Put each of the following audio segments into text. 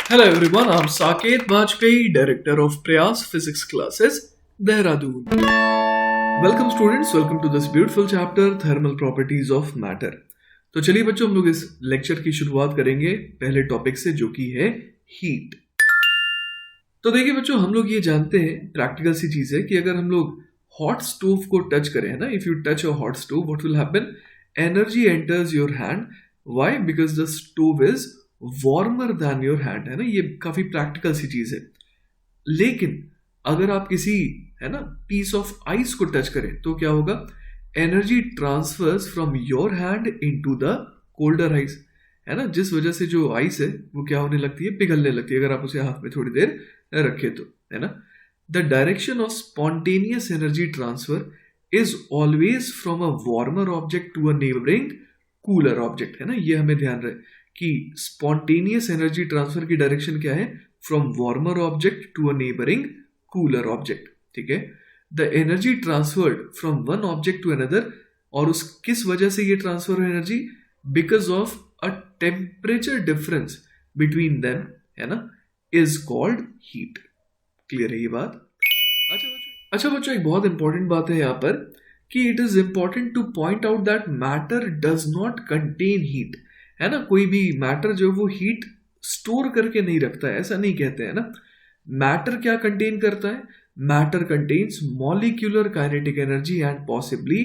Hello everyone, I'm Saket Bajpayee, Director of Prayas Physics Classes, Dehradun. Welcome students, welcome to this beautiful chapter, Thermal Properties of Matter. तो चलिए बच्चों, हम लोग इस lecture की शुरुआत करेंगे पहले टॉपिक से, जो कि है हीट। तो देखिए बच्चों, हम लोग ये जानते हैं, प्रैक्टिकल सी चीज है, कि अगर हम लोग हॉट स्टोव को टच करें, है ना, if you touch a hot stove, what will happen? Energy enters your hand. Why? Because the stove is warmer than your hand, है ना। ये काफी प्रैक्टिकल सी चीज है। लेकिन अगर आप किसी, है ना, पीस ऑफ आइस को टच करें तो क्या होगा? Energy transfers from your hand into the colder ice, है ना। जिस वजह से जो आइस है वो क्या होने लगती है? पिघलने लगती है, अगर आप उसे हाथ में थोड़ी देर रखे तो, है ना। The direction of spontaneous energy transfer is always from a warmer object to a neighbouring cooler object, है ना। ये हमें ध्यान रहे कि स्पॉन्टेनियस एनर्जी ट्रांसफर की डायरेक्शन क्या है? From warmer object to a neighbouring cooler object, ठीक है। The energy transferred from one object to another, और उस किस वजह से ये ट्रांसफर हो energy? Because of a temperature difference between them, है ना, इज कॉल्ड हीट। क्लियर है ये बात? अच्छा बच्चों, एक बहुत इंपॉर्टेंट बात है यहाँ पर, कि it is important two point out that matter does not contain heat, है ना। कोई भी मैटर जो वो हीट स्टोर करके नहीं रखता है, ऐसा नहीं कहते हैं ना। मैटर क्या कंटेन करता है? Matter contains molecular kinetic energy and possibly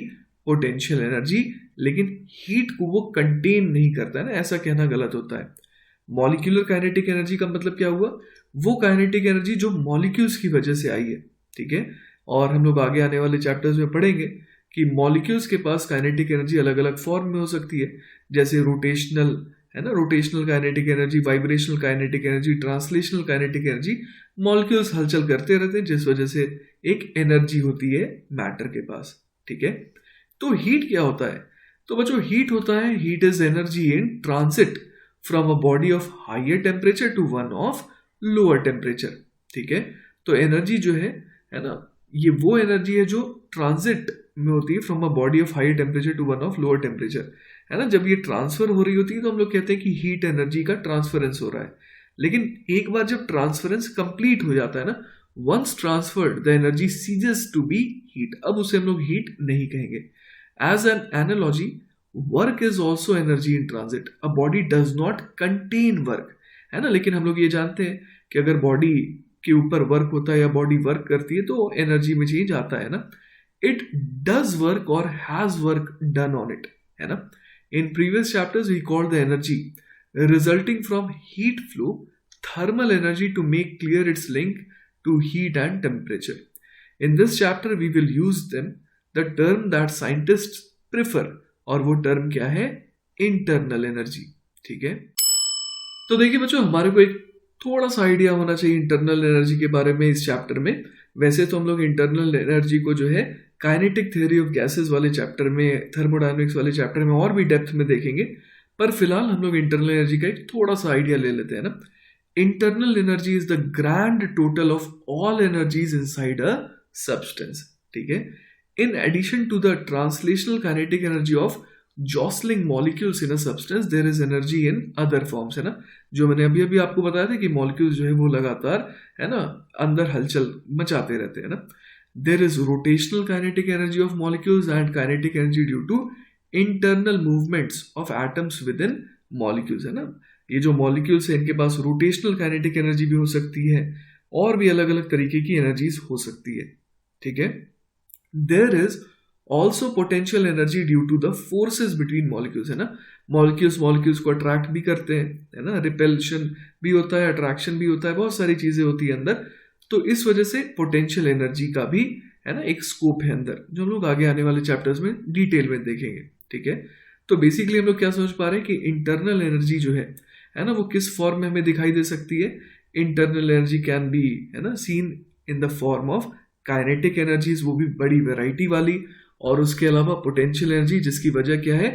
potential energy, लेकिन हीट को वो कंटेन नहीं करता है ना, ऐसा कहना गलत होता है। मॉलिक्यूलर काइनेटिक एनर्जी का मतलब क्या हुआ? वो काइनेटिक एनर्जी जो मॉलिक्यूल्स की वजह से आई है, ठीक है। और हम लोग आगे आने वाले चैप्टर्स में पढ़ेंगे कि मॉलिक्यूल्स के पास काइनेटिक एनर्जी अलग अलग फॉर्म में हो सकती है, जैसे रोटेशनल, है ना, rotational kinetic energy, vibrational kinetic energy, translational kinetic energy. Molecules हलचल करते रहते हैं, जिस वजह से एक एनर्जी होती है मैटर के पास, ठीक है। तो हीट क्या होता है? तो बच्चों, हीट होता है, heat is energy in transit from a body of higher temperature to one of lower temperature, ठीक है। तो एनर्जी जो है ना, ये वो एनर्जी है जो ट्रांजिट में होती है from a body of higher temperature to one of lower temperature, है ना। जब ये ट्रांसफर हो रही होती है तो हम लोग कहते हैं कि हीट एनर्जी का ट्रांसफरेंस हो रहा है। लेकिन एक बार जब ट्रांसफरेंस कंप्लीट हो जाता है ना, once transferred the energy ceases to be heat, अब उसे हम लोग हीट नहीं कहेंगे। As an analogy, work is also energy in transit. A body does not contain work, है ना। लेकिन हम लोग ये जानते हैं कि अगर बॉडी के ऊपर वर्क होता है या बॉडी वर्क करती है तो एनर्जी में चेंज आता है ना। इट डज वर्क और has work done on it, है ना। In previous chapters we called the energy resulting from heat flow thermal energy to make clear its link to heat and temperature. In this chapter we will use them the term that scientists prefer, और वो term क्या है? Internal energy, ठीक है। तो देखिए बच्चों, हमारे को एक थोड़ा सा आइडिया होना चाहिए इंटरनल एनर्जी के बारे में इस चैप्टर में। वैसे तो हम लोग इंटरनल एनर्जी को जो है काइनेटिक थ्योरी ऑफ गैसेस वाले चैप्टर में, थर्मोडायनेमिक्स वाले चैप्टर में और भी डेप्थ में देखेंगे, पर फिलहाल हम लोग इंटरनल एनर्जी का एक थोड़ा सा आइडिया ले लेते हैं ना। Internal energy is the grand total of all energies inside a substance, ठीक है। In addition to the translational kinetic energy of jostling molecules in a substance, there is energy in other forms, है ना। जो मैंने अभी अभी आपको बताया था कि मॉलिक्यूल्स जो है वो लगातार, है ना, अंदर हलचल मचाते रहते हैं ना। There is rotational kinetic energy of molecules and kinetic energy due to internal movements of atoms within molecules, है ना। ये जो मॉलिक्यूल्स है इनके पास रोटेशनल काइनेटिक एनर्जी भी हो सकती है, और भी अलग अलग तरीके की एनर्जीज हो सकती है, ठीक है। There is also potential energy due to the forces between molecules, है ना। मॉलिक्यूल्स को अट्रैक्ट भी करते हैं, है ना, रिपेल्शन भी होता है, अट्रैक्शन भी होता है, बहुत सारी चीजें होती है अंदर। तो इस वजह से पोटेंशियल एनर्जी का भी, है ना, एक स्कोप है अंदर, जो हम लोग आगे आने वाले चैप्टर्स में डिटेल में देखेंगे, ठीक है। तो बेसिकली हम लोग क्या समझ पा रहे हैं कि इंटरनल एनर्जी जो है ना, वो किस फॉर्म में हमें दिखाई दे सकती है? इंटरनल एनर्जी कैन बी, है ना, seen in the form of kinetic energies, वो भी बड़ी वैरायटी वाली, और उसके अलावा पोटेंशियल एनर्जी, जिसकी वजह क्या है?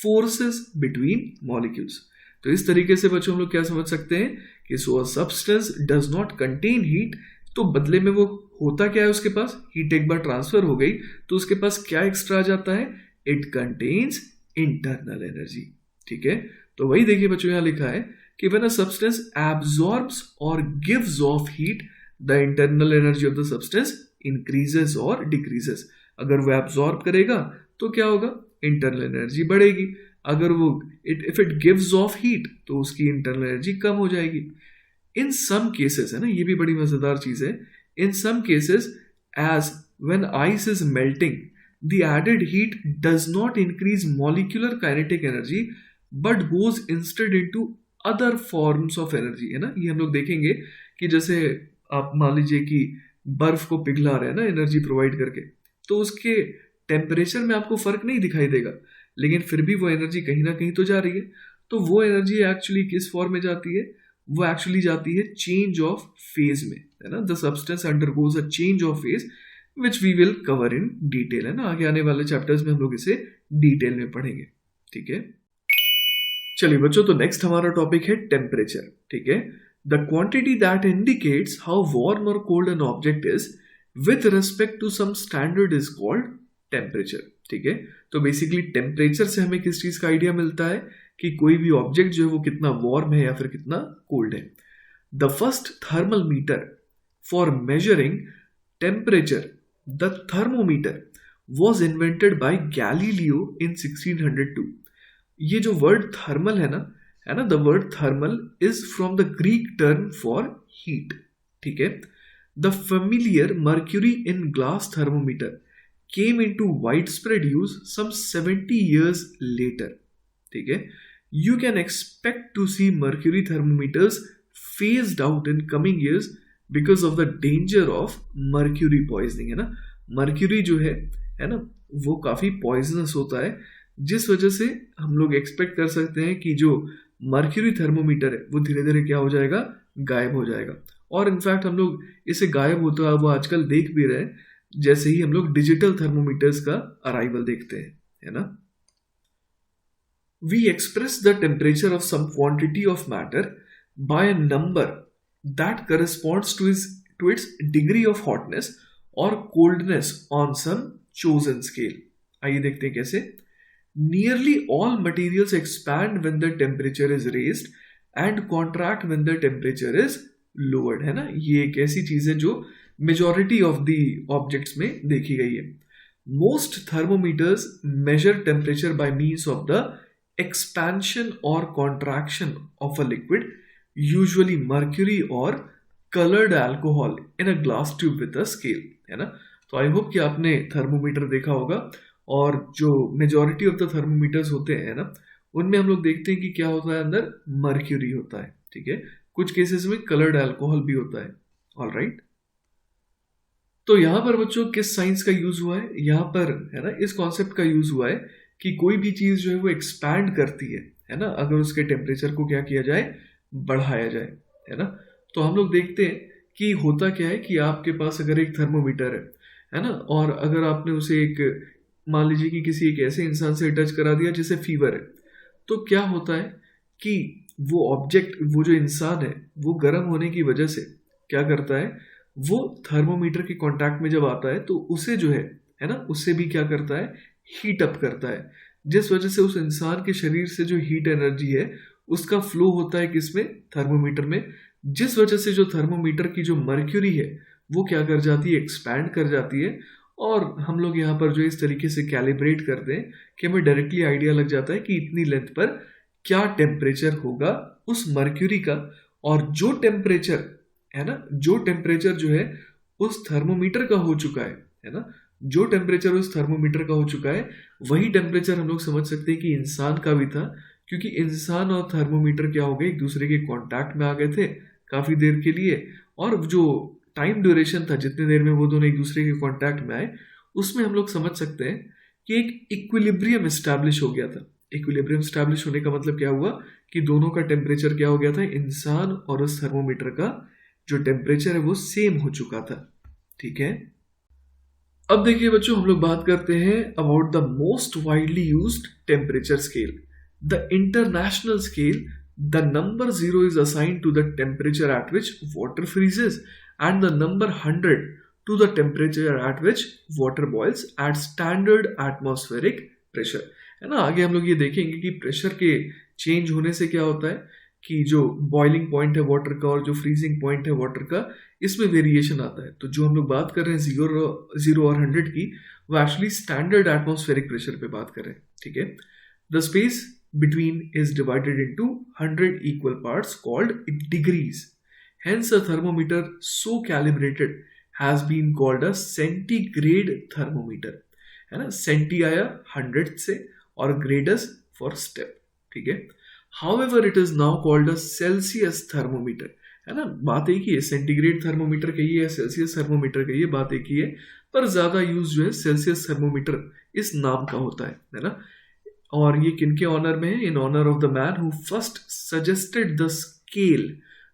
Forces between molecules. तो इस तरीके से बच्चों हम लोग क्या समझ सकते हैं कि so a substance does not contain heat, तो बदले में वो होता क्या है? उसके पास हीट एक बार ट्रांसफर हो गई तो उसके पास क्या एक्स्ट्रा आ जाता है? इट कंटेन्स इंटरनल एनर्जी, ठीक है। तो वही देखिए बच्चों, यहाँ लिखा है कि when a substance absorbs or gives off heat, the internal energy of the substance increases or decreases. अगर वो absorb करेगा तो क्या होगा, internal energy बढ़ेगी. अगर वो if it gives off heat तो उसकी internal energy कम हो जाएगी. In some cases, है ना, ये भी बड़ी मजेदार चीज है. In some cases, as when ice is melting, the added heat does not increase molecular kinetic energy but goes instead into other forms of energy. है ना, ये हम लोग देखेंगे कि जैसे आप मान लीजिए कि बर्फ को पिघला रहे हैं ना एनर्जी प्रोवाइड करके, तो उसके टेम्परेचर में आपको फर्क नहीं दिखाई देगा, लेकिन फिर भी वो एनर्जी कहीं ना कहीं तो जा रही है. तो वो एनर्जी एक्चुअली किस फॉर्म में जाती है, वो एक्चुअली जाती है चेंज ऑफ फेज में, है ना. The substance undergoes a change of phase which we will cover in detail, है ना. आगे आने वाले चैप्टर्स में हम लोग इसे डिटेल में पढ़ेंगे. ठीक है, चलिए बच्चों, तो नेक्स्ट हमारा टॉपिक है टेम्परेचर. ठीक है, the quantity that indicates how warm और cold an object is with respect to some standard is called temperature. ठीक है, तो बेसिकली टेम्परेचर से हमें किस चीज का आइडिया मिलता है कि कोई भी ऑब्जेक्ट जो है वो कितना वार्म है या फिर कितना कोल्ड है. The first thermal meter for measuring temperature, the thermometer, was invented by Galileo in 1602. ये जो वर्ड थर्मल है ना, the word thermal is from the Greek term for heat. ठीक है, the familiar mercury in glass thermometer came into widespread use some 70 years later. ठीक है, you can expect to see mercury thermometers phased out in coming years because of the danger of mercury poisoning. है ना, mercury जो है ना, वो काफी poisonous होता है, जिस वजह से हम लोग एक्सपेक्ट कर सकते हैं कि जो मर्क्यूरी थर्मोमीटर है वो धीरे धीरे क्या हो जाएगा, गायब हो जाएगा. और इनफैक्ट हम लोग इसे गायब होता है वो आजकल देख भी रहे हैं, जैसे ही हम लोग डिजिटल थर्मोमीटर्स का अराइवल देखते हैं, है ना. We express the temperature of some quantity of matter by a number that corresponds to its degree of hotness और coldness on some chosen scale. आइए देखते हैं कैसे. Nearly all materials expand when the temperature is raised and contract when the temperature is lowered. है ना, ये एक ऐसी चीज है जो मेजॉरिटी ऑफ द ऑब्जेक्ट्स में देखी गई है. Most thermometers measure temperature by means of the expansion और contraction of a liquid, usually mercury और coloured alcohol in a glass tube with a scale. है ना, तो आई होप कि आपने थर्मोमीटर देखा होगा, और जो मेजॉरिटी ऑफ द थर्मोमीटर्स होते हैं ना, उनमें हम लोग देखते हैं कि क्या होता है, अंदर मर्क्यूरी होता है. ठीक है, कुछ केसेस में कलर्ड अल्कोहल भी होता है. ऑलराइट, तो यहां पर बच्चों किस साइंस का यूज हुआ है, यहां पर है ना इस कॉन्सेप्ट का यूज हुआ है कि कोई भी चीज जो है वो एक्सपैंड करती है ना, अगर उसके टेम्परेचर को क्या किया जाए, बढ़ाया जाए. है ना, तो हम लोग देखते हैं कि होता क्या है कि आपके पास अगर एक थर्मोमीटर है ना, और अगर आपने उसे एक मान लीजिए कि किसी एक ऐसे इंसान से टच करा दिया जिसे फीवर है, तो क्या होता है कि वो ऑब्जेक्ट, वो जो इंसान है, वो गर्म होने की वजह से क्या करता है, वो थर्मोमीटर के कांटेक्ट में जब आता है तो उसे जो है ना, उससे भी क्या करता है, हीट अप करता है, जिस वजह से उस इंसान के शरीर से जो हीट एनर्जी है उसका फ्लो होता है किसमें, थर्मोमीटर में, जिस वजह से जो थर्मोमीटर की जो मर्क्यूरी है वो क्या कर जाती है, एक्सपैंड कर जाती है. और हम लोग यहाँ पर जो इस तरीके से कैलिब्रेट करते हैं कि हमें डायरेक्टली आइडिया लग जाता है कि इतनी लेंथ पर क्या टेम्परेचर होगा उस मर्क्यूरी का. और जो टेम्परेचर है ना, जो टेम्परेचर जो है उस थर्मोमीटर का हो चुका है ना, जो टेम्परेचर उस थर्मोमीटर का हो चुका है वही टेम्परेचर हम लोग समझ सकते हैं कि इंसान का भी था, क्योंकि इंसान और थर्मोमीटर क्या हो गए, एक दूसरे के कांटेक्ट में आ गए थे काफी देर के लिए, और जो टाइम ड्यूरेशन था, जितने देर में वो दोनों एक दूसरे के कांटेक्ट में आए, उसमें हम लोग समझ सकते हैं कि एक इक्विलिब्रियम एस्टैब्लिश हो गया था. इक्विलिब्रियम एस्टैब्लिश होने का मतलब क्या हुआ कि दोनों का टेम्परेचर क्या हो गया था, इंसान और उस थर्मोमीटर का जो टेम्परेचर है वो सेम हो चुका था. ठीक है, अब देखिए बच्चों, हम लोग बात करते हैं about the most widely used temperature scale, the international scale. The number 0 is assigned to the temperature at which water freezes and the number 100 to the temperature at which water boils at standard atmospheric pressure. है ना, आगे हम लोग ये देखेंगे कि pressure के change होने से क्या होता है कि जो बॉइलिंग पॉइंट है वाटर का और जो फ्रीजिंग पॉइंट है वाटर का, इसमें वेरिएशन आता है। तो जो हम लोग बात कर रहे हैं 0 और 100 की, वो एक्चुअली स्टैंडर्ड एटमॉस्फेरिक प्रेशर पे बात कर रहे हैं, ठीक है। The space between is divided into 100 equal parts called degrees. Hence, a thermometer so calibrated has been called a centigrade thermometer. है ना, सेंटी आया 100 से और ग्रेडस फॉर स्टेप, ठीक है। However, it is now called a Celsius thermometer. है ना, बात एक ही है, सेंटीग्रेड थर्मोमीटर कहिए या सेल्सियस थर्मोमीटर कहिए, बात एक ही है, पर ज्यादा यूज जो है सेल्सियस थर्मोमीटर इस नाम का होता है ना। और ये किनके ऑनर में है? In honour of the man who first suggested the scale,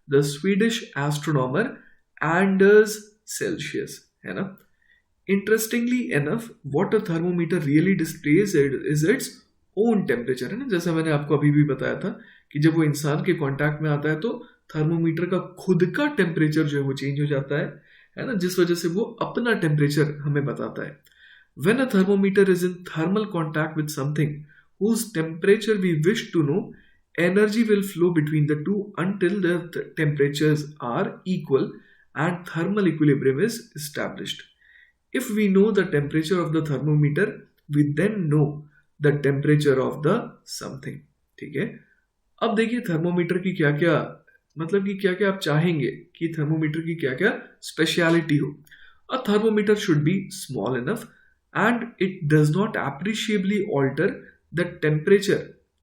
the Swedish astronomer Anders Celsius, है ना। Interestingly enough, what a thermometer really displays is its own temperature, है ना। जैसा मैंने आपको अभी भी बताया था कि जब वो इंसान के कांटेक्ट में आता है तो थर्मोमीटर का खुद का टेम्परेचर जो है वो चेंज हो जाता है ना, जिस वजह से वो अपना टेम्परेचर हमें बताता है। When a thermometer is in thermal contact with something whose temperature we wish to know, energy will flow between the two until the temperatures are equal and thermal equilibrium is established. If we know the temperature of the thermometer, we then know the temperature of the something. ठीक है। अब देखिए thermometer की क्या क्या, मतलब कि क्या क्या आप चाहेंगे कि थर्मोमीटर की क्या क्या स्पेशलिटी हो। A thermometer should be small enough and it does not appreciably alter the temperature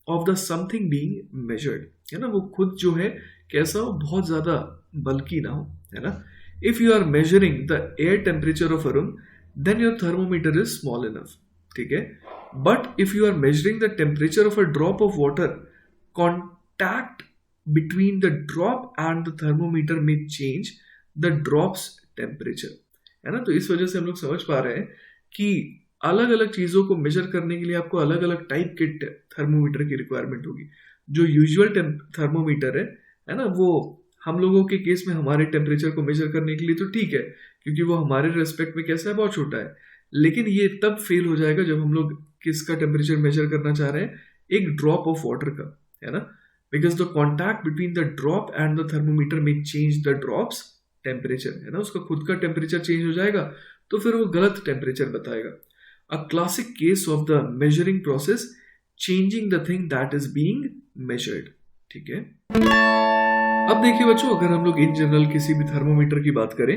of the something being measured, है ना। वो खुद जो है कैसा हो, बहुत ज्यादा बल्कि ना हो, है ना। If you are measuring the air temperature of a room then your thermometer is small enough, ठीक है। But if you are measuring the temperature of a drop of water, contact between the drop and the thermometer में change the drop's temperature, है ना। तो इस वजह से हम लोग समझ पा रहे हैं कि अलग अलग चीज़ों को मेजर करने के लिए आपको अलग अलग टाइप के थर्मोमीटर की रिक्वायरमेंट होगी। जो यूजुअल थर्मोमीटर है ना, वो हम लोगों के केस में हमारे टेम्परेचर को मेजर करने के लिए तो ठीक है, क्योंकि वो हमारे रेस्पेक्ट में कैसा है, बहुत छोटा है। लेकिन ये तब फेल हो जाएगा जब हम लोग किसका टेम्परेचर मेजर करना चाह रहे हैं, एक ड्रॉप ऑफ वाटर का, है ना। Because the contact between the drop and the thermometer में चेंज द ड्रॉप्स टेम्परेचर, है ना। उसका खुद का टेम्परेचर चेंज हो जाएगा तो फिर वो गलत टेम्परेचर बताएगा। A classic case of the measuring process, changing the thing that is being measured, ठीक है। अब देखिए बच्चों, अगर हम लोग इन जनरल किसी भी थर्मोमीटर की बात करें,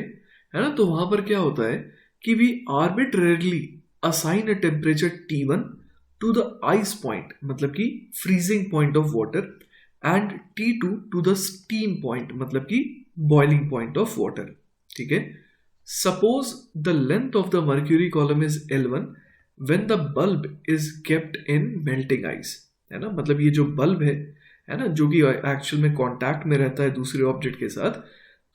है ना, तो वहां पर क्या होता है कि we arbitrarily assign a temperature T1 to the ice point, मतलब कि freezing point of water, and T2 to the steam point, मतलब कि boiling point of water, ठीक है। Suppose the length of the mercury column is L1 when the bulb is kept in melting ice, है ना। मतलब ये जो bulb है ना, जो कि एक्चुअल में कांटेक्ट में रहता है दूसरे ऑब्जेक्ट के साथ,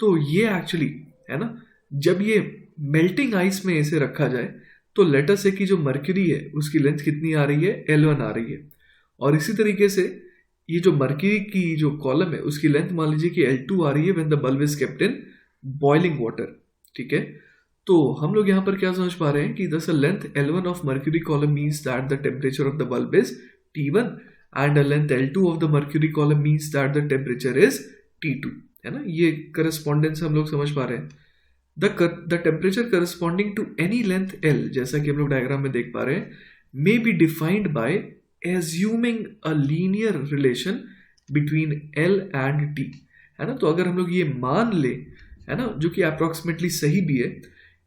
तो ये एक्चुअली, है ना, जब ये मेल्टिंग आइस में ऐसे रखा जाए तो लेटर से कि जो मर्क्यूरी है उसकी लेंथ कितनी आ रही है, L1 आ रही है। और इसी तरीके से ये जो मर्क्यूरी की जो कॉलम है उसकी लेंथ मान लीजिए कि L2 आ रही है when the bulb is kept in boiling water, ठीक है। तो हम लोग यहाँ पर क्या समझ पा रहे हैं कि दस length L1 of mercury column means that the temperature of the bulb is T1 and the length L2 of the mercury column means that the temperature is T2, है ना। ये करस्पॉन्डेंस हम लोग समझ पा रहे हैं। The temperature corresponding to any length L, जैसा कि हम लोग डायग्राम में देख पा रहे हैं, may be defined by assuming a linear relation between L and T, है ना। तो अगर हम लोग ये मान ले, है ना, जो कि अप्रोक्सीमेटली सही भी है,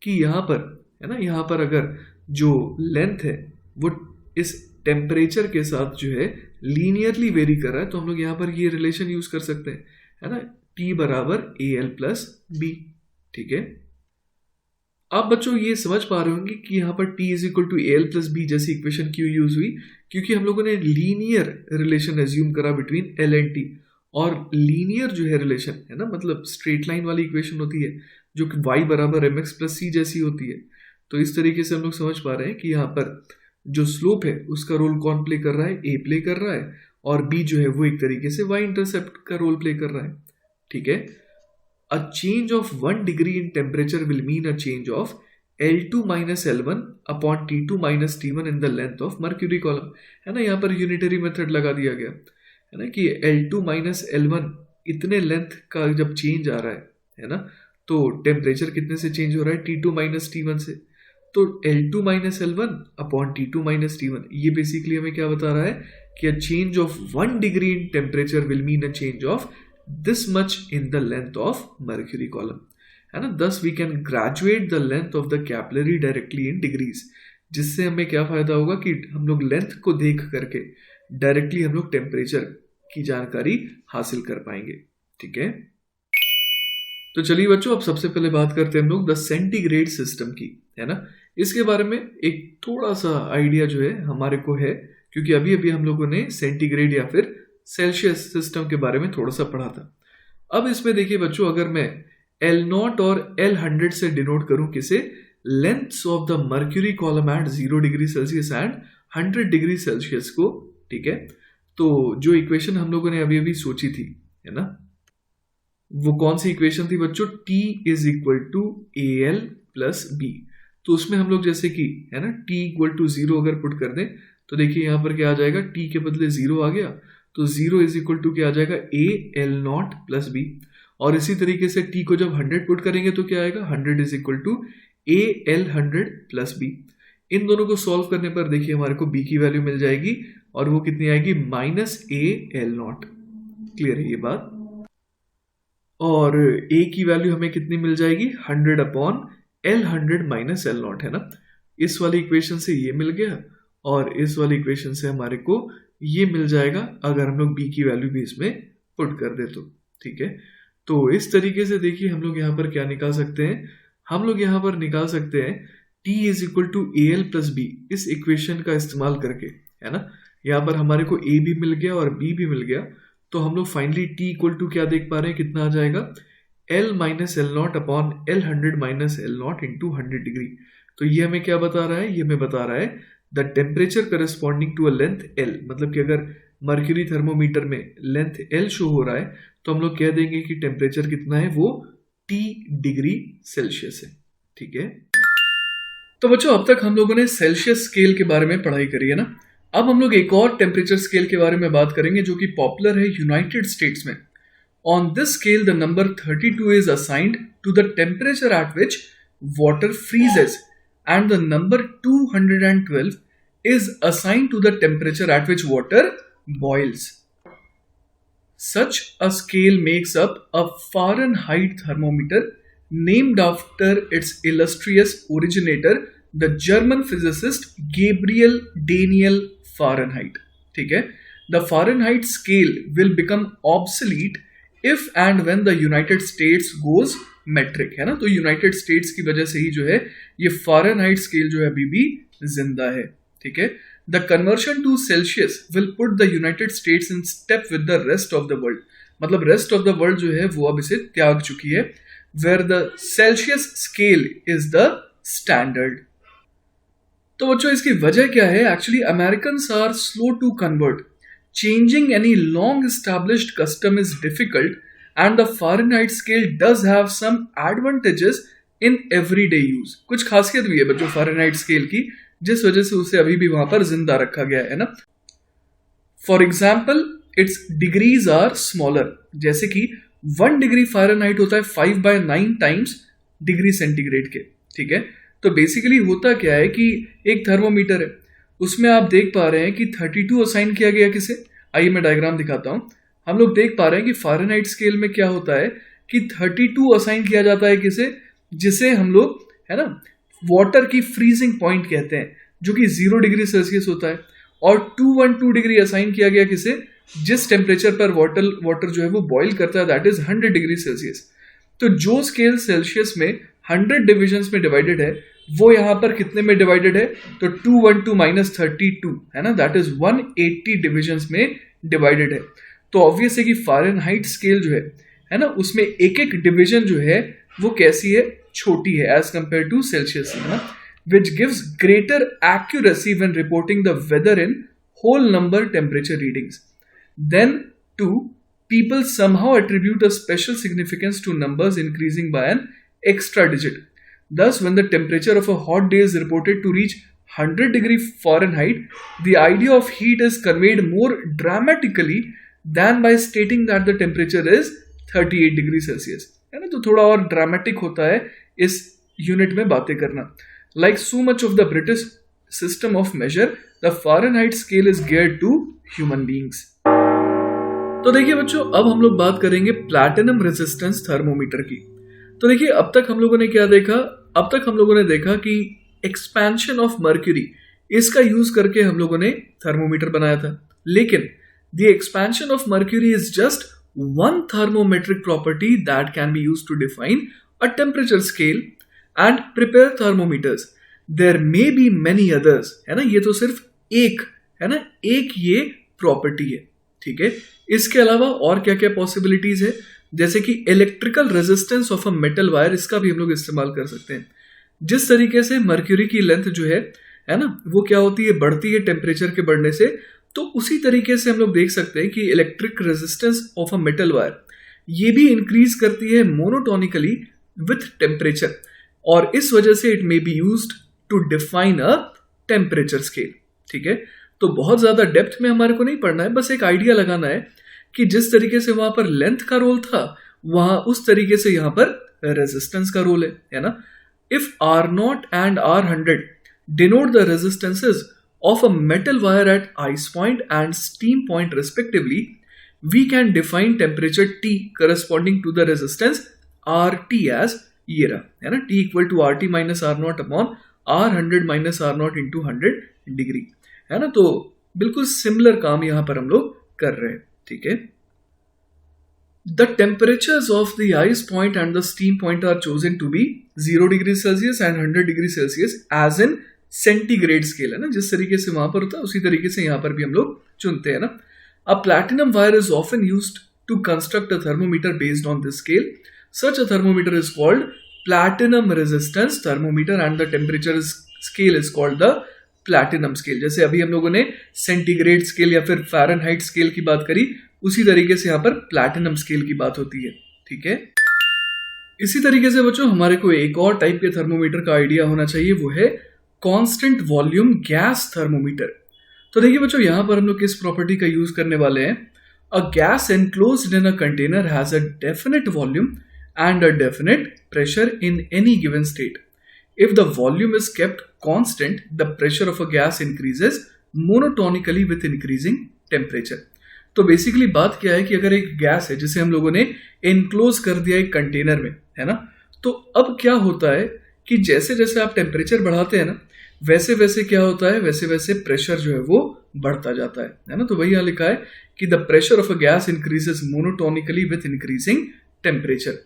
कि यहाँ पर, है ना, यहाँ पर अगर जो लेंथ है वो इस टेम्परेचर के साथ जो है लीनियरली वेरी कर रहा है, तो हम लोग यहाँ पर ये रिलेशन यूज कर सकते हैं, है ना, T बराबर AL प्लस B, ठीक है। आप बच्चों ये समझ पा रहे होंगे कि यहाँ पर T is equal to AL plus B जैसी इक्वेशन क्यों यूज हुई, क्योंकि हम लोगों ने लीनियर रिलेशन एज्यूम करा बिटवीन L एंड T। और लीनियर जो है रिलेशन, है ना, मतलब स्ट्रेट लाइन वाली इक्वेशन होती है जो कि y बराबर mx प्लस c जैसी होती है। तो इस तरीके से हम लोग समझ पा रहे हैं कि यहाँ पर जो स्लोप है उसका रोल कौन प्ले कर रहा है, a प्ले कर रहा है, और b जो है वो एक तरीके से y इंटरसेप्ट का रोल प्ले कर रहा है, ठीक है। अ change of 1 degree in temperature will mean a change of L2 minus L1 upon T2 minus T1 in the length of mercury column, है ना। यहाँ पर यूनिटरी मेथड लगा दिया गया, है ना, कि L2 माइनस L1 इतने लेंथ का जब चेंज आ रहा है ना, तो टेम्परेचर कितने से चेंज हो रहा है, T2 माइनस T1 से। तो L2 minus L1 upon T2 minus T1, ये बेसिकली हमें क्या बता रहा है कि a change of 1 degree in temperature will mean a change of this much in the length of mercury column, है ना। Thus we can graduate the length of the capillary directly in degrees, जिससे हमें क्या फायदा होगा कि हम लोग लेंथ को देख करके डायरेक्टली हम लोग टेम्परेचर की जानकारी हासिल कर पाएंगे, ठीक है। तो चलिए बच्चों, अब सबसे पहले बात करते हैं हम लोग द सेंटीग्रेड सिस्टम की, है ना। इसके बारे में एक थोड़ा सा आइडिया जो है हमारे को है, क्योंकि अभी अभी हम लोगों ने सेंटीग्रेड या फिर सेल्सियस सिस्टम के बारे में थोड़ा सा पढ़ा था। अब इसमें देखिए बच्चों, अगर मैं L0 और L100 से डिनोट करूं किसे, lengths of the mercury column at 0 degree Celsius and 100 degree Celsius को, ठीक है। तो जो इक्वेशन हम लोगों ने अभी अभी सोची थी, है ना, वो कौन सी इक्वेशन थी बच्चों, T is equal to AL plus B। तो उसमें हम लोग जैसे कि, है ना, T इक्वल टू 0 अगर पुट कर दें तो देखिए यहाँ पर क्या आ जाएगा, T के बदले 0 आ गया, तो 0 इज इक्वल टू क्या आ जाएगा, AL0 प्लस B। और इसी तरीके से T को जब 100 पुट करेंगे तो क्या आएगा, 100 is equal to AL100 plus B। इन दोनों को सॉल्व करने पर देखिए हमारे को B की वैल्यू मिल जाएगी, और वो कितनी आएगी, माइनस AL0। क्लियर है ये बात। और A की वैल्यू हमें कितनी मिल जाएगी, 100 अपॉन L100 माइनस L0, है ना। इस वाली इक्वेशन से ये मिल गया, और इस वाली इक्वेशन से हमारे को ये मिल जाएगा अगर हम लोग B की वैल्यू भी इसमें पुट कर दे तो, ठीक है। तो इस तरीके से देखिए हम लोग यहाँ पर क्या निकाल सकते हैं, हम लोग यहाँ पर निकाल सकते हैं T is equal to AL plus B, इस इक्वेशन का इस्तेमाल करके, है ना। यहाँ पर हमारे को A भी मिल गया और B भी मिल गया, तो हम लोग फाइनली T इक्वल टू क्या देख पा रहे हैं, कितना आ जाएगा, L minus L0 upon L100 minus L0 into 100 degree. तो ये हमें क्या बता रहा है, ये हमें बता रहा है the temperature corresponding to a length L, मतलब कि अगर मर्क्यूरी थर्मोमीटर में लेंथ L शो हो रहा है तो हम लोग कह देंगे कि टेम्परेचर कितना है, वो T डिग्री सेल्सियस है, ठीक है। तो बच्चों, अब तक हम लोगों ने सेल्सियस स्केल के बारे में पढ़ाई करी है ना। अब हम लोग एक और टेम्परेचर स्केल के बारे में बात करेंगे जो कि पॉपुलर है यूनाइटेड स्टेट्स में। On this scale the number 32 is assigned to the temperature at which water freezes and the number 212 is assigned to the temperature at which water boils. Such a scale makes up a Fahrenheit thermometer named after its illustrious originator, the German physicist Gabriel Daniel Fahrenheit. ठीक है, the Fahrenheit scale will become obsolete if and when the United States goes metric, है ना। तो United states की वजह से ही जो है ये फारेनहाइट स्केल जो है अभी भी जिंदा है, ठीक है। The conversion to Celsius will put the United States in step with the rest of the world, मतलब रेस्ट ऑफ द वर्ल्ड जो है वो अब इसे त्याग चुकी है, where the Celsius scale is the standard. तो बच्चों, इसकी वजह क्या है, actually Americans are slow to convert, changing any long established custom is difficult and the Fahrenheit scale does have some advantages in everyday use. कुछ खासियत भी है बच्चों फारेनहाइट स्केल की, जिस वजह से उसे अभी भी वहां पर जिंदा रखा गया है ना। For example its degrees are smaller, जैसे कि 1 डिग्री फारेनहाइट होता है 5/9 टाइम्स डिग्री सेंटीग्रेड के, ठीक है। तो बेसिकली होता क्या है कि एक थर्मोमीटर है, उसमें आप देख पा रहे हैं कि 32 असाइन किया गया किसे, आइए मैं डायग्राम दिखाता हूं। हम लोग देख पा रहे हैं कि फारेनहाइट स्केल में क्या होता है कि 32 असाइन किया जाता है किसे, जिसे हम लोग, है ना, वाटर की फ्रीजिंग पॉइंट कहते हैं, जो कि 0 डिग्री सेल्सियस होता है। और 212 डिग्री असाइन किया गया किसे, जिस टेम्परेचर पर वाटर जो है वो बॉईल करता है, दैट इज 100 डिग्री सेल्सियस। तो जो स्केल सेल्सियस में 100 डिविजन्स में डिवाइडेड है, वो यहां पर कितने में डिवाइडेड है, तो 212 माइनस 32, है ना, दैट इज 180 डिविजन्स में डिवाइडेड है। तो ऑब्वियस है कि फारेनहाइट स्केल जो है ना, उसमें एक एक डिविजन जो है वो कैसी है, छोटी है एज कंपेयर टू सेल्सियस, है ना, which gives greater accuracy when reporting the weather in whole number temperature readings. Then, too, people somehow attribute a special significance to numbers increasing by an extra digit. Thus, when the temperature of a hot day is reported to reach 100 degree Fahrenheit, the idea of heat is conveyed more dramatically than by stating that the temperature is 38 degree Celsius, है ना। तो थोड़ा और dramatic होता है इस unit में बातें करना। Like so much of the British system of measure, the Fahrenheit scale is geared to human beings. तो देखिए बच्चों, अब हम लोग बात करेंगे प्लैटिनम रेजिस्टेंस थर्मोमीटर की। तो देखिए, अब तक हम लोगों ने क्या देखा? अब तक हम लोगों ने देखा कि एक्सपेंशन ऑफ मर्क्यूरी, इसका यूज करके हम लोगों ने थर्मोमीटर बनाया था। लेकिन the expansion of mercury is just one thermometric property that can be used to define a temperature scale and prepare thermometers. There may be many others, है ना। ये तो सिर्फ एक, है ना, एक ये प्रॉपर्टी है, ठीक है। इसके अलावा और क्या क्या पॉसिबिलिटीज है, जैसे कि electrical resistance of a metal wire, इसका भी हम लोग इस्तेमाल कर सकते हैं। जिस तरीके से मर्क्यूरी की लेंथ जो है ना, वो क्या होती है, बढ़ती है टेम्परेचर के बढ़ने से, तो उसी तरीके से हम लोग देख सकते हैं कि electric resistance of a metal wire ये भी इंक्रीज करती है मोनोटोनिकली विथ टेम्परेचर, और इस वजह से it may be used to define a temperature scale, ठीक है। तो बहुत ज्यादा डेप्थ में हमारे को नहीं पढ़ना है, बस एक आइडिया लगाना है कि जिस तरीके से वहां पर लेंथ का रोल था, वहां उस तरीके से यहां पर रेजिस्टेंस का रोल है ना। If R0 and R100 denote the resistances of a metal wire at ice point and steam point respectively, we can define temperature T corresponding to the resistance RT as ये रहा, है ना, T equal to RT minus R0 upon R100 minus R0 into 100 degree, है ना। तो बिल्कुल similar काम यहां पर हम लोग कर रहे हैं, ठीक है। The temperatures of the ice point and the steam point are chosen to be 0 degree Celsius and 100 degree Celsius as in centigrade scale, है ना। जिस तरीके से वहां पर होता है उसी तरीके से यहां पर भी हम लोग चुनते हैं ना। A platinum wire is often used to construct a thermometer based on this scale. Such a thermometer is called platinum resistance thermometer and the temperature scale is called the platinum scale. जैसे अभी हम लोगों ने centigrade scale या फिर Fahrenheit scale की बात करी, उसी तरीके से यहाँ पर प्लैटिनम स्केल की बात होती है, ठीक है। इसी तरीके से बच्चों, हमारे को एक और टाइप के थर्मोमीटर का आइडिया होना चाहिए, वो है कांस्टेंट वॉल्यूम गैस थर्मोमीटर। तो देखिए बच्चों, यहां पर हम लोग किस प्रॉपर्टी का यूज करने वाले हैं? A gas enclosed in a container has a definite volume and a definite pressure in any given state. If the volume is kept constant, the pressure of a gas increases monotonically with increasing temperature. तो basically बात क्या है कि अगर एक gas है जिसे हम लोगों ने एनक्लोज कर दिया एक कंटेनर में, है ना, तो अब क्या होता है कि जैसे जैसे आप टेम्परेचर बढ़ाते हैं ना, वैसे वैसे क्या होता है, वैसे वैसे प्रेशर जो है वो बढ़ता जाता है ना। तो वही यहां लिखा है कि the pressure of a gas increases monotonically with increasing temperature.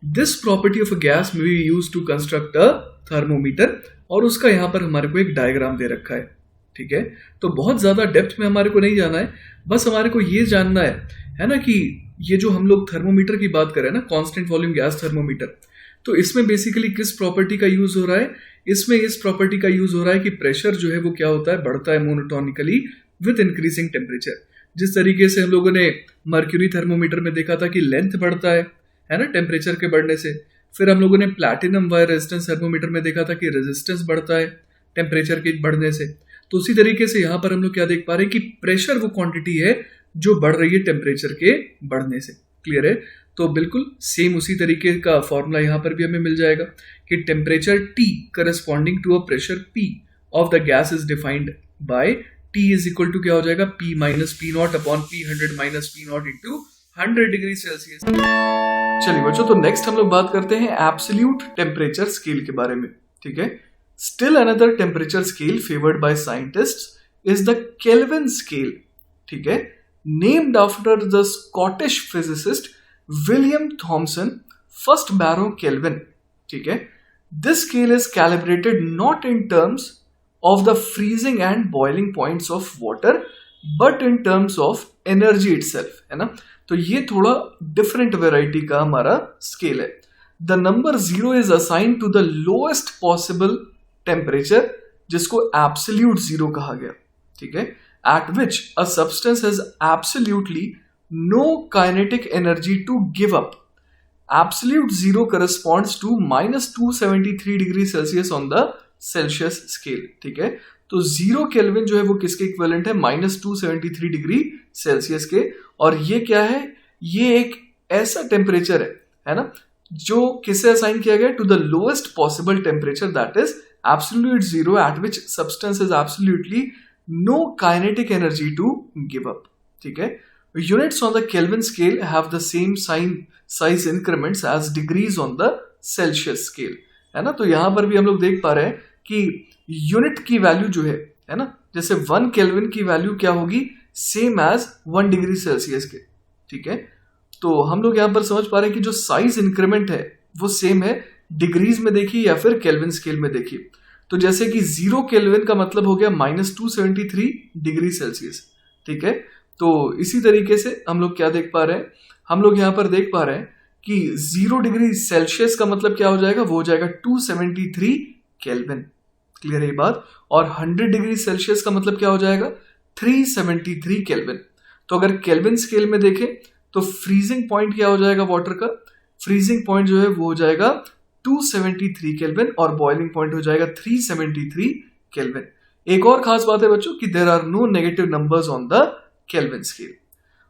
This property of a gas may be use to construct a thermometer, और उसका यहां पर हमारे को एक डायग्राम दे रखा है, ठीक है। तो बहुत ज्यादा डेप्थ में हमारे को नहीं जाना है, बस हमारे को ये जानना है ना, कि ये जो हम लोग थर्मोमीटर की बात करें ना, कांस्टेंट वॉल्यूम गैस थर्मोमीटर, तो इसमें बेसिकली किस प्रॉपर्टी का यूज हो रहा है? इसमें इस प्रॉपर्टी का यूज हो रहा है कि प्रेशर जो है वो क्या होता है, बढ़ता है मोनोटोनिकली विथ इंक्रीजिंग टेम्परेचर। जिस तरीके से हम लोगों ने मर्क्यूरी थर्मोमीटर में देखा था कि लेंथ बढ़ता है ना, टेम्परेचर के बढ़ने से। फिर हम लोगों ने प्लैटिनम वायर रेजिस्टेंस थर्मोमीटर में देखा था कि रेजिस्टेंस बढ़ता है टेम्परेचर के बढ़ने से। तो उसी तरीके से यहाँ पर हम लोग क्या देख पा रहे हैं कि प्रेशर वो क्वांटिटी है जो बढ़ रही है टेम्परेचर के बढ़ने से। क्लियर है? तो बिल्कुल सेम उसी तरीके का फॉर्मूला यहाँ पर भी हमें मिल जाएगा कि temperature T corresponding to a pressure P of the gas is defined by T is equal to क्या हो जाएगा, P minus P naught upon P100 minus P naught into 100 degree Celsius. चलिए बच्चों, तो नेक्स्ट हम लोग बात करते हैं एब्सोल्यूट टेम्परेचर स्केल के बारे में, ठीक है। Still another temperature scale favoured by scientists is the Kelvin scale, ठीक है, named after the Scottish physicist William Thomson first Baron Kelvin, ठीक है। This scale is calibrated not in terms of the freezing and boiling points of water but in terms of energy itself, है ना। तो ये थोड़ा different variety का हमारा scale है। The number 0 is assign to the lowest possible temperature, जिसको absolute 0 कहा गया, ठीक है, at which a substance has absolutely no kinetic energy to give up. Absolute 0 corresponds to minus 273 degree Celsius on the Celsius scale, ठीक है। तो 0 kelvin जो है वो किसके इक्विवेलेंट है, माइनस 273 डिग्री सेल्सियस के, और ये क्या है, ये एक ऐसा टेम्परेचर है ना, जो किसे असाइन किया गया, to the lowest possible temperature that is absolute zero at which substance is absolutely no kinetic energy to give up. ठीक है, units on the Kelvin scale have the same size increments as degrees on the Celsius scale, है ना. तो यहां पर भी हम लोग देख पा रहे हैं कि यूनिट की वैल्यू जो है ना, जैसे 1 केल्विन की वैल्यू क्या होगी, सेम एज 1 डिग्री सेल्सियस के. ठीक है, तो हम लोग यहाँ पर समझ पा रहे हैं कि जो साइज इंक्रीमेंट है वो सेम है, डिग्रीज में देखिए या फिर केल्विन स्केल में देखिए. तो जैसे कि 0 केल्विन का मतलब हो गया -273 डिग्री सेल्सियस. ठीक है, तो इसी तरीके से हम लोग क्या देख पा रहे हैं, हम लोग यहाँ पर देख पा रहे हैं कि 0 डिग्री सेल्सियस का मतलब क्या हो जाएगा, वो हो जाएगा 273 केल्विन. क्लियर है ये बात. और 100 डिग्री सेल्सियस का मतलब क्या हो जाएगा, 373 केल्विन. तो अगर केल्विन स्केल में देखें तो फ्रीजिंग पॉइंट क्या हो जाएगा वाटर का, फ्रीजिंग पॉइंट जो है वो हो जाएगा 273 केल्विन और बॉइलिंग पॉइंट हो जाएगा 373 केल्विन. एक और खास बात है बच्चों कि there are no negative numbers on the Kelvin scale.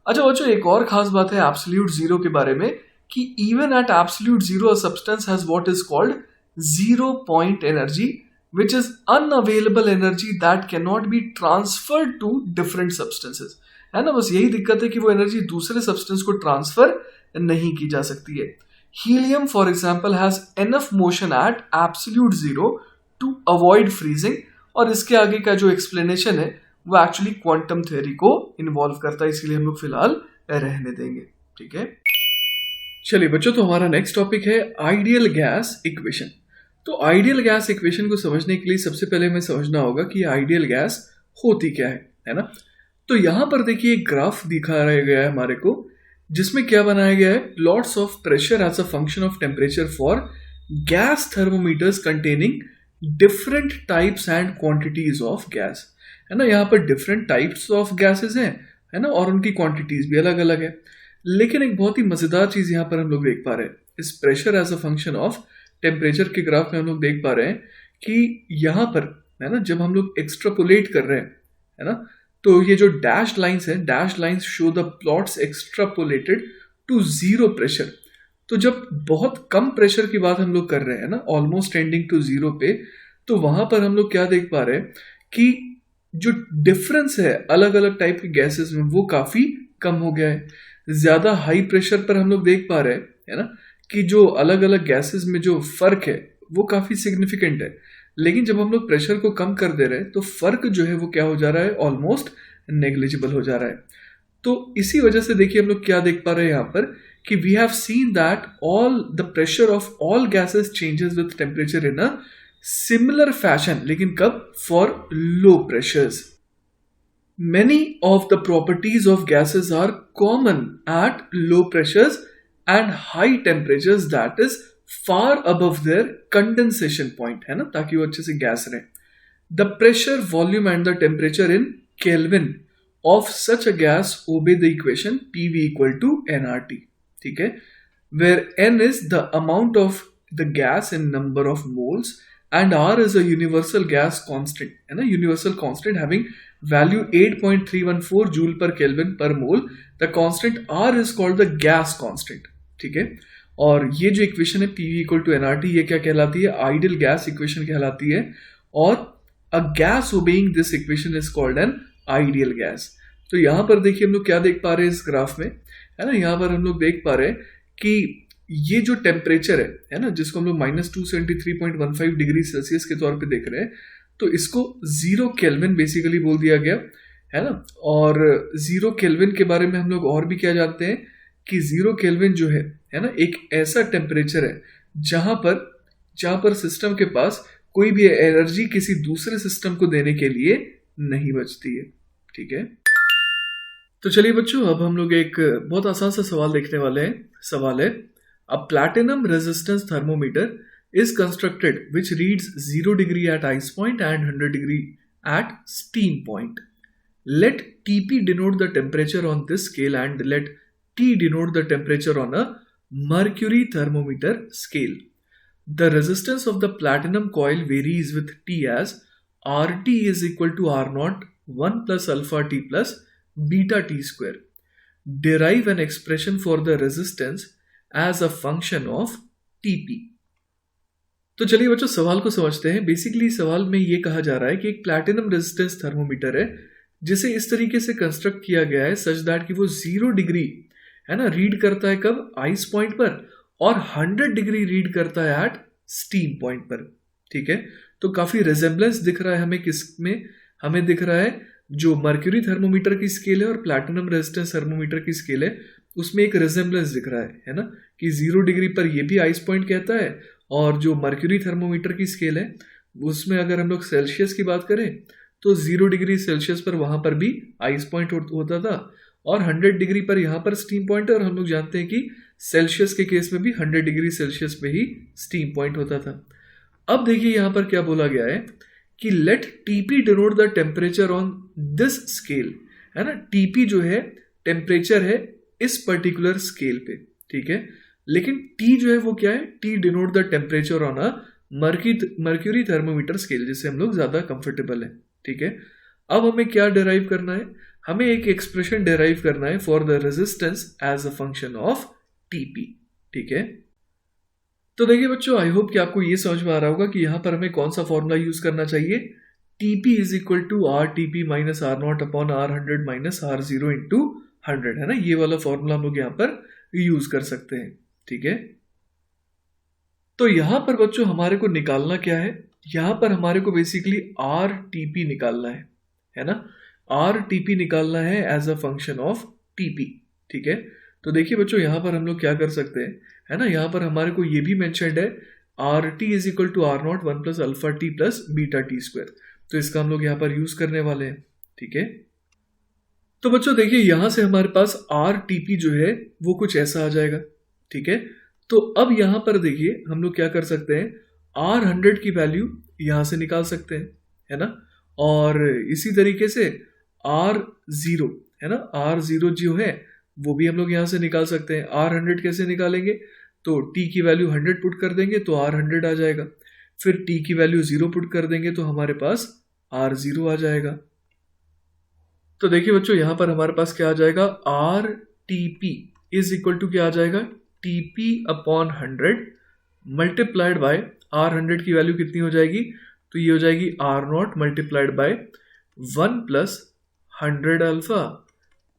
अच्छा बच्चों, एक और खास बात है एब्सोल्यूट जीरो के बारे में कि even at absolute zero a substance has what is called zero point energy which is unavailable energy that cannot be transferred to different substances. है ना, बस यही दिक्कत है कि वो एनर्जी दूसरे सब्सटेंस को ट्रांसफर नहीं की जा सकती है. Helium for example has enough motion at absolute zero to avoid freezing. और इसके आगे का जो एक्सप्लेनेशन है वो एक्चुअली क्वांटम थ्योरी को इन्वॉल्व करता है, इसीलिए हम लोग फिलहाल रहने देंगे. ठीक है, चलिए बच्चों, तो हमारा नेक्स्ट टॉपिक है आइडियल गैस इक्वेशन. तो आइडियल गैस इक्वेशन को समझने के लिए सबसे पहले हमें समझना होगा कि आइडियल गैस होती क्या है ना. तो यहां पर देखिए एक ग्राफ दिखाया गया है हमारे को, जिसमें क्या बनाया गया है, plots of pressure as a function of temperature for gas thermometers containing different types and quantities of gas. है ना, यहाँ पर डिफरेंट टाइप्स ऑफ गैसेज हैं, है ना, और उनकी क्वांटिटीज भी अलग अलग है. लेकिन एक बहुत ही मजेदार चीज यहाँ पर हम लोग देख पा रहे हैं, इस pressure as a function of temperature के ग्राफ में हम लोग देख पा रहे हैं कि यहाँ पर, है ना, जब हम लोग एक्सट्रापोलेट कर रहे हैं, है ना, तो ये जो डैश लाइंस हैं, dash lines show the plots extrapolated to zero pressure. तो जब बहुत कम प्रेशर की बात हम लोग कर रहे हैं ना, ऑलमोस्ट टेंडिंग टू जीरो पे, तो वहां पर हम लोग क्या देख पा रहे हैं कि जो डिफरेंस है अलग अलग टाइप के गैसेस में वो काफी कम हो गया है. ज्यादा हाई प्रेशर पर हम लोग देख पा रहे हैं, है ना, कि जो अलग अलग गैसेस में जो फर्क है वो काफी सिग्निफिकेंट है. लेकिन जब हम लोग प्रेशर को कम कर दे रहे हैं तो फर्क जो है वो क्या हो जा रहा है, ऑलमोस्ट नेग्लिजिबल हो जा रहा है. तो इसी वजह से देखिए हम लोग क्या देख पा रहे हैं यहाँ पर कि we have seen that all the pressure of all gases changes with temperature in a similar fashion. लेकिन कब, for low pressures. Many of the properties of gases are common at low pressures and high temperatures, that is far above their condensation point, है ना, ताकि वो अच्छे से gas रहे. The pressure, volume and the temperature in Kelvin of such a gas obey the equation PV equal to nRT. ठीक है, where n is the amount of the gas in number of moles and R is a universal gas constant, है ना, universal constant having value 8.314 joule per Kelvin per mole. The constant R is called the gas constant. ठीक है, और ये जो equation है PV equal to nRT, ये क्या कहलाती है, आइडियल गैस इक्वेशन कहलाती है. और a gas obeying this equation is called an ideal gas. तो यहाँ पर देखिए हम लोग क्या देख पा रहे हैं इस ग्राफ में, है ना, यहाँ पर हम लोग देख पा रहे हैं कि ये जो टेम्परेचर है ना, जिसको हम लोग -273.15 डिग्री सेल्सियस के तौर पे देख रहे हैं, तो इसको 0 केल्विन बेसिकली बोल दिया गया, है ना. और 0 केल्विन के बारे में हम लोग और भी क्या जानते हैं कि 0 केल्विन जो है ना, एक ऐसा टेम्परेचर है जहां पर सिस्टम के पास कोई भी एनर्जी किसी दूसरे सिस्टम को देने के लिए नहीं बचती है. ठीक है, तो चलिए बच्चों, अब हम लोग एक बहुत आसान सा सवाल देखने वाले हैं. सवाल है, अ platinum resistance thermometer is constructed which reads 0 degree at ice point and 100 degree at steam point. Let Tp denote the temperature on this scale and let T denote the temperature on a mercury thermometer scale. The resistance of the platinum coil varies with T as RT is equal to R0 1 plus alpha T plus beta T square. derive an expression for the resistance as a function of TP। तो चलिए बच्चों सवाल को समझते हैं। Basically सवाल में ये कहा जा रहा है कि एक प्लैटिनम रेजिस्टेंस थर्मोमीटर है जिसे इस तरीके से कंस्ट्रक्ट किया गया है सच दैट कि वो 0 डिग्री है ना रीड करता है कब, आइस पॉइंट पर, और 100 डिग्री रीड करता है एट स्टीम पॉइंट पर। ठीक है, तो काफी रिजेम्बलेंस दिख रहा है हमें किसमें, हमें दिख रहा है जो मर्क्यूरी थर्मोमीटर की स्केल है और प्लैटिनम रेजिस्टेंस थर्मोमीटर की स्केल है उसमें एक रिजेम्बलेंस दिख रहा है ना, कि 0 डिग्री पर ये भी आइस पॉइंट कहता है, और जो मर्क्यूरी थर्मोमीटर की स्केल है उसमें अगर हम लोग सेल्सियस की बात करें तो 0 डिग्री सेल्सियस पर वहां पर भी आइस पॉइंट होता था, और 100 डिग्री पर यहाँ पर स्टीम पॉइंट है, और हम लोग जानते हैं कि सेल्सियस के केस में भी 100 डिग्री सेल्सियस पे ही स्टीम पॉइंट होता था। अब देखिए यहाँ पर क्या बोला गया है कि let TP denote the temperature on this scale, है ना। टीपी जो है टेम्परेचर है इस पर्टिकुलर स्केल पे, ठीक है, लेकिन टी जो है वो क्या है, T denote the temperature on a mercury thermometer scale, जिससे हम लोग ज्यादा कंफर्टेबल है। ठीक है, अब हमें क्या डिराइव करना है, हमें एक एक्सप्रेशन डिराइव करना है for the resistance as a function of TP. ठीक है, तो देखिए बच्चों आई होप कि आपको ये समझ में आ रहा होगा कि यहाँ पर हमें कौन सा फॉर्मूला यूज करना चाहिए। TP is equal to R TP minus R naught upon R 100 minus R 0 into 100, है ना। ये वाला फॉर्मूला हम लोग यहाँ पर यूज कर सकते हैं। ठीक है, तो यहां पर बच्चों हमारे को निकालना क्या है, यहां पर हमारे को बेसिकली आर टीपी निकालना है ना, आर टीपी निकालना है as a function of TP. ठीक है, तो देखिए बच्चों यहां पर हम लोग क्या कर सकते हैं, है ना, यहां पर हमारे को ये भी मेंशन्ड है R T is equal to R naught 1 plus alpha T plus beta T square, तो इसका हम लोग यहाँ पर यूज करने वाले हैं। ठीक है, तो बच्चों देखिए यहां से हमारे पास आर टीपी जो है वो कुछ ऐसा आ जाएगा। ठीक है, तो अब यहां पर देखिए हम लोग क्या कर सकते हैं, आर 100 की वैल्यू यहां से निकाल सकते हैं, है ना, और इसी तरीके से आर 0 है ना, आर 0 जो है वो भी हम लोग यहां से निकाल सकते हैं। आर 100 कैसे निकालेंगे, तो टी की वैल्यू 100 पुट कर देंगे तो आर 100 आ जाएगा, फिर टी की वैल्यू 0 पुट कर देंगे तो हमारे पास आर 0 आ जाएगा। तो देखिए बच्चों यहां पर हमारे पास क्या आ जाएगा, R T P is equal to क्या आ जाएगा, TP upon 100 multiplied by R 100 की वैल्यू कितनी हो जाएगी, तो ये हो जाएगी R naught multiplied by 1 plus 100 alpha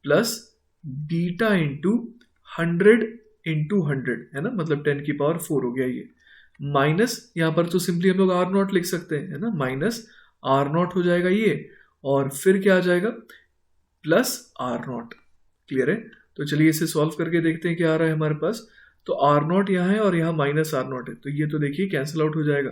plus beta into 100 into 100, है ना, मतलब 10 की पावर 4 हो गया ये, माइनस यहाँ पर तो सिंपली हम लोग आर नॉट लिख सकते हैं, है ना, माइनस आर नॉट हो जाएगा ये, और फिर क्या आ जाएगा प्लस आर नॉट। क्लियर है, तो चलिए इसे सॉल्व करके देखते हैं क्या आ रहा है हमारे पास। तो आर नॉट यहाँ है और यहाँ माइनस आर नॉट है, तो ये तो देखिए कैंसिल आउट हो जाएगा।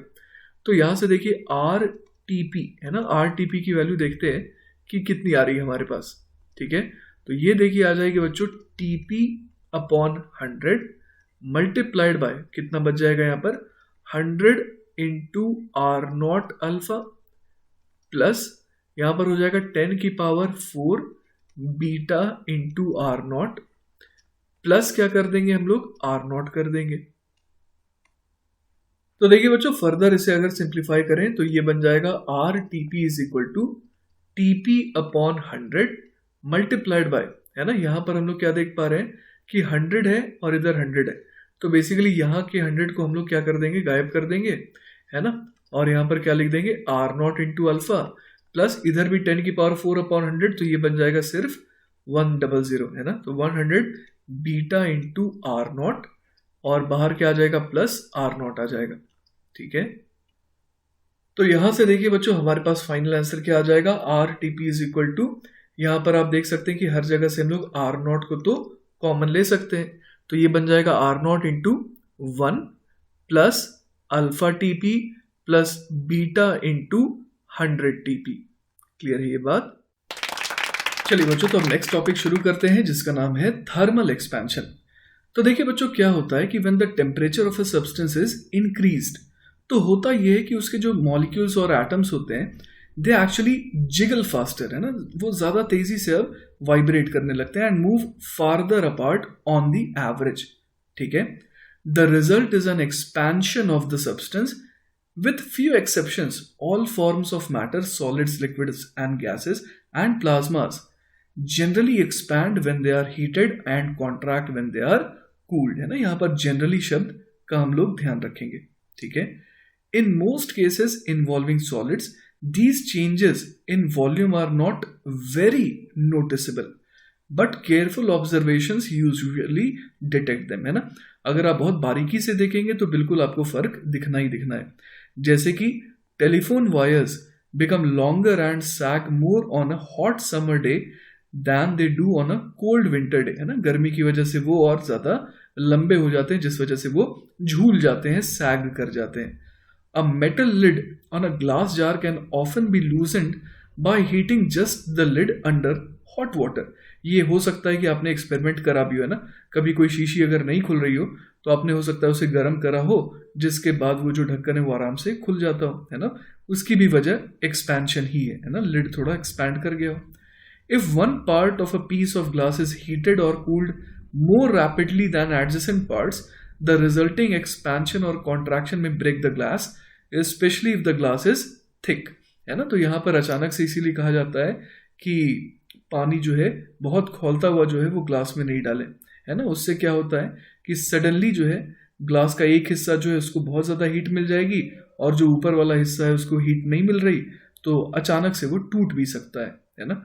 तो यहाँ से देखिए आर टीपी है ना, आर टीपी की वैल्यू देखते हैं कि कितनी आ रही है हमारे पास। ठीक है, तो ये देखिए आ जाएगी बच्चों टीपी अपॉन 100 मल्टीप्लाइड बाय कितना बच जाएगा यहाँ पर 100 into R naught alpha plus यहाँ पर हो जाएगा 10 की power 4 beta into R naught plus क्या कर देंगे हम लोग आर नॉट कर देंगे। तो देखिए बच्चों फर्दर इसे अगर सिंप्लीफाई करें तो ये बन जाएगा R TP is equal to TP upon 100 multiplied by, है ना, यहां पर हम लोग क्या देख पा रहे हैं कि 100 है और इधर 100 है, तो बेसिकली यहाँ के 100 को हम लोग क्या कर देंगे, गायब कर देंगे, है ना, और यहाँ पर क्या लिख देंगे R naught into alpha plus इधर भी 10 की पावर 4 अपॉन 100, तो ये बन जाएगा सिर्फ 100, है ना, तो 100 बीटा इंटू आर नॉट, और बाहर क्या आ जाएगा प्लस आर नॉट आ जाएगा। ठीक है, तो यहां से देखिए बच्चों हमारे पास फाइनल आंसर क्या आ जाएगा, R TP is equal to, यहां पर आप देख सकते हैं कि हर जगह से हम लोग आर नॉट को तो कॉमन ले सकते हैं, तो ये बन जाएगा R naught into 1 plus alpha TP plus beta into 100 TP. Clear है ये बात। चलिए बच्चों तो हम नेक्स्ट टॉपिक शुरू करते हैं जिसका नाम है थर्मल एक्सपेंशन। तो देखिए बच्चों क्या होता है कि when the temperature of a substance is increased, तो होता यह है कि उसके जो मॉलिक्यूल्स और एटम्स होते हैं दे एक्चुअली जिगल फास्टर, है ना, वो ज्यादा तेजी से अब वाइब्रेट करने लगते हैं and move farther apart on the average. ठीक है, the result is an expansion of the substance with few exceptions all forms of matter, solids, liquids and gases and plasmas generally expand when they are heated and contract when they are cooled, है ना। यहाँ पर generally शब्द का हम लोग ध्यान रखेंगे, ठीक है। In most cases involving solids these changes in volume are not very noticeable but careful observations usually detect them, है ना। अगर आप बहुत बारीकी से देखेंगे तो बिल्कुल आपको फर्क दिखना ही दिखना है। जैसे कि telephone wires become longer and sag more on a hot summer day than they do on a cold winter day, है ना। गर्मी की वजह से वो और ज़्यादा लंबे हो जाते हैं, जिस वजह से वो झूल जाते हैं, सैग कर जाते हैं। A metal lid on a glass jar can often be loosened by heating just the lid under hot water. ये हो सकता है कि आपने एक्सपेरिमेंट करा भी हो, है ना। कभी कोई शीशी अगर नहीं खुल रही हो तो आपने हो सकता है उसे गर्म करा हो, जिसके बाद वो जो ढक्कन है वो आराम से खुल जाता हो, है ना। उसकी भी वजह एक्सपेंशन ही है ना, लिड थोड़ा एक्सपैंड कर गया हो। If one part of a piece of glass is heated or cooled more rapidly than adjacent parts, the resulting expansion or contraction may break the glass, especially if the glass is thick, है ना। तो यहाँ पर अचानक से इसीलिए कहा जाता है कि पानी जो है बहुत खौलता हुआ जो है वो ग्लास में नहीं डालें, है ना। उससे क्या होता है कि सडनली जो है ग्लास का एक हिस्सा जो है उसको बहुत ज़्यादा हीट मिल जाएगी और जो ऊपर वाला हिस्सा है उसको हीट नहीं मिल रही, तो अचानक से वो टूट भी सकता है ना।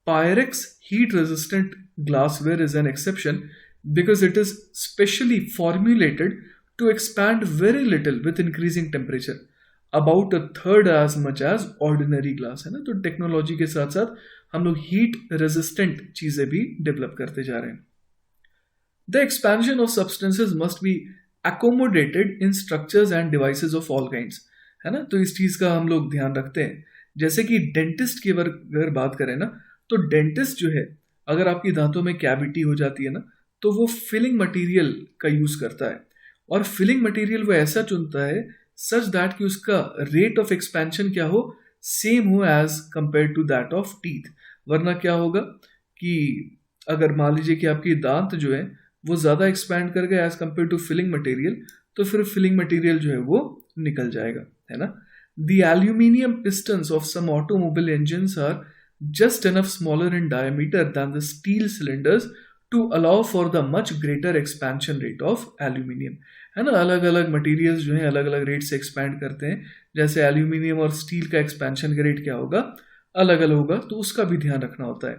Pyrex heat resistant glassware is an exception because it is specially formulated to expand very little with increasing temperature, about a third as much as ordinary glass, है ना। तो टेक्नोलॉजी के साथ साथ हम लोग हीट रेजिस्टेंट चीज़ें भी डेवलप करते जा रहे हैं। The expansion of substances must be accommodated in structures and devices of all kinds, है ना। तो इस चीज़ का हम लोग ध्यान रखते हैं। जैसे कि डेंटिस्ट की अगर बात करें ना, तो डेंटिस्ट जो है अगर आपकी दांतों में कैविटी हो जाती है ना, तो वो फिलिंग मटेरियल का यूज़ करता है, और फिलिंग मटेरियल वो ऐसा चुनता है सच दैट कि उसका रेट ऑफ एक्सपेंशन क्या हो, सेम हो as compare to that of teeth. वरना क्या होगा कि अगर मान लीजिए कि आपकी दांत जो है वो ज़्यादा एक्सपैंड कर गए as compare to filling material, तो फिर फिलिंग मटेरियल जो है वो निकल जाएगा, है ना। The aluminium pistons of some automobile engines are just enough smaller in diameter than the steel cylinders to allow for the much greater expansion rate of aluminium, है ना। अलग अलग मटेरियल्स जो है अलग अलग रेट से एक्सपैंड करते हैं। जैसे एल्यूमिनियम और स्टील का एक्सपेंशन का रेट क्या होगा, अलग अलग होगा, तो उसका भी ध्यान रखना होता है।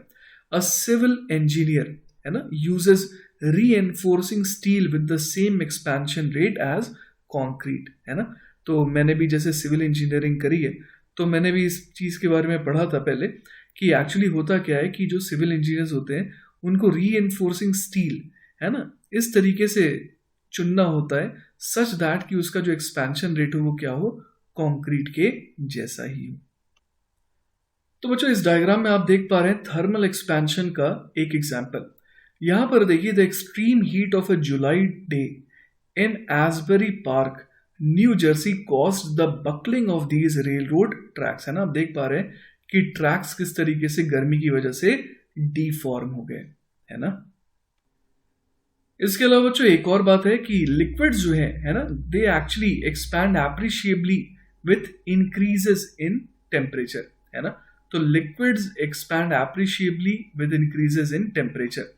अ सिविल इंजीनियर, है ना, uses reinforcing steel with the same expansion rate as concrete, है ना। तो मैंने भी जैसे सिविल इंजीनियरिंग करी है, तो मैंने भी इस चीज़ के बारे में पढ़ा था पहले कि एक्चुअली होता क्या है कि जो सिविल इंजीनियर्स होते हैं उनको रीएनफोर्सिंग स्टील, है ना, इस तरीके से चुनना होता है सच दैट कि उसका जो एक्सपेंशन रेट हो वो क्या हो, कंक्रीट के जैसा ही हो। तो बच्चों इस डायग्राम में आप देख पा रहे हैं थर्मल एक्सपेंशन का एक एग्जांपल। यहां पर देखिए, the extreme heat of a July day in Asbury Park New Jersey caused the buckling of these railroad tracks, है ना। आप देख पा रहे हैं कि ट्रैक्स किस तरीके से गर्मी की वजह से डीफॉर्म हो गए, है ना। इसके अलावा बच्चों एक और बात है कि लिक्विड्स जो है ना, they actually expand appreciably with increases in temperature, है ना। तो liquids expand appreciably with increases in temperature.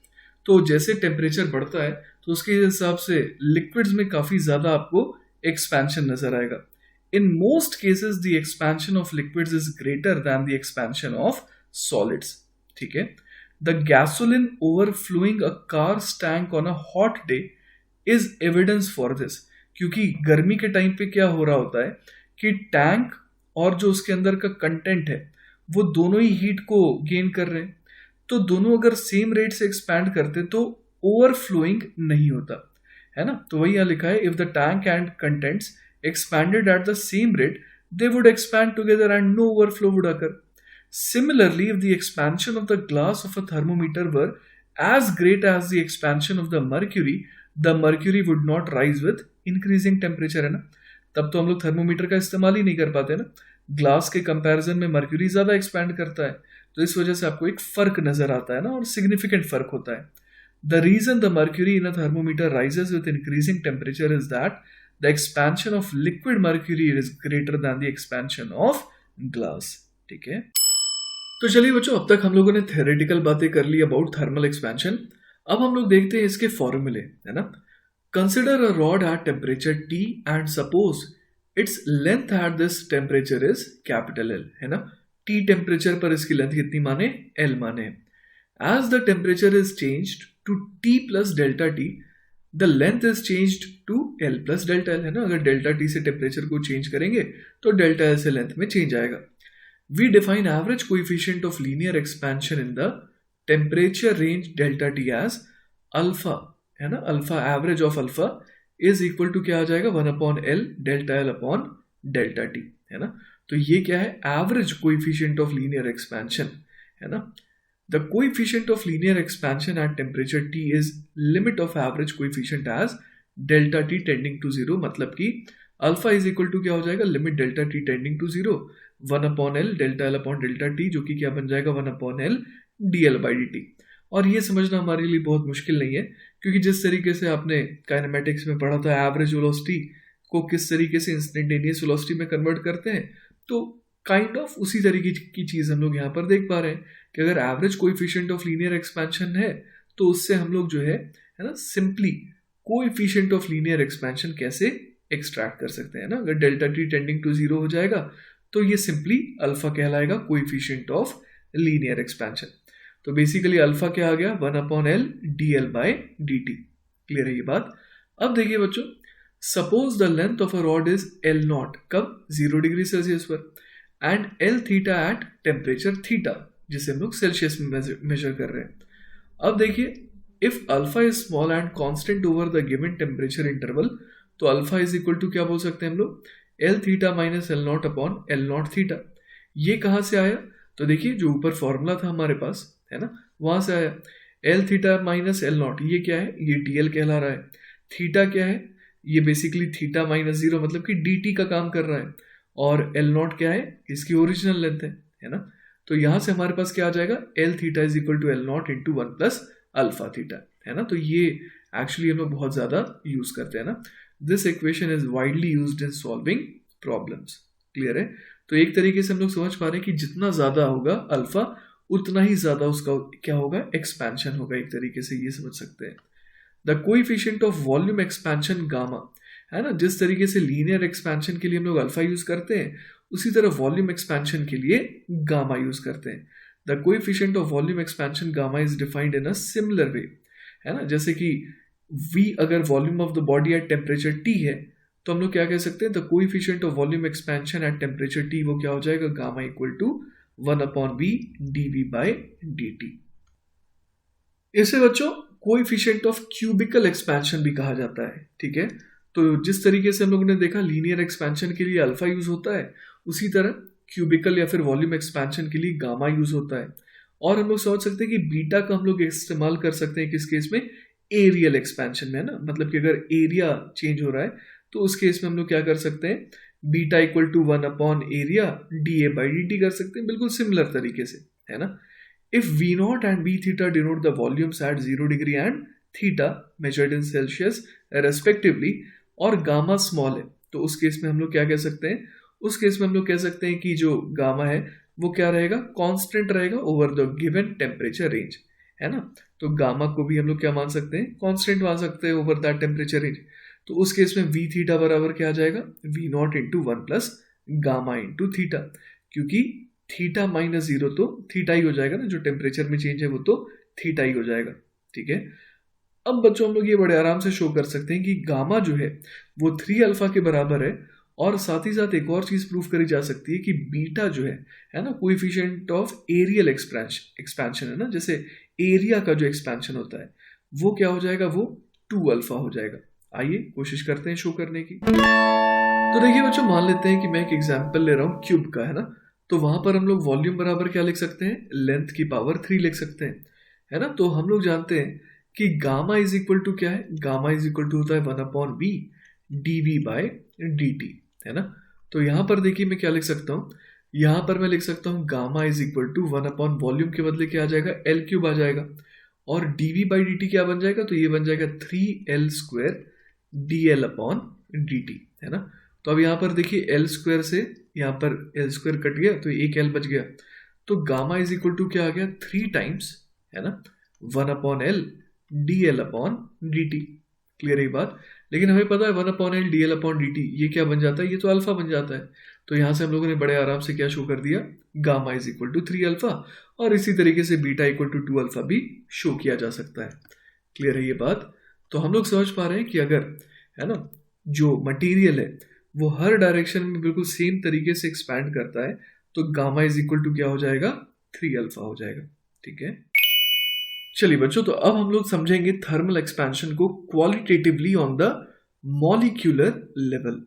तो जैसे टेम्परेचर बढ़ता है तो उसके हिसाब से लिक्विड्स में काफी ज्यादा आपको एक्सपेंशन नजर आएगा। In most cases, the expansion of liquids is greater than the expansion of solids, ठीक है। The gasoline overflowing a car's tank on a hot day is evidence for this, क्योंकि गर्मी के टाइम पे क्या हो रहा होता है कि टैंक और जो उसके अंदर का कंटेंट है वो दोनों ही हीट को गेन कर रहे हैं। तो दोनों अगर सेम रेट से एक्सपैंड करते तो ओवरफ्लोइंग नहीं होता, है ना। तो वही यहाँ लिखा है, if the tank and contents expanded at the same rate, they would expand together and no overflow would occur. Similarly, if the expansion of the glass of a thermometer were as great as the expansion of the mercury would not rise with increasing temperature, है ना। तब तो हम लोग thermometer का इस्तेमाल ही नहीं कर पाते ना। ग्लास के कंपैरिजन में मर्क्यूरी ज़्यादा एक्सपैंड करता है, तो इस वजह से आपको एक फ़र्क नज़र आता है ना, और सिग्निफिकेंट फ़र्क होता है। The reason the mercury in a thermometer rises with increasing temperature is that the expansion of liquid mercury is greater than the expansion of glass, ठीक है। तो चलिए बच्चों, अब तक हम लोगों ने थ्योरेटिकल बातें कर ली अबाउट थर्मल एक्सपेंशन। अब हम लोग देखते हैं इसके फॉर्मूले, है ना। Consider a rod eight temperature T and suppose its length at this temperature is capital L, है ना। T टेम्परेचर पर इसकी लेंथ कितनी माने, L माने। As the temperature is changed to T plus delta T, the length is changed to L plus delta L, है ना। अगर डेल्टा T से टेम्परेचर को चेंज करेंगे तो डेल्टा L से लेंथ में चेंज आएगा। We define average coefficient of linear expansion in the temperature range delta T as alpha, है ना। Alpha, average of alpha is equal to क्या आ जाएगा, 1/L delta L upon delta T, है ना। तो ये क्या है, average coefficient of linear expansion, है ना। The coefficient of linear expansion at temperature T is limit of average coefficient as delta T tending to zero, मतलब कि अल्फा इज इक्वल टू क्या हो जाएगा, limit delta T tending to zero 1/L delta L upon delta T, जो कि क्या बन जाएगा 1/L dL बाई dt। और ये समझना हमारे लिए बहुत मुश्किल नहीं है, क्योंकि जिस तरीके से आपने काइनेमेटिक्स में पढ़ा था एवरेज वेलोसिटी को किस तरीके से इंस्टेंटेनियस वेलोसिटी में कन्वर्ट करते हैं, तो काइंड ऑफ उसी तरीके की चीज़ हम लोग यहाँ पर देख पा रहे हैं कि अगर average coefficient of linear expansion है तो उससे हम लोग जो है ना, simply coefficient of linear expansion कैसे एक्सट्रैक्ट कर सकते हैं ना। अगर delta T tending to zero हो जाएगा तो ये सिंपली अल्फा कहलाएगा, कोएफिशिएंट ऑफ लीनियर एक्सपेंशन। तो बेसिकली अल्फा क्या आ गया, 1/L dL bye dt। Clear है ये बात। अब देखिए बच्चों, suppose the length of a rod is L0, कब, 0 डिग्री सेल्सियस पर, and L theta at temperature theta, जिसे हम लोग सेल्सियस में मेजर कर रहे हैं। अब देखिए, if alpha is small and constant over the given temperature interval, तो अल्फा इज इक्वल टू क्या बोल सकते हैं हम लोग, L theta minus L0 upon L0 theta. ये कहाँ से आया, तो देखिए जो ऊपर फॉर्मूला था हमारे पास, है ना, वहां से आया। L थीटा माइनस L0 ये क्या है, ये DL कहला रहा है। थीटा क्या है, ये बेसिकली थीटा माइनस जीरो, मतलब कि dt का काम कर रहा है। और L0 क्या है, इसकी ओरिजिनल लेंथ है ना। तो यहां से हमारे पास क्या आ जाएगा, L theta is equal to L0 into 1 plus alpha theta, है ना। तो ये एक्चुअली हम लोग बहुत ज्यादा यूज करते हैं ना। This equation is widely used in solving problems. Clear है। तो एक तरीके से हम लोग समझ पा रहे हैं कि जितना ज्यादा होगा अल्फा, उतना ही ज्यादा उसका क्या होगा, एक्सपेंशन होगा। एक तरीके से ये समझ सकते हैं। The coefficient of volume expansion gamma, है ना। जिस तरीके से लीनियर एक्सपेंशन के लिए हम लोग अल्फा यूज करते हैं, उसी तरह वॉल्यूम एक्सपेंशन के लिए गामा यूज करते हैं। The coefficient of volume expansion gamma is defined in a similar way, है ना। जैसे कि V अगर volume of the body at temperature T है, तो हम लोग क्या कह सकते हैं, the coefficient of volume expansion at temperature T, वो क्या हो जाएगा, gamma equal to 1/V dV by dt। इसे बच्चों कोएफिशिएंट ऑफ क्यूबिकल एक्सपेंशन भी कहा जाता है, ठीक है। तो जिस तरीके से हम लोगों ने देखा लीनियर एक्सपेंशन के लिए अल्फा यूज होता है, उसी तरह क्यूबिकल या फिर वॉल्यूम एक्सपेंशन के लिए गामा यूज होता है। और हम लोग समझ सकते हैं कि बीटा का हम लोग इस्तेमाल कर सकते हैं किस केस में, एरियल एक्सपेंशन में, है ना। मतलब कि अगर एरिया चेंज हो रहा है तो उस केस में हम लोग क्या कर सकते हैं, बीटा इक्वल टू 1/एरिया dA बाई dt कर सकते हैं, बिल्कुल सिमिलर तरीके से, है ना। If V0 and B theta denote the volumes at 0 degree and theta measured in Celsius respectively, और गामा स्मॉल है, तो उस केस में हम लोग क्या कह सकते हैं, उस केस में हम लोग कह सकते हैं कि जो गामा है वो क्या रहेगा, कांस्टेंट रहेगा over the given temperature range, है ना। तो गामा को भी हम लोग क्या मान सकते हैं, कांस्टेंट मान सकते हैं ओवर दैट टेम्परेचर रेंज। तो उस केस में V थीटा बराबर क्या आ जाएगा, V0 into 1 plus gamma into theta, क्योंकि थीटा माइनस जीरो तो थीटा ही हो जाएगा ना, जो टेम्परेचर में चेंज है वो तो थीटा ही हो जाएगा, ठीक है। अब बच्चों हम लोग ये बड़े आराम से शो कर सकते हैं कि गामा जो है वो 3 अल्फा के बराबर है। और साथ ही साथ एक और चीज प्रूफ करी जा सकती है कि बीटा जो है ना, कोएफिशिएंट ऑफ एरियल एक्सपेंशन, है ना। जैसे एरिया का जो एक्सपेंशन होता है वो क्या हो जाएगा, वो 2 अल्फा हो जाएगा। आइए कोशिश करते हैं शो करने की। तो देखिए बच्चों, मान लेते हैं कि मैं एक एग्जांपल ले रहा हूँ क्यूब का, है ना। तो वहां पर हम लोग वॉल्यूम बराबर क्या लिख सकते हैं, लेंथ की पावर 3 लिख सकते हैं, है ना। तो हम लोग जानते हैं कि गामा इज इक्वल टू क्या है, गामा इज इक्वल टू होता है 1/V dV बाय dt, है ना। तो यहां पर देखिए मैं क्या लिख सकता हूं, यहां पर मैं लिख सकता हूं गामा इज इक्वल टू 1/वॉल्यूम के बदले क्या आ जाएगा, L³ आ जाएगा, और dV बाई dt क्या बन जाएगा, तो ये बन जाएगा 3L² dL अपॉन dt, है ना। तो अब यहाँ पर देखिए L² से यहाँ पर L² कट गया तो एक L बच गया। तो गामा इज इक्वल टू क्या आ गया, 3 टाइम्स, है ना, 1/L dl/dt। क्लियर है ये बात। लेकिन हमें पता है 1/L dl/dt ये क्या बन जाता है, ये तो अल्फा बन जाता है। तो यहाँ से हम लोगों ने बड़े आराम से क्या शो कर दिया, gamma is equal to 3 alpha, और इसी तरीके से बीटा इक्वल टू 2 अल्फा भी शो किया जा सकता है। क्लियर है ये बात। तो हम लोग समझ पा रहे हैं कि अगर, है ना, जो मटेरियल है वो हर डायरेक्शन में बिल्कुल सेम तरीके से एक्सपैंड करता है, तो गामा इज इक्वल टू क्या हो जाएगा, 3 अल्फा हो जाएगा। ठीक है, चलिए बच्चों, तो अब हम लोग समझेंगे थर्मल एक्सपेंशन को qualitatively on the molecular level.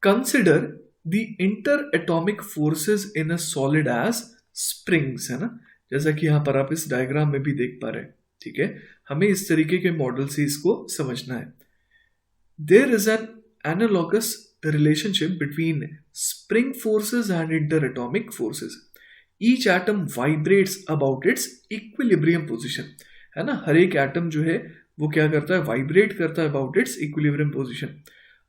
Consider the interatomic forces in a solid as springs, है ना, जैसा कि यहां पर आप इस डायग्राम में भी देख पा रहे हैं। ठीक है, हमें इस तरीके के मॉडल से इसको समझना है। There is an analogous relationship between spring forces and interatomic forces. Each atom vibrates about its equilibrium position, है ना, हर एक एटम जो है वो क्या करता है, वाइब्रेट करता है अबाउट इट्स इक्विलिब्रियम पोजीशन।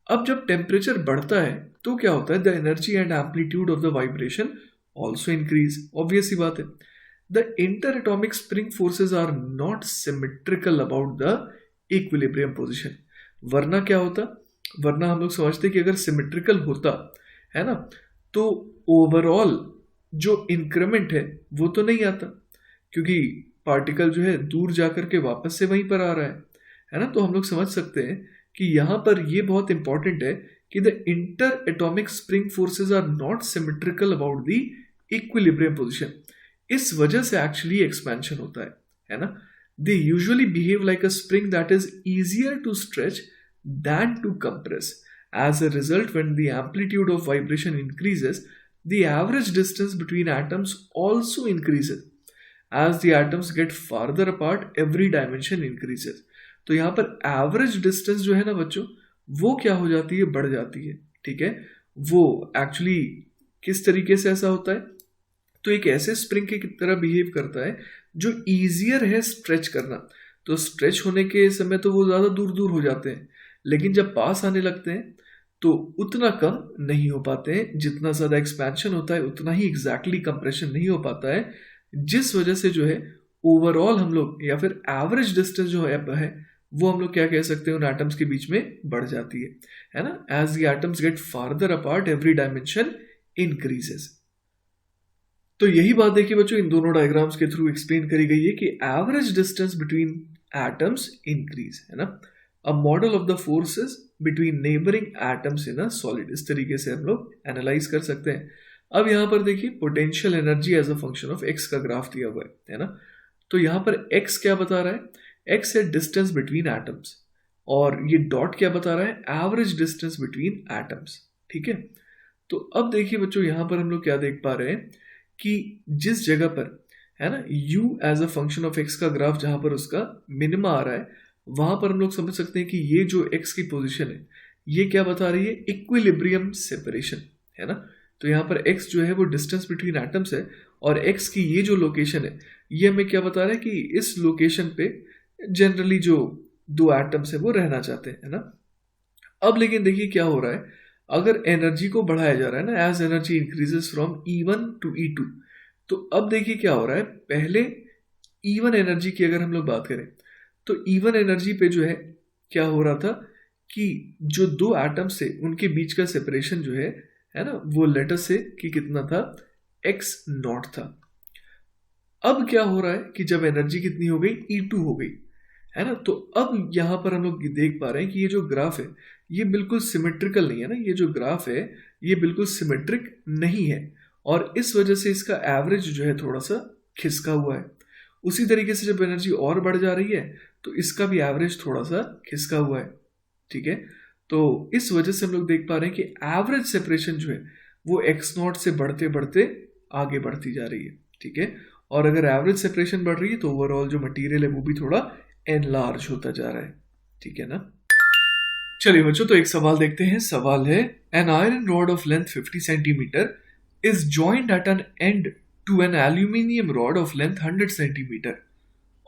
अब जब टेम्परेचर बढ़ता है तो क्या होता है, the energy and amplitude of the vibration also increase. Obvious सी बात है, the interatomic spring forces are not symmetrical about the equilibrium position. वरना क्या होता, वरना हम लोग समझते कि अगर सिमेट्रिकल होता, है ना, तो ओवरऑल जो इंक्रीमेंट है वो तो नहीं आता, क्योंकि पार्टिकल जो है दूर जाकर के वापस से वहीं पर आ रहा है ना। तो हम लोग समझ सकते हैं कि यहाँ पर ये बहुत इंपॉर्टेंट है कि the interatomic spring forces are not symmetrical about the equilibrium position. इस वजह से एक्चुअली एक्सपेंशन होता है ना। They usually behave like a spring that is easier to stretch than to compress. As a result, when the amplitude of vibration increases, the average distance between atoms also increases. As the atoms get farther apart, every dimension increases. तो यहाँ पर average distance जो है ना बच्चों, वो क्या हो जाती है, बढ़ जाती है। ठीक है, वो एक्चुअली किस तरीके से ऐसा होता है, तो एक ऐसे स्प्रिंग की तरह बिहेव करता है जो ईजियर है स्ट्रेच करना। तो स्ट्रेच होने के समय तो वो ज़्यादा दूर दूर हो जाते हैं, लेकिन जब पास आने लगते हैं तो उतना कम नहीं हो पाते हैं। जितना ज़्यादा एक्सपेंशन होता है उतना ही एग्जैक्टली कंप्रेशन नहीं हो पाता है, जिस वजह से जो है ओवरऑल हम लोग, या फिर एवरेज डिस्टेंस जो है वो हम लोग क्या कह सकते हैं, उन एटम्स के बीच में बढ़ जाती है ना। As the atoms get farther apart, every dimension increases. तो यही बात देखिए बच्चों, इन दोनों डायग्राम्स के थ्रू एक्सप्लेन करी गई है कि average distance between atoms increase, है ना। A model of the forces between neighbouring atoms in a solid, इस तरीके से हम लोग एनालाइज कर सकते हैं। अब यहाँ पर देखिए potential energy as a function of x का ग्राफ दिया हुआ है ना। तो यहाँ पर एक्स क्या बता रहा है, एक्स है डिस्टेंस बिटवीन एटम्स, और ये डॉट क्या बता रहा है, एवरेज डिस्टेंस बिटवीन एटम्स। ठीक है, तो अब देखिए बच्चों, यहाँ पर हम लोग क्या देख पा रहे हैं कि जिस जगह पर, है ना, u as a function of x का ग्राफ जहां पर उसका मिनिमा आ रहा है, वहां पर हम लोग समझ सकते हैं कि ये जो x की पोजीशन है ये क्या बता रही है, इक्विलिब्रियम सेपरेशन, है ना। तो यहाँ पर x जो है वो डिस्टेंस बिटवीन एटम्स है, और x की ये जो लोकेशन है ये हमें क्या बता रहा है कि इस लोकेशन पे जनरली जो दो एटम्स है वो रहना चाहते हैं, है ना। अब लेकिन देखिए क्या हो रहा है, अगर एनर्जी को बढ़ाया जा रहा है ना, as energy increases from E1 to E2, तो अब देखिए क्या हो रहा है, पहले E1 एनर्जी की अगर हम लोग बात करें तो E1 एनर्जी पे जो है क्या हो रहा था कि जो दो एटम्स थे उनके बीच का सेपरेशन जो है ना, वो लेटर से कि कितना था, x0 था। अब क्या हो रहा है कि जब एनर्जी कितनी हो गई, E2 हो गई, है ना। तो अब यहाँ पर हम लोग देख पा रहे हैं कि ये जो ग्राफ है ये बिल्कुल सिमेट्रिकल नहीं है ना, ये जो ग्राफ है ये बिल्कुल सिमेट्रिक नहीं है, और इस वजह से इसका एवरेज जो है थोड़ा सा खिसका हुआ है। उसी तरीके से जब एनर्जी और बढ़ जा रही है तो इसका भी एवरेज थोड़ा सा खिसका हुआ है। ठीक है, तो इस वजह से हम लोग देख पा रहे हैं कि एवरेज सेपरेशन जो है वो x0 से बढ़ते बढ़ते आगे बढ़ती जा रही है। ठीक है, और अगर एवरेज सेपरेशन बढ़ रही है तो ओवरऑल जो मटेरियल है वो भी थोड़ा एनलार्ज होता जा रहा है। ठीक है ना। चलिए बच्चों, तो एक सवाल देखते हैं। सवाल है, an iron rod of length 50 centimetre is joined at an end to an aluminium rod of length 100 centimetre.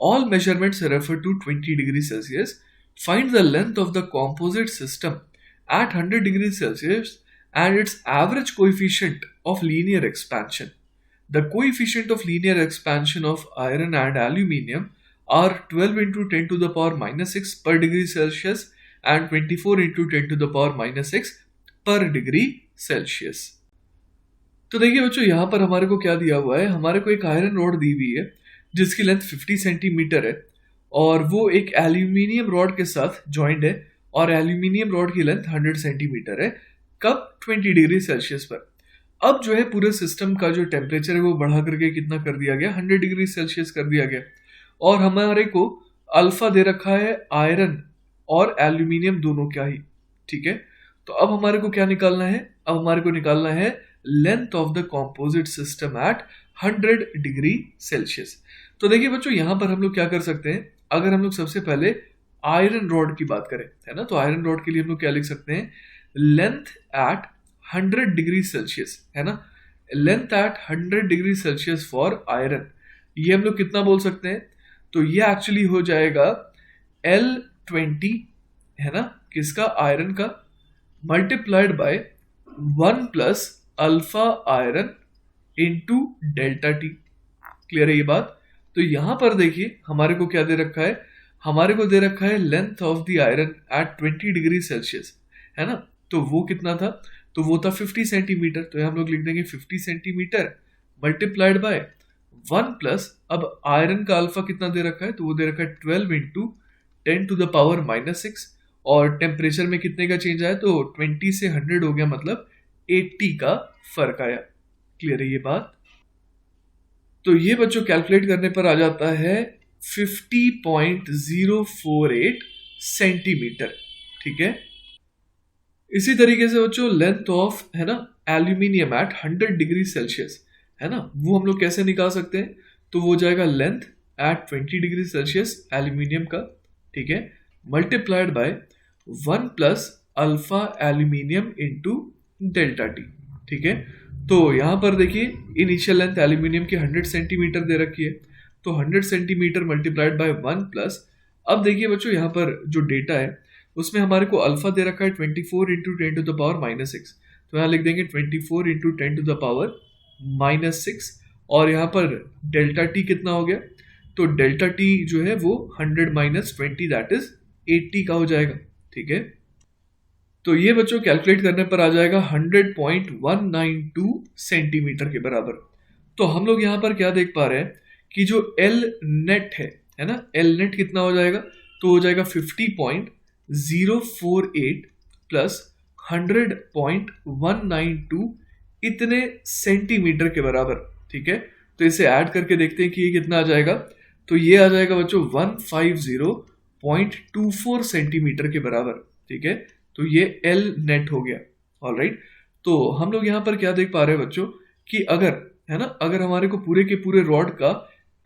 All measurements refer to 20 degrees Celsius. Find the length of the composite system at 100 degrees Celsius and its average coefficient of linear expansion. The coefficient of linear expansion of iron and aluminium are 12 into 10 to the power minus 6 per degree Celsius and 24 into 10 to the power minus 6 per degree Celsius. तो देखिए बच्चों, यहाँ पर हमारे को क्या दिया हुआ है, हमारे को एक आयरन रॉड दी हुई है जिसकी लेंथ 50 सेंटीमीटर है और वो एक एल्यूमिनियम रॉड के साथ जॉइंट है और एल्यूमिनियम रॉड की लेंथ 100 सेंटीमीटर है। कब? 20 डिग्री सेल्सियस पर। अब जो है पूरे सिस्टम का जो टेम्परेचर है वो बढ़ा करके कितना कर दिया गया, 100 डिग्री सेल्सियस कर दिया गया और हमारे को अल्फा दे रखा है आयरन और एल्यूमिनियम दोनों का ही। ठीक है, तो अब हमारे को क्या निकालना है, अब हमारे को निकालना है length of the composite system eight 100 degree Celsius. तो देखिए बच्चों, यहां पर हम लोग क्या कर सकते हैं, अगर हम लोग सबसे पहले आयरन रॉड की बात करें, है ना, तो आयरन रॉड के लिए हम लोग क्या लिख सकते हैं, लेंथ एट 100 डिग्री सेल्सियस, है ना, length at 100 degree Celsius for iron. ये हम लोग कितना बोल सकते हैं, तो ये एक्चुअली हो जाएगा L20, है ना, किसका, आयरन का, multiplied by 1 plus alpha iron into delta T. Clear है ये बात? तो यहां पर देखिए हमारे को क्या दे रखा है, हमारे को दे रखा है length of the iron at 20 degree Celsius, है ना, तो वो कितना था, तो वो था 50 सेंटीमीटर। तो हम लोग लिख देंगे 50 सेंटीमीटर मल्टीप्लाइड बाय 1 प्लस, अब आयरन का अल्फा कितना दे रखा है, तो वो दे रखा है 12 into 10 to the power minus 6 और टेम्परेचर में कितने का चेंज आया, तो 20 से 100 हो गया, मतलब 80 का फर्क आया। क्लियर है ये बात? तो ये बच्चों कैलकुलेट करने पर आ जाता है 50.048 सेंटीमीटर। ठीक है, इसी तरीके से बच्चों लेंथ ऑफ, है ना, एल्यूमिनियम एट 100 डिग्री सेल्सियस, है ना, वो हम लोग कैसे निकाल सकते हैं, तो वो हो जाएगा length at 20 degree Celsius aluminium का, ठीक है, multiplied by 1 plus alpha aluminium into delta T. ठीक है, तो यहाँ पर देखिए इनिशियल लेंथ एल्यूमिनियम की 100 सेंटीमीटर दे रखी है, तो 100 सेंटीमीटर मल्टीप्लाइड बाय 1 प्लस, अब देखिए बच्चों यहाँ पर जो डेटा है उसमें हमारे को अल्फा दे रखा है 24 into 10 to the power minus 6, तो यहाँ लिख देंगे 24 into 10 to the power minus 6 और यहाँ पर डेल्टा टी कितना हो गया, तो डेल्टा टी जो है वो 100 माइनस 20 दैट इज 80 का हो जाएगा। ठीक है, तो ये बच्चों कैलकुलेट करने पर आ जाएगा 100.192 सेंटीमीटर के बराबर। तो हम लोग यहाँ पर क्या देख पा रहे हैं कि जो एल नेट है ना, एल नेट कितना हो जाएगा, तो हो जाएगा 50.048 प्लस 100.192 इतने सेंटीमीटर के बराबर। ठीक है, तो इसे ऐड करके देखते हैं कि ये कितना आ जाएगा, तो ये आ जाएगा बच्चों 150.24 सेंटीमीटर के बराबर। ठीक है, तो ये एल नेट हो गया। ऑलराइट, तो हम लोग यहाँ पर क्या देख पा रहे हैं बच्चों कि अगर, है ना, अगर हमारे को पूरे के पूरे रॉड का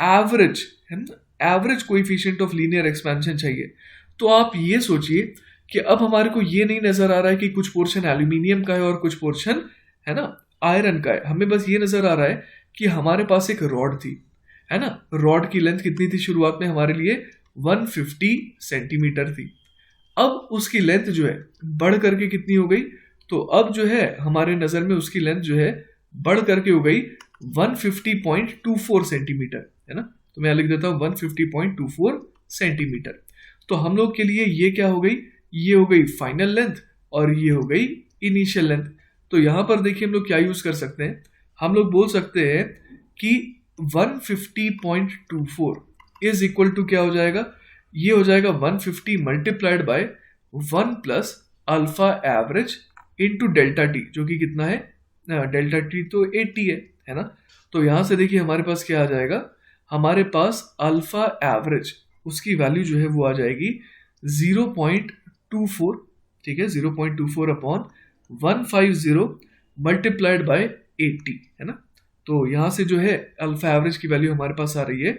एवरेज, है ना, average coefficient of linear expansion चाहिए, तो आप ये सोचिए कि अब हमारे को ये नहीं नजर आ रहा है कि कुछ पोर्शन एल्यूमिनियम का है और कुछ पोर्शन, है ना, आयरन का है। हमें बस ये नजर आ रहा है कि हमारे पास एक रॉड थी, है ना, रॉड की लेंथ कितनी थी शुरुआत में हमारे लिए 150 सेंटीमीटर थी। अब उसकी लेंथ जो है बढ़ करके कितनी हो गई, तो अब जो है हमारे नजर में उसकी लेंथ जो है बढ़ करके हो गई 150.24 सेंटीमीटर, है ना, तो मैं लिख देता हूं 150.24 सेंटीमीटर। तो हम लोग के लिए ये क्या हो गई, ये हो गई फाइनल लेंथ और ये हो गई इनिशियल लेंथ। तो यहां पर देखिए हम लोग क्या यूज कर सकते हैं, हम लोग बोल सकते हैं कि 150.24 इज इक्वल टू क्या हो जाएगा, ये हो जाएगा 150 multiplied by 1 plus alpha average into delta T, जो कि कितना है, डेल्टा टी तो 80 है ना। तो यहां से देखिए हमारे पास क्या आ जाएगा, हमारे पास अल्फा एवरेज उसकी वैल्यू जो है वो आ जाएगी 0.24। ठीक है, 0.24 अपॉन 150 मल्टीप्लाइड बाय 80, है ना। तो यहां से जो है अल्फा एवरेज की वैल्यू हमारे पास आ रही है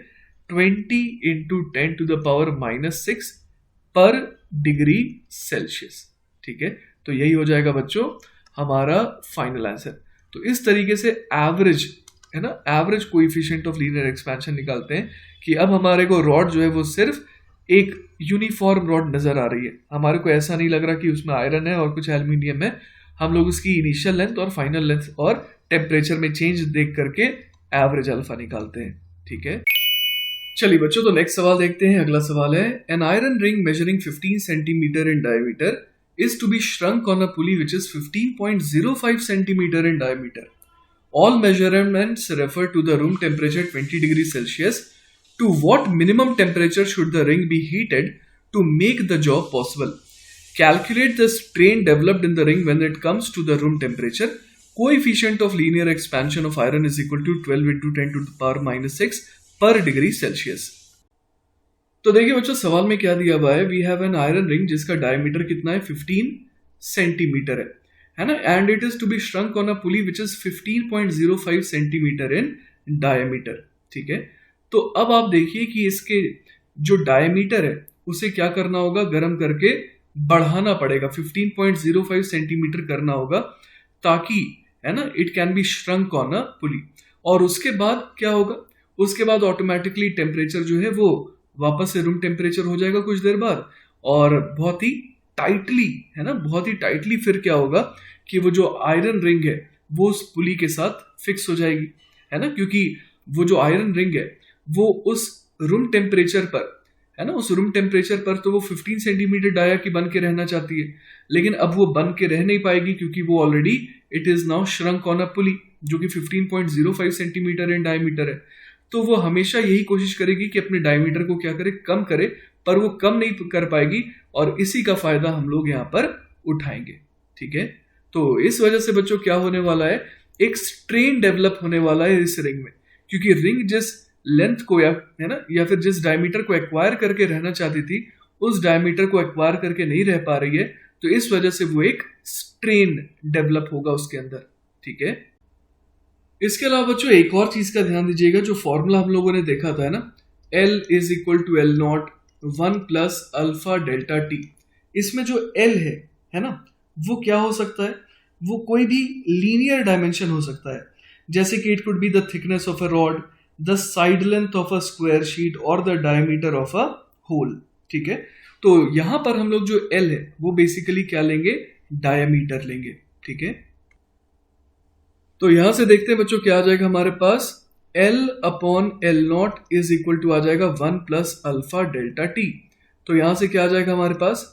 20 into 10 to the power minus 6 पर डिग्री सेल्सियस। ठीक है, तो यही हो जाएगा बच्चों हमारा फाइनल आंसर। तो इस तरीके से एवरेज, है ना, average coefficient of linear expansion निकालते हैं कि अब हमारे को रॉड जो है वो सिर्फ एक यूनिफॉर्म रॉड नजर आ रही है, हमारे को ऐसा नहीं लग रहा कि उसमें आयरन है और कुछ एल्यूमिनियम है। हम लोग उसकी इनिशियल लेंथ और फाइनल लेंथ और टेम्परेचर में चेंज देख करके एवरेज अल्फा निकालते हैं। ठीक है, चलिए बच्चों, तो नेक्स्ट सवाल देखते हैं। अगला सवाल है, an iron ring measuring 15 centimetre in diameter is to be shrunk on a pulley which is 15.05 centimeter in diameter. All measurements refer to the room temperature 20 degrees Celsius. To what minimum temperature should the ring be heated to make the job possible? Calculate the strain developed in the ring when it comes to the room temperature. Coefficient of linear expansion of iron is equal to 12 into 10 to the power minus 6 per degree Celsius. तो देखिए बच्चों, सवाल में क्या दिया हुआ है, we have an iron ring जिसका डायमीटर कितना है, 15 सेंटीमीटर है ना, and it is to be shrunk on a pulley which is 15.05 centimetre in diameter. ठीक है, तो अब आप देखिए कि इसके जो डायमीटर है उसे क्या करना होगा, गर्म करके बढ़ाना पड़ेगा, 15.05 सेंटीमीटर करना होगा ताकि, है ना, it can be shrunk on a pulley. और उसके बाद क्या होगा, उसके बाद ऑटोमेटिकली टेम्परेचर जो है वो वापस से रूम टेम्परेचर हो जाएगा कुछ देर बाद, और बहुत ही टाइटली, है ना, बहुत ही टाइटली फिर क्या होगा कि वो जो आयरन रिंग है वो उस पुली के साथ फिक्स हो जाएगी, है ना, क्योंकि वो जो आयरन रिंग है वो उस रूम टेम्परेचर पर, है ना, उस रूम टेम्परेचर पर तो वो 15 सेंटीमीटर डाया की बन के रहना चाहती है, लेकिन अब वो बन के रह नहीं पाएगी क्योंकि वो already it is now shrunk on a pulley जो कि 15.05 सेंटीमीटर इन डायमीटर है। तो वो हमेशा यही कोशिश करेगी कि अपने डायमीटर को क्या करे, कम करे, पर वो कम नहीं कर पाएगी, और इसी का फायदा हम लोग यहाँ पर उठाएंगे। ठीक है, तो इस वजह से बच्चों क्या होने वाला है, एक स्ट्रेन डेवलप होने वाला है इस रिंग में, क्योंकि रिंग जिस लेंथ को, या है ना, या फिर जिस डायमीटर को एक्वायर करके रहना चाहती थी उस डायमीटर को एक्वायर करके नहीं रह पा रही है, तो इस वजह से वो एक स्ट्रेन डेवलप होगा उसके अंदर। ठीक है, इसके अलावा बच्चों एक और चीज का ध्यान दीजिएगा, जो फॉर्मूला हम लोगों ने देखा था ना, L is equal to L naught 1 plus alpha delta T, इसमें जो L है ना, वो क्या हो सकता है, वो कोई भी लीनियर डायमेंशन हो सकता है, जैसे कि it could be the thickness of a rod, the side length of a square sheet और the diameter of a hole. ठीक है, तो यहां पर हम लोग जो L है वो बेसिकली क्या लेंगे, डायमीटर लेंगे। ठीक है, तो यहां से देखते हैं बच्चों क्या आ जाएगा हमारे पास, L upon L naught is equal to आ जाएगा 1 प्लस अल्फा डेल्टा टी। तो यहां से क्या आ जाएगा हमारे पास,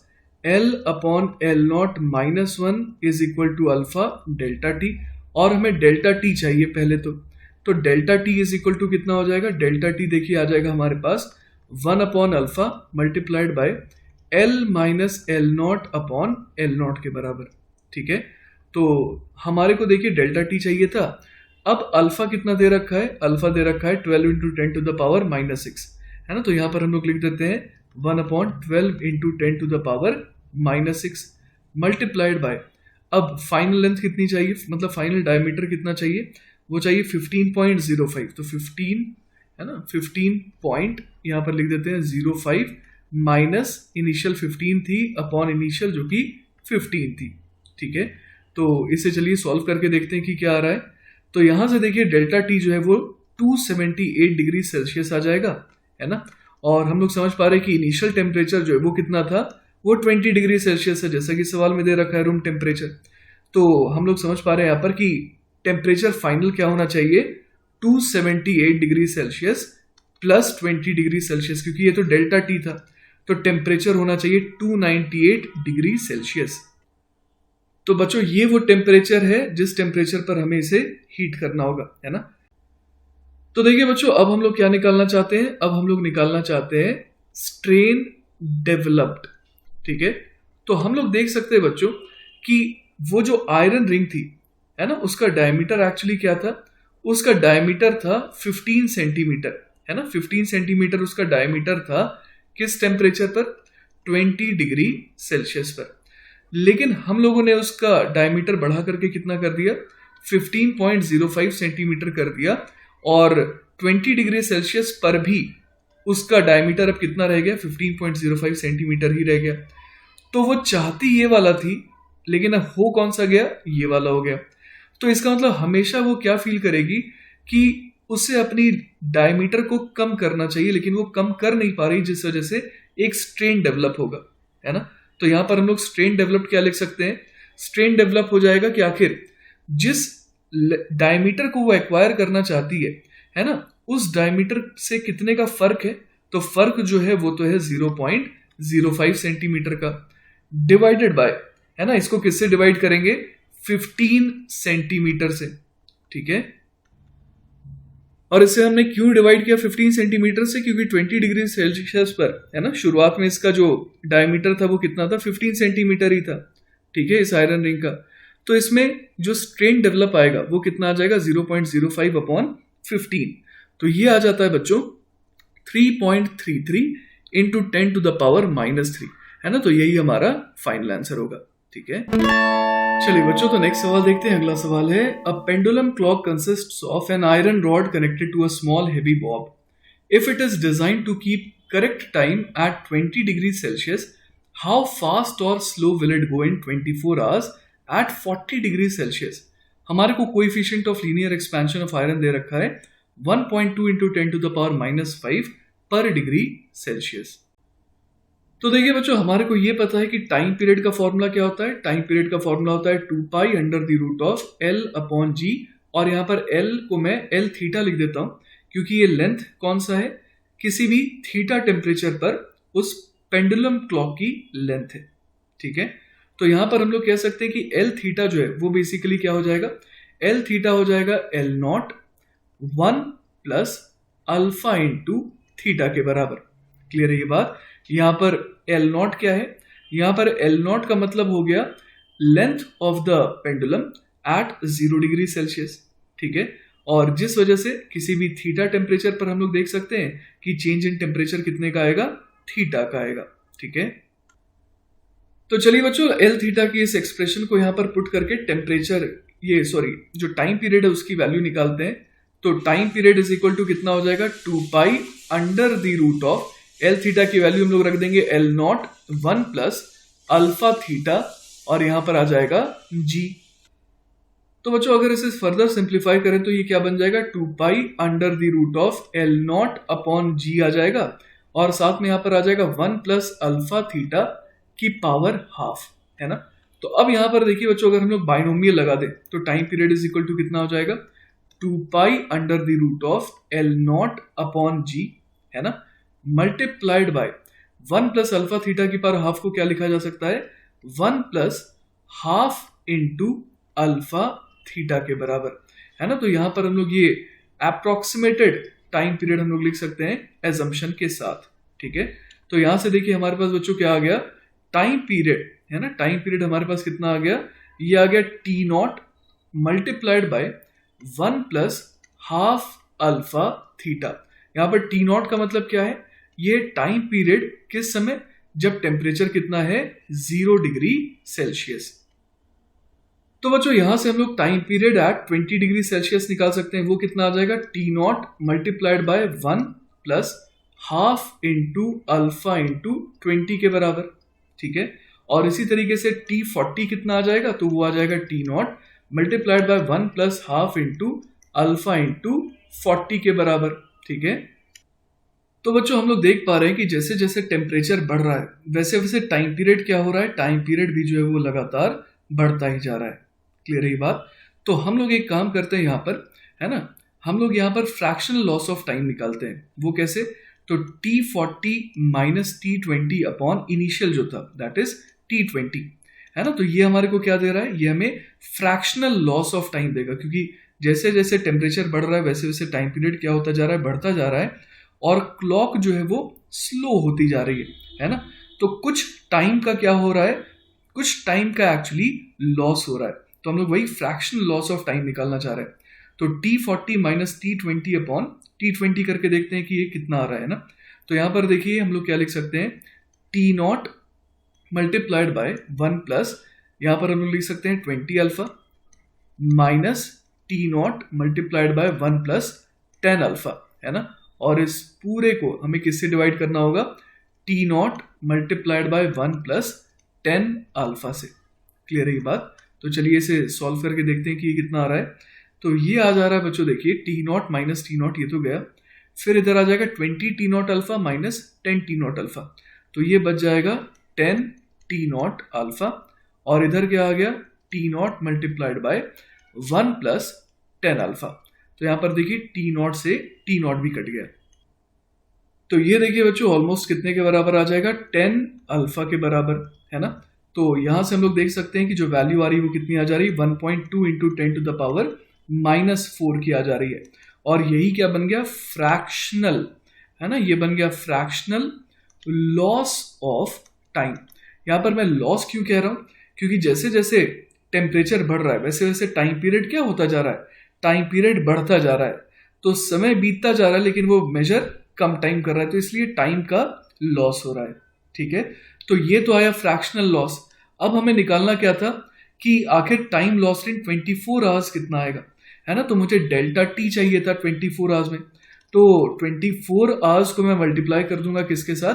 L upon L naught minus 1 is equal to alpha delta T, और हमें डेल्टा टी चाहिए पहले तो delta T is equal to कितना हो जाएगा, डेल्टा टी देखिए आ जाएगा हमारे पास 1 upon alpha multiplied by L minus L naught upon L naught के बराबर। ठीक है, तो हमारे को देखिए डेल्टा टी चाहिए था, अब अल्फा कितना दे रखा है, अल्फा दे रखा है 12 into 10 to the power minus 6, है ना, तो यहां पर हम लोग लिख देते हैं 1 upon 12 into 10 to the power minus 6 multiplied बाय, अब फाइनल लेंथ कितनी चाहिए, मतलब फाइनल डायमीटर कितना चाहिए, वो चाहिए 15.05, तो 15, है ना, 15 पॉइंट यहां पर लिख देते हैं 05 माइनस इनिशियल 15 थी अपॉन इनिशियल जो कि 15 थी। ठीक है, तो इसे चलिए सॉल्व करके देखते हैं कि क्या आ रहा है। तो यहां से देखिए डेल्टा टी जो है वो 278 डिग्री सेल्सियस आ जाएगा, है ना, और हम लोग समझ पा रहे हैं कि इनिशियल टेम्परेचर जो है वो कितना था, वो 20 डिग्री सेल्सियस है, जैसा कि सवाल में दे रखा है रूम टेम्परेचर। तो हम लोग समझ पा रहे हैं यहाँ पर कि टेम्परेचर फाइनल क्या होना चाहिए, 278 degree Celsius plus 20 degree Celsius, क्योंकि ये तो डेल्टा टी था, तो टेम्परेचर होना चाहिए 298 डिग्री सेल्सियस। तो बच्चों ये वो टेम्परेचर है जिस टेम्परेचर पर हमें इसे हीट करना होगा, है ना। तो देखिए बच्चों, अब हम लोग क्या निकालना चाहते हैं, अब हम लोग निकालना चाहते हैं स्ट्रेन डेवलप्ड। ठीक है, तो हम लोग देख सकते हैं बच्चों कि वो जो आयरन रिंग थी, है ना, उसका डायमीटर एक्चुअली क्या था, उसका डायमीटर था 15 सेंटीमीटर, है ना, 15 सेंटीमीटर उसका डायमीटर था, किस टेम्परेचर पर, 20 डिग्री सेल्सियस पर। लेकिन हम लोगों ने उसका डायमीटर बढ़ा करके कितना कर दिया, 15.05 सेंटीमीटर कर दिया, और 20 डिग्री सेल्सियस पर भी उसका डायमीटर अब कितना रह गया, 15.05 सेंटीमीटर ही रह गया। तो वो चाहती ये वाला थी, लेकिन अब हो कौन सा गया, ये वाला हो गया। तो इसका मतलब हमेशा वो क्या फील करेगी कि उसे अपनी डायमीटर को कम करना चाहिए, लेकिन वो कम कर नहीं पा रही, जिस वजह से एक स्ट्रेन डेवलप होगा, है ना। तो यहां पर हम लोग स्ट्रेन डेवलप क्या लिख सकते हैं, स्ट्रेन डेवलप हो जाएगा कि आखिर जिस डायमीटर को वो एक्वायर करना चाहती है ना, उस डायमीटर से कितने का फर्क है, तो फर्क जो है वो तो है 0.05 सेंटीमीटर का, डिवाइडेड बाय, है ना, इसको किससे डिवाइड करेंगे, 15 सेंटीमीटर से, ठीक है। और इसे हमने क्यों डिवाइड किया 15 सेंटीमीटर से, क्योंकि 20 डिग्री सेल्सियस पर, है ना, शुरुआत में इसका जो डायमीटर था वो कितना था, 15 सेंटीमीटर ही था, ठीक है, इस आयरन रिंग का। तो इसमें जो स्ट्रेन डेवलप आएगा वो कितना आ जाएगा, 0.05 अपॉन 15। तो ये आ जाता है बच्चों 3.33 इंटू 10 टू द पावर -3, है ना। तो यही हमारा फाइनल आंसर होगा, ठीक है। चलिए बच्चों, तो नेक्स्ट सवाल देखते हैं। अगला सवाल है, a pendulum clock consists of an iron rod connected to a small heavy bob. If it is designed to keep correct time at 20 degree Celsius, how fast और slow will it go in 24 hours at 40 degree Celsius. हमारे को coefficient of linear expansion of iron दे रखा है 1.2 into 10 to the power -5 पर degree Celsius. तो देखिए बच्चों, हमारे को ये पता है कि टाइम पीरियड का फॉर्मूला क्या होता है। टाइम पीरियड का फॉर्मूला होता है 2 pi under the root of L upon G, और यहाँ पर L को मैं L थीटा लिख देता हूँ, क्योंकि ये लेंथ कौन सा है, किसी भी थीटा टेम्परेचर पर उस पेंडुलम क्लॉक की लेंथ है, ठीक है। तो यहाँ पर हम लोग कह सकते हैं कि L थीटा जो है वो बेसिकली क्या हो जाएगा, L थीटा हो जाएगा L0 1 plus alpha into theta के बराबर। क्लियर है ये बात। यहाँ पर L0 क्या है, यहाँ पर L0 का मतलब हो गया length of the pendulum at 0 degree Celsius, ठीक है। और जिस वजह से किसी भी थीटा टेम्परेचर पर हम लोग देख सकते हैं कि चेंज इन टेम्परेचर कितने का आएगा, थीटा का आएगा, ठीक है। तो चलिए बच्चों, L थीटा की इस एक्सप्रेशन को यहाँ पर पुट करके टेम्परेचर, ये सॉरी जो टाइम पीरियड है उसकी वैल्यू निकालते हैं। तो time period is equal to कितना हो जाएगा, 2 pi under the root of L theta की वैल्यू हम लोग रख देंगे L0 1 प्लस अल्फा थीटा, और यहां पर आ जाएगा G। तो बच्चों अगर इसे फर्दर सिंप्लीफाई करें तो ये क्या बन जाएगा, 2 pi under the root of L0 upon G आ जाएगा, और साथ में यहां पर आ जाएगा 1 प्लस अल्फा थीटा की पावर हाफ, है ना। तो अब यहां पर देखिए बच्चों, अगर हम लोग बाइनोमियल लगा दे तो time period is equal to कितना हो जाएगा, 2 pi under the root of L0 upon G, है ना, multiplied by 1 plus alpha theta की पावर हाफ को क्या लिखा जा सकता है, 1 plus half into alpha theta के बराबर, है ना। तो यहां पर हम लोग ये अप्रोक्सीमेटेड टाइम पीरियड हम लोग लिख सकते हैं एजम्पशन के साथ, ठीक है। तो यहां से देखिए हमारे पास बच्चों क्या आ गया, टाइम पीरियड, है ना, टाइम पीरियड हमारे पास कितना आ गया, ये आ गया T0 multiplied by 1 plus half alpha theta. यहां पर T0 का मतलब क्या है, ये टाइम पीरियड किस समय, जब टेम्परेचर कितना है, 0 डिग्री सेल्सियस। तो बच्चों यहां से हम लोग time period at 20 degree Celsius निकाल सकते हैं। वो कितना आ जाएगा, T0 multiplied by 1 plus half into alpha into 20 के बराबर, ठीक है। और इसी तरीके से T40 कितना आ जाएगा, तो वो आ जाएगा T0 multiplied by 1 plus half into alpha into 40 के बराबर, ठीक है। तो बच्चों हम लोग देख पा रहे हैं कि जैसे जैसे टेम्परेचर बढ़ रहा है वैसे वैसे टाइम पीरियड क्या हो रहा है, टाइम पीरियड भी जो है वो लगातार बढ़ता ही जा रहा है। क्लियर है ये बात। तो हम लोग एक काम करते हैं यहाँ पर, है ना, हम लोग यहाँ पर फ्रैक्शनल लॉस ऑफ टाइम निकालते हैं। वो कैसे, तो T40 minus T20 upon initial जो था दैट इज T20, है ना। तो ये हमारे को क्या दे रहा है, ये हमें फ्रैक्शनल लॉस ऑफ टाइम देगा, क्योंकि जैसे जैसे टेम्परेचर बढ़ रहा है वैसे वैसे टाइम पीरियड क्या होता जा रहा है, बढ़ता जा रहा है, और क्लॉक जो है वो स्लो होती जा रही है ना। तो कुछ टाइम का क्या हो रहा है, कुछ टाइम का एक्चुअली लॉस हो रहा है। तो हम लोग वही फ्रैक्शनल लॉस ऑफ टाइम निकालना चाह रहे हैं। तो T40 minus T20 upon T20 करके देखते हैं कि ये कितना आ रहा है ना। तो यहां पर देखिए हम लोग क्या लिख सकते हैं, T0 मल्टीप्लाइड बाय 1 प्लस, यहां पर हम लोग लिख सकते हैं 20 alpha minus T0 multiplied by 1 plus 10 alpha, है ना। और इस पूरे को हमें किससे डिवाइड करना होगा, T0 multiplied by 1 plus 10 alpha से। क्लियर है ये बात। तो चलिए इसे सॉल्व करके देखते हैं कि ये कितना आ रहा है। तो ये आ जा रहा है बच्चों, देखिए T0 माइनस T0 ये तो गया, फिर इधर आ जाएगा 20 T0 alpha minus 10 T0 alpha, तो ये बच जाएगा 10 T0 अल्फा, और इधर क्या आ गया, T0 multiplied by 1 plus 10 alpha. तो यहाँ पर देखिए टी नॉट से टी नॉट भी कट गया, तो ये देखिए बच्चों ऑलमोस्ट कितने के बराबर आ जाएगा, 10 अल्फा के बराबर, है ना। तो यहां से हम लोग देख सकते हैं कि जो वैल्यू आ रही है वो कितनी आ जा रही है, 1.2 इंटू 10⁻⁻4 की आ जा रही है। और यही क्या बन गया, फ्रैक्शनल, है ना, ये बन गया फ्रैक्शनल लॉस ऑफ टाइम। यहां पर मैं लॉस क्यों कह रहा हूं, क्योंकि जैसे जैसे टेम्परेचर बढ़ रहा है वैसे वैसे टाइम पीरियड क्या होता जा रहा है, टाइम पीरियड बढ़ता जा रहा है। तो समय बीतता जा रहा है लेकिन वो मेजर कम टाइम कर रहा है, तो इसलिए टाइम का लॉस हो रहा है। ठीक है, तो ये तो आया फ्रैक्शनल लॉस। अब हमें निकालना क्या था कि आखिर टाइम लॉस इन 24 आवर्स कितना आएगा, है ना। तो मुझे डेल्टा टी चाहिए था 24 आवर्स में, तो 24 आवर्स को मैं मल्टीप्लाई कर दूंगा किसके साथ,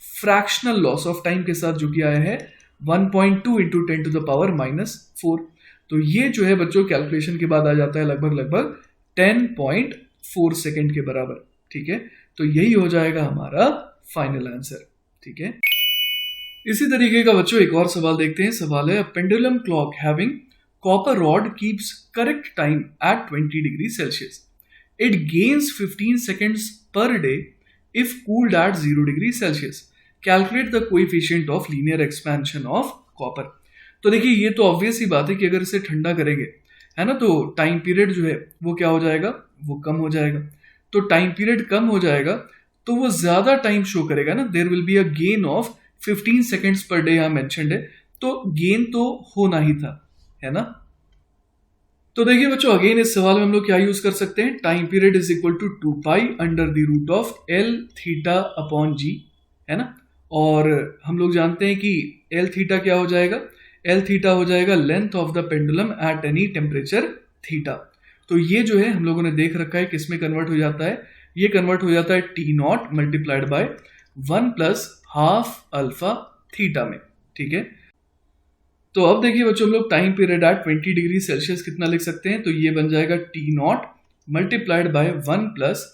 फ्रैक्शनल लॉस ऑफ टाइम के साथ, जो कि आया है 1.2 इंटू 10⁻⁻4। तो ये जो है बच्चों कैलकुलेशन के बाद आ जाता है लगभग 10.4 सेकेंड के बराबर। ठीक है, तो यही हो जाएगा हमारा फाइनल आंसर। ठीक है, इसी तरीके का बच्चों एक और सवाल देखते हैं। सवाल है, pendulum clock having copper rod keeps correct time at 20 degree Celsius, it gains 15 seconds per day if cooled at 0 degree Celsius, calculate the coefficient of linear expansion of copper. तो देखिए ये तो ऑब्वियस ही बात है कि अगर इसे ठंडा करेंगे, है ना, तो टाइम पीरियड जो है वो क्या हो जाएगा, वो कम हो जाएगा। तो टाइम पीरियड कम हो जाएगा तो वो ज्यादा टाइम शो करेगा ना, there will be a gain of 15 seconds per day यहां मेंशन्ड है, तो गेन तो होना ही था, है ना। तो देखिए बच्चों अगेन इस सवाल में हम लोग क्या यूज कर सकते हैं, time period is equal to 2 pi under the root of L theta upon g, है ना। और हम लोग जानते हैं कि एल थीटा क्या हो जाएगा, एल थीटा हो जाएगा length of the pendulum at any temperature theta. तो ये जो है हम लोगों ने देख रखा है किस में कन्वर्ट हो जाता है, ये कन्वर्ट हो जाता है T naught multiplied by 1 plus half alpha theta में। ठीक है, तो अब देखिए बच्चों हम लोग time period at 20 degree Celsius कितना लिख सकते हैं, तो ये बन जाएगा T naught multiplied by 1 plus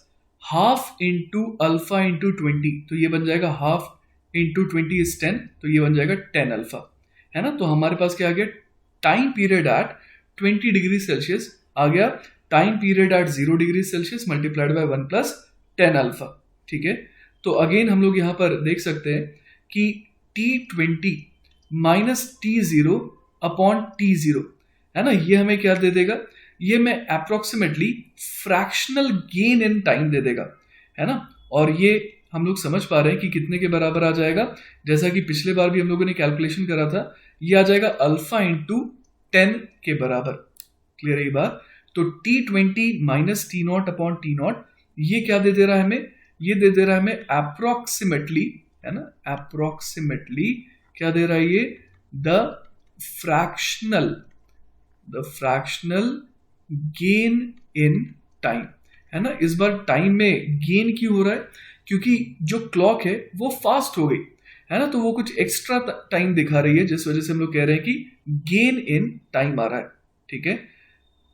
half into alpha into 20, तो ये बन जाएगा हाफ इंटू 20 इज 10, तो ये बन जाएगा 10 अल्फा, है ना। तो हमारे पास क्या आ गया, time period at 20 degree Celsius आ गया time period at 0 degree Celsius multiplied by 1 plus 10 alpha. ठीक है, तो अगेन हम लोग यहाँ पर देख सकते हैं कि T20 minus T0 upon T0, है ना, ये हमें क्या दे देगा, ये मैं approximately fractional gain in time दे देगा, है ना। और ये हम लोग समझ पा रहे हैं कि कितने के बराबर आ जाएगा, जैसा कि पिछले बार भी हम लोगों ने कैलकुलेशन करा था, ये आ जाएगा अल्फा इंटू 10 के बराबर। क्लियर है ये बात। तो T20 minus T not upon T not, ये क्या दे दे रहा है हमें, ये दे दे रहा है हमें अप्रोक्सीमेटली, है ना, अप्रोक्सीमेटली क्या दे रहा है ये, the fractional gain in time, है ना। इस बार टाइम में गेन क्यों हो रहा है, क्योंकि जो क्लॉक है वो फास्ट हो गई, है ना, तो वो कुछ एक्स्ट्रा टाइम दिखा रही है, जिस वजह से हम लोग कह रहे हैं कि गेन इन टाइम आ रहा है। ठीक है,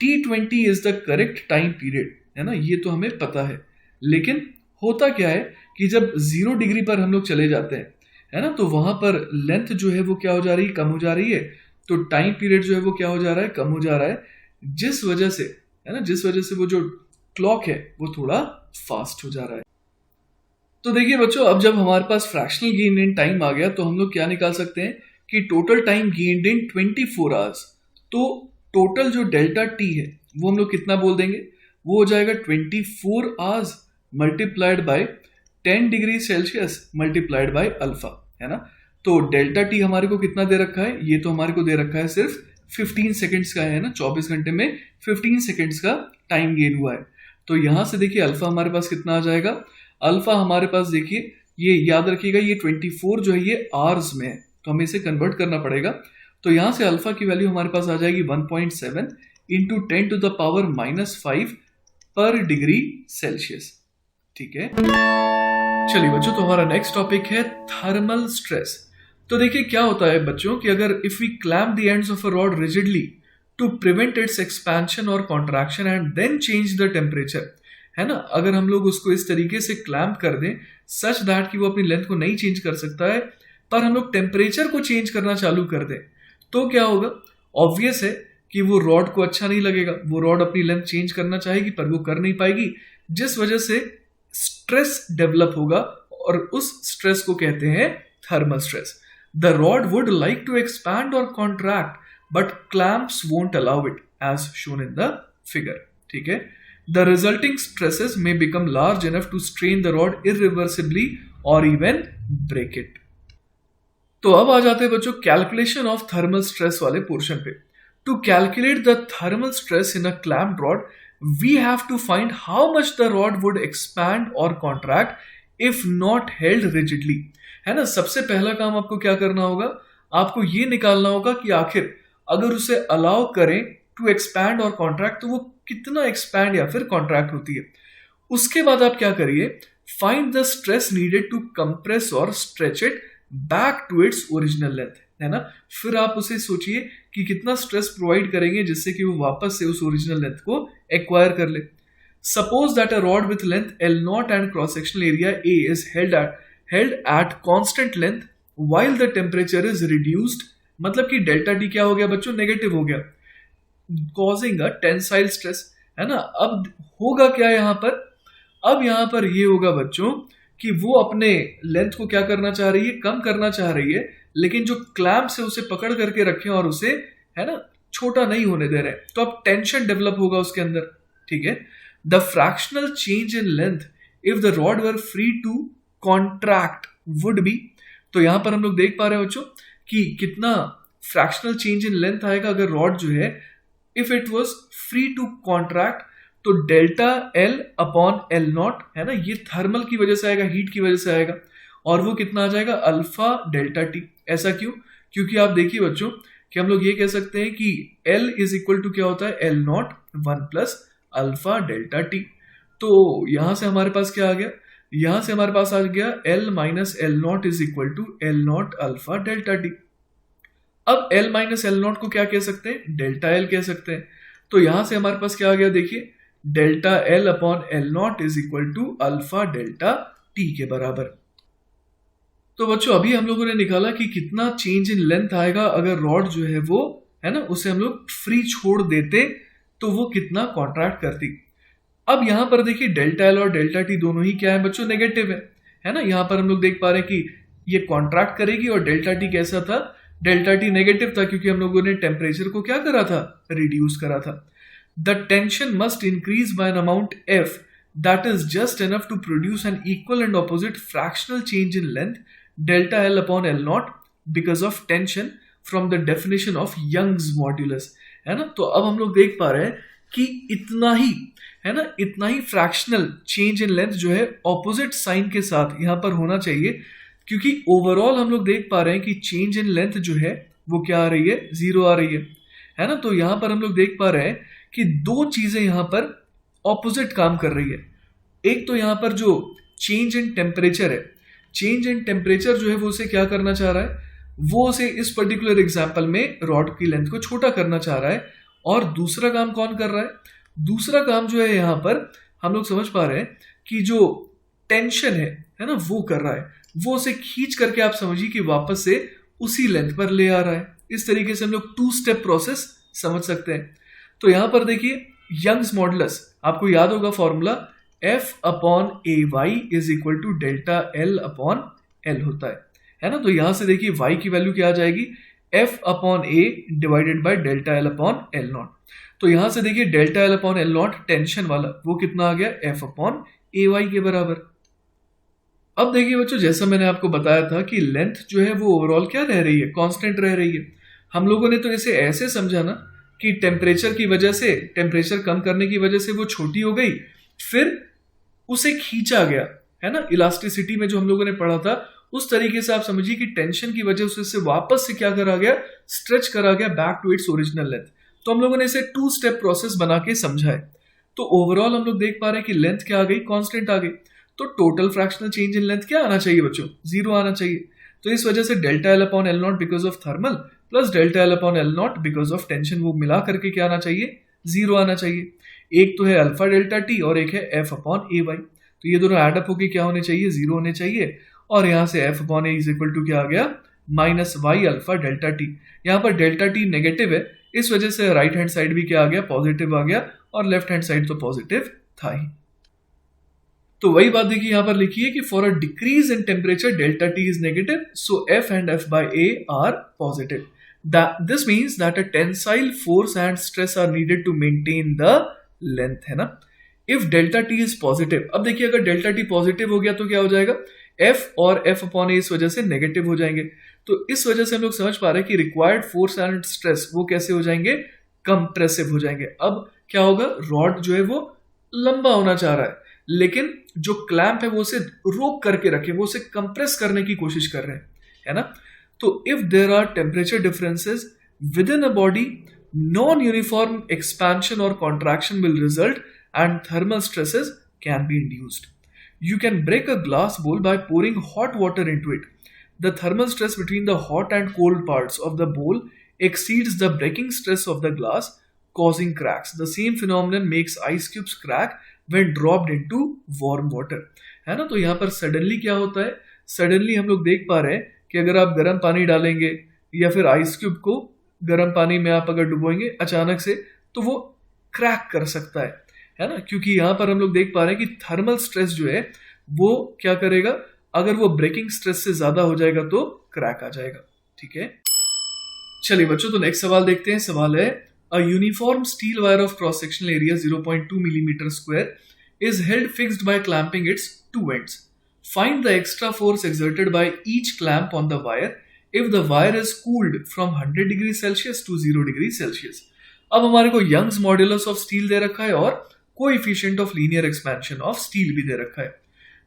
T20 is the correct time period, है ना, ये तो हमें पता है। लेकिन होता क्या है कि जब 0 डिग्री पर हम लोग चले जाते हैं, है ना, तो वहां पर लेंथ जो है वो क्या हो जा रही है, कम हो जा रही है, तो टाइम पीरियड जो है वो क्या हो जा रहा है, कम हो जा रहा है, जिस वजह से, है ना, जिस वजह से वो जो क्लॉक है वो थोड़ा फास्ट हो जा रहा है। तो देखिए बच्चों अब जब हमारे पास फ्रैक्शनल गेन इन टाइम आ गया तो हम लोग क्या निकाल सकते हैं कि टोटल टाइम गेन्ड इन 24 आवर्स, तो टोटल जो डेल्टा टी है वो हम लोग कितना बोल देंगे, वो हो जाएगा 24 hours multiplied by 10 degree Celsius multiplied by alpha, है ना। तो डेल्टा टी हमारे को कितना दे रखा है, ये तो हमारे को दे रखा है सिर्फ 15 सेकेंड्स का, है ना, 24 घंटे में 15 सेकेंड्स का टाइम गेन हुआ है। तो यहां से देखिए अल्फा हमारे पास कितना आ जाएगा, अल्फा हमारे पास देखिए, ये याद रखिएगा ये 24 जो है ये आवर्स में है, तो हमें इसे कन्वर्ट करना पड़ेगा। तो यहां से अल्फा की वैल्यू हमारे पास आ जाएगी 1.7 इंटू 10⁻⁻5 पर डिग्री सेल्सियस। ठीक है, चलिए बच्चों तो हमारा नेक्स्ट टॉपिक है थर्मल स्ट्रेस। तो देखिए क्या होता है बच्चों कि अगर if we clamp the ends of a rod rigidly to prevent its expansion और contraction and then change the temperature, है ना, अगर हम लोग उसको इस तरीके से क्लैम्प कर दें सच दैट कि वो अपनी लेंथ को नहीं चेंज कर सकता है, पर हम लोग टेम्परेचर को चेंज करना चालू कर दें, तो क्या होगा, ऑब्वियस है कि वो रॉड को अच्छा नहीं लगेगा, वो रॉड अपनी लेंथ चेंज करना चाहेगी पर वो कर नहीं पाएगी, जिस वजह से स्ट्रेस डेवलप होगा और उस स्ट्रेस को कहते हैं thermal stress. The rod would like to expand और contract but clamps won't allow it as shown in the figure. ठीक है. The resulting stresses may become large enough to strain the rod irreversibly or even break it. तो अब आ जाते हैं बच्चों calculation of thermal stress वाले portion पे. To calculate the thermal stress in a clamped rod we have to find how much the rod would expand और contract if not held rigidly. है ना. सबसे पहला काम आपको क्या करना होगा, आपको ये निकालना होगा कि आखिर अगर उसे अलाउ करें टू एक्सपैंड और कॉन्ट्रैक्ट तो वो कितना एक्सपैंड या फिर कॉन्ट्रैक्ट होती है. उसके बाद आप क्या करिए, find the stress needed to compress और stretch it back to its original length. है ना. फिर आप उसे सोचिए कि कितना स्ट्रेस प्रोवाइड करेंगे जिससे कि वो वापस से उस ओरिजिनल लेंथ को एक्वायर कर ले. Suppose that a rod with length L0 and cross sectional area A is held at constant length while the temperature is reduced. मतलब कि डेल्टा टी क्या हो गया बच्चों, नेगेटिव हो गया, कॉजिंग अ टेंसाइल स्ट्रेस. है ना. अब होगा क्या यहाँ पर, अब यहाँ पर ये होगा बच्चों कि वो अपने लेंथ को क्या करना चाह रही है, कम करना चाह रही है, लेकिन जो क्लैंप से उसे पकड़ करके रखे और उसे है ना छोटा नहीं होने दे रहे, तो अब टेंशन डेवलप होगा उसके अंदर. ठीक है. The fractional change in length if the rod were free to contract would be. तो यहां पर हम लोग देख पा रहे हैं बच्चों कि कितना फ्रैक्शनल चेंज इन लेंथ आएगा अगर रॉड जो है if it was free to contract. तो delta L upon L naught है ना, ये थर्मल की वजह से आएगा, हीट की वजह से आएगा, और वो कितना आ जाएगा अल्फा डेल्टा टी. ऐसा क्यों, क्योंकि आप देखिए बच्चों कि हम लोग ये कह सकते हैं कि L इज इक्वल टू क्या होता है L naught 1 plus alpha delta T. तो यहां से हमारे पास क्या आ गया, यहां से हमारे पास आ गया L minus L naught is equal to L naught alpha delta T. अब L माइनस एल नॉट को क्या कह सकते हैं, डेल्टा L कह सकते हैं. तो यहां से हमारे पास क्या आ गया, देखिए delta L upon L naught is equal to alpha delta T के बराबर. तो बच्चों अभी हम लोगों ने निकाला कि कितना चेंज इन लेंथ आएगा अगर रॉड जो है वो है ना उसे हम लोग फ्री छोड़ देते तो वो कितना कॉन्ट्रैक्ट करती. अब यहां पर देखिए डेल्टा एल और डेल्टा टी दोनों ही क्या है बच्चों, नेगेटिव है ना. यहां पर हम लोग देख पा रहे हैं कि ये कॉन्ट्रैक्ट करेगी और डेल्टा टी कैसा था, डेल्टा टी नेगेटिव था क्योंकि हम लोगों ने टेम्परेचर को क्या करा था, रिड्यूस करा था. The tension must increase by an amount F that is just enough to produce an equal and opposite fractional change in length delta L upon L naught because of tension from the definition of Young's modulus. है ना. तो अब हम लोग देख पा रहे हैं कि इतना ही है ना, इतना ही फ्रैक्शनल चेंज इन लेंथ जो है ऑपोजिट साइन के साथ यहाँ पर होना चाहिए, क्योंकि ओवरऑल हम लोग देख पा रहे हैं कि चेंज इन लेंथ जो है वो क्या आ रही है, 0 आ रही है ना. तो यहाँ पर हम लोग देख पा रहे हैं कि दो चीजें यहाँ पर ऑपोजिट काम कर रही है. एक तो यहाँ पर जो चेंज इन टेम्परेचर है, चेंज इन टेम्परेचर जो है वो उसे क्या करना चाह रहा है, वो उसे इस पर्टिकुलर एग्जांपल में रॉड की लेंथ को छोटा करना चाह रहा है. और दूसरा काम कौन कर रहा है, दूसरा काम जो है यहाँ पर हम लोग समझ पा रहे हैं कि जो टेंशन है ना वो कर रहा है, वो उसे खींच करके आप समझिए कि वापस से उसी लेंथ पर ले आ रहा है. इस तरीके से हम लोग 2 स्टेप प्रोसेस समझ सकते हैं. तो यहां पर देखिए यंग्स मॉडुलस आपको याद होगा formula F upon AY is equal to delta L upon L होता है ना. तो यहां से देखिए Y की वैल्यू क्या आ जाएगी, F upon A divided by delta L upon L not. तो यहां से देखिए delta L upon L not tension वाला वो कितना आ गया, F अपॉन AY के बराबर. अब देखिए बच्चों जैसा मैंने आपको बताया था कि लेंथ जो है वो ओवरऑल क्या रह रही है, कांस्टेंट रह रही है. हम लोगों ने तो इसे ऐसे समझा ना कि टेम्परेचर की वजह से, टेम्परेचर कम करने की वजह से वो छोटी हो गई, फिर उसे खींचा गया है ना. इलास्टिसिटी में जो हम लोगों ने पढ़ा था उस तरीके से आप समझिए कि टेंशन की वजह से वापस से क्या करा गया, स्ट्रेच करा गया back to its original length. तो हम लोगों ने इसे 2 स्टेप प्रोसेस बना के समझा है. तो ओवरऑल हम लोग देख पा रहे हैं कि लेंथ क्या आ गई, कांस्टेंट आ गई. तो total fractional change in length क्या आना चाहिए बच्चों, 0 आना चाहिए. तो इस वजह से delta L upon L not because of thermal plus delta L upon L not because of tension, वो मिला करके क्या आना चाहिए, 0 आना चाहिए. एक तो है अल्फा डेल्टा टी और एक है एफ अपॉन ए वाई. तो ये दोनों एडअप होके क्या होने चाहिए, 0 होने चाहिए. और यहाँ से F upon A is equal to क्या आ गया, minus Y alpha delta T. यहाँ पर डेल्टा टी नेगेटिव है इस वजह से राइट हैंड साइड भी क्या आ गया, पॉजिटिव आ गया, और लेफ्ट हैंड साइड तो पॉजिटिव था ही। तो वही बात देखिए यहां पर लिखी है कि for a decrease in temperature delta T is negative, so F and F by A are positive. This means that a tensile force and stress are needed to maintain the length, है ना। If delta T is positive, अब देखिए अगर delta T positive हो गया तो क्या हो जाएगा, एफ और एफ अपॉन ए इस वजह से नेगेटिव हो जाएंगे। तो इस वजह से हम लोग समझ पा रहे हैं कि रिक्वायर्ड फोर्स एंड स्ट्रेस वो कैसे हो जाएंगे, कंप्रेसिव हो जाएंगे। अब क्या होगा, रॉड जो है वो लंबा होना चाह रहा है, लेकिन जो क्लैंप है वो उसे रोक करके रखे, वो उसे कंप्रेस करने की कोशिश कर रहे हैं, है ना। तो if there are temperature differences within a body, non uniform expansion और contraction will result and thermal stresses can be induced. You can break a glass bowl by pouring hot water into it. The thermal stress between the hot and cold parts of the bowl exceeds the breaking stress of the glass, causing cracks. The same phenomenon makes ice cubes crack when dropped into warm water. है ना। तो यहाँ पर suddenly क्या होता है, suddenly हम लोग देख पा रहे हैं कि अगर आप गर्म पानी डालेंगे या फिर आइस क्यूब को गर्म पानी में आप अगर डुबोएंगे अचानक से, तो वो क्रैक कर सकता है ना। क्योंकि यहां पर हम लोग देख पा रहे हैं कि थर्मल स्ट्रेस जो है वो क्या करेगा, अगर वो ब्रेकिंग स्ट्रेस से ज्यादा हो जाएगा तो क्रैक आ जाएगा। ठीक है, चलिए बच्चों, तो नेक्स्ट सवाल देखते हैं। सवाल है, a uniform steel wire of cross sectional area 0.2 millimetre square is held fixed by clamping its two ends. Find the extra force exerted by each clamp on the wire if the wire is cooled from 100 degree Celsius to 0 degree Celsius. अब हमारे को Young's modulus of steel दे रखा है और coefficient of linear expansion of steel भी दे रखा है।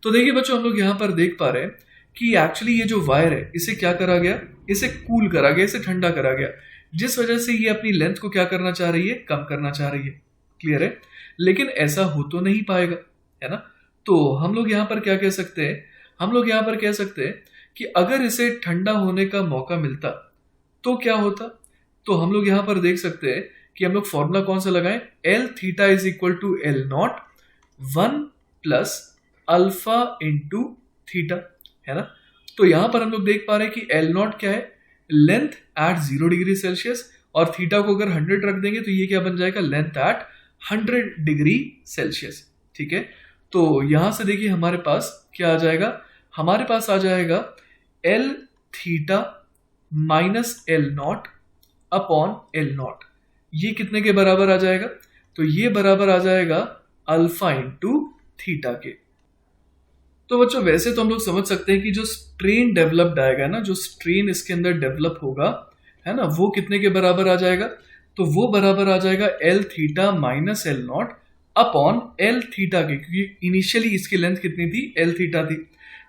तो देखिए बच्चों, हम लोग यहाँ पर देख पा रहे हैं कि एक्चुअली ये जो वायर है इसे क्या करा गया, इसे कूल करा गया, इसे ठंडा करा गया, जिस वजह से ये अपनी लेंथ को क्या करना चाह रही है, कम करना चाह रही है। क्लियर है, लेकिन ऐसा हो तो नहीं पाएगा, है ना। तो हम लोग यहाँ पर क्या कह सकते हैं, हम लोग यहाँ पर कह सकते हैं कि अगर इसे ठंडा होने का मौका मिलता तो क्या होता। तो हम लोग यहाँ पर देख सकते हैं कि हम लोग फॉर्मूला कौन सा लगाएं, L theta is equal to L naught 1 plus alpha into theta, है ना। तो यहां पर हम लोग देख पा रहे हैं कि एल नॉट क्या है, लेंथ एट 0 डिग्री सेल्सियस, और थीटा को अगर 100 रख देंगे तो ये क्या बन जाएगा, लेंथ एट 100 डिग्री सेल्सियस। ठीक है, तो यहां से देखिए हमारे पास क्या आ जाएगा, हमारे पास आ जाएगा L theta minus L not upon L not. ये कितने के बराबर आ जाएगा, तो ये बराबर आ जाएगा अल्फा इंटू थीटा के। तो बच्चों वैसे तो हम लोग समझ सकते हैं कि जो स्ट्रेन डेवलप्ड आएगा ना, जो स्ट्रेन इसके अंदर डेवलप होगा, है ना, वो कितने के बराबर आ जाएगा, तो वो बराबर आ जाएगा L theta minus L not upon L theta के, क्योंकि इनिशियली इसकी लेंथ कितनी थी, एल थीटा थी,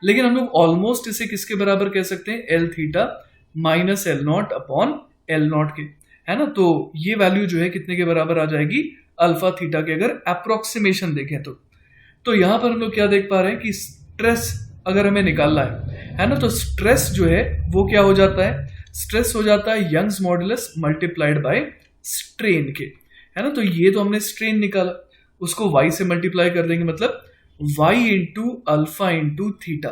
लेकिन हम लोग ऑलमोस्ट इसे किसके बराबर कह सकते हैं, L theta minus L not upon L not के, है ना। तो ये वैल्यू जो है कितने के बराबर आ जाएगी, अल्फा थीटा के, अगर अप्रोक्सीमेशन देखें तो यहां पर हम लोग क्या देख पा रहे हैं कि स्ट्रेस अगर हमें निकालना है ना, तो स्ट्रेस जो है वो क्या हो जाता है, स्ट्रेस हो जाता है Young's modulus multiplied by strain के, है ना। तो ये तो हमने स्ट्रेन निकाला, उसको y से मल्टीप्लाई कर देंगे, मतलब y into alpha into theta,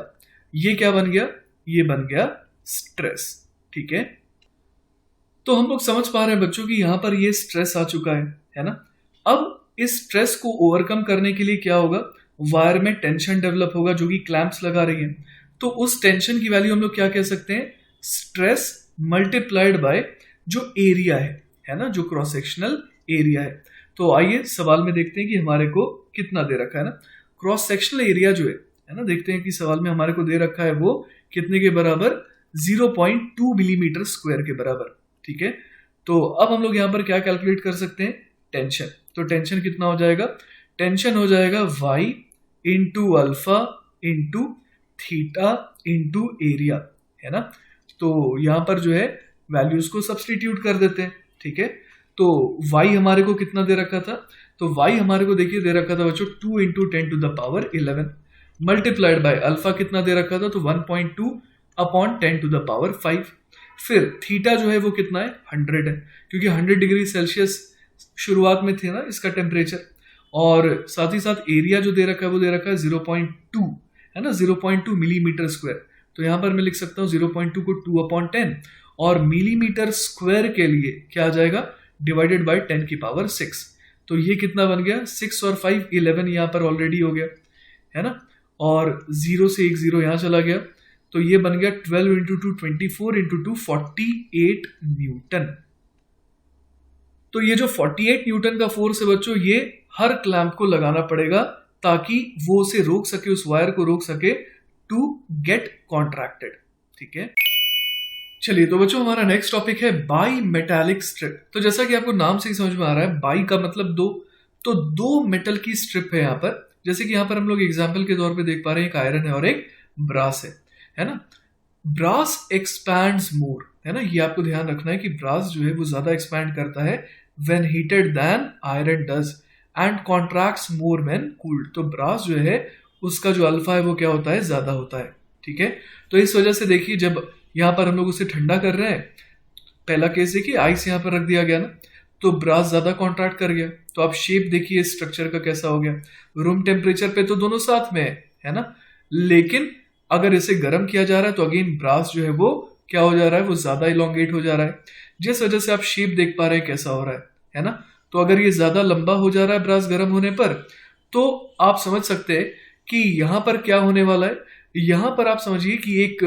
ये क्या बन गया, ये बन गया स्ट्रेस। ठीक है, तो हम लोग समझ पा रहे हैं बच्चों कि यहां पर ये स्ट्रेस आ चुका है ना। अब इस स्ट्रेस को ओवरकम करने के लिए क्या होगा, वायर में टेंशन डेवलप होगा जो कि क्लैंप्स लगा रही है। तो उस टेंशन की वैल्यू हम लोग क्या कह सकते हैं, स्ट्रेस मल्टीप्लाइड बाय जो एरिया है ना, जो क्रॉस सेक्शनल एरिया है। तो आइए सवाल में देखते हैं कि हमारे को कितना दे रखा है ना, क्रॉस सेक्शनल एरिया जो है ना, देखते हैं कि सवाल में हमारे को दे रखा है वो कितने के बराबर, 0.2 मिलीमीटर स्क्वायर के बराबर। ठीक है, तो अब हम लोग यहाँ पर क्या कैलकुलेट कर सकते हैं, टेंशन। तो टेंशन कितना हो जाएगा, टेंशन हो जाएगा y into alpha into theta into area, है ना। तो यहाँ पर जो है वैल्यूज को सब्सटीट्यूट कर देते हैं। ठीक है, तो y हमारे को कितना दे रखा था, तो y हमारे को देखिए दे रखा था बच्चों 2 into 10 to the power 11 multiplied by alpha कितना दे रखा था, तो 1.2 अपॉन 10 टू द पावर 5। फिर थीटा जो है वो कितना है, 100 है, क्योंकि 100 डिग्री सेल्सियस शुरुआत में थे ना इसका टेम्परेचर, और साथ ही साथ एरिया जो दे रखा है वो दे रखा है 0.2, है ना, 0.2 मिलीमीटर स्क्वायर। तो यहाँ पर मैं लिख सकता हूँ 0.2 को 2 अपॉन 10, और मिलीमीटर स्क्वायर के लिए क्या आ जाएगा, डिवाइडेड बाय 10 की पावर 6। तो ये कितना बन गया, 6 और 5 11 यहाँ पर ऑलरेडी हो गया है ना, और 0 से एक 0 यहाँ चला गया, तो ये बन गया 12 इंटू 2 24 इंटू 2 48 न्यूटन। तो ये जो 48 न्यूटन का फोर्स है बच्चों, ये हर क्लैंप को लगाना पड़ेगा ताकि वो उसे रोक सके, उस वायर को रोक सके टू गेट कॉन्ट्रैक्टेड। ठीक है, चलिए तो बच्चों हमारा नेक्स्ट टॉपिक है बाई मेटालिक स्ट्रिप। तो जैसा कि आपको नाम से ही समझ में आ रहा है, बाई का मतलब दो, तो दो मेटल की स्ट्रिप है यहाँ पर। जैसे कि यहाँ पर हम लोग एग्जाम्पल के तौर पे देख पा रहे हैं, एक आयरन है और एक ब्रास है ना। ब्रास एक्सपैंड्स मोर, है ना, ये आपको ध्यान रखना है कि ब्रास जो है वो ज्यादा एक्सपैंड करता है when heated than iron does and contracts more when cooled. तो ब्रास जो है उसका जो अल्फा है वो क्या होता है, ज्यादा होता है। ठीक है, तो इस वजह से देखिए जब यहाँ पर हम लोग उसे ठंडा कर रहे हैं, पहला केस देखिए आइस यहाँ पर रख दिया गया ना, तो ब्रास ज्यादा कॉन्ट्रैक्ट कर गया। तो आप शेप देखिए स्ट्रक्चर का कैसा हो गया, रूम टेम्परेचर पे तो दोनों साथ में है ना, लेकिन अगर इसे गर्म किया जा रहा है तो अगेन ब्रास जो है वो क्या हो जा रहा है, वो ज्यादा इलोंगेट हो जा रहा है, जिस वजह से आप शेप देख पा रहे हैं कैसा हो रहा है ना। तो अगर ये ज्यादा लंबा हो जा रहा है ब्रास गर्म होने पर, तो आप समझ सकते हैं कि यहाँ पर क्या होने वाला है। यहाँ पर आप समझिए कि एक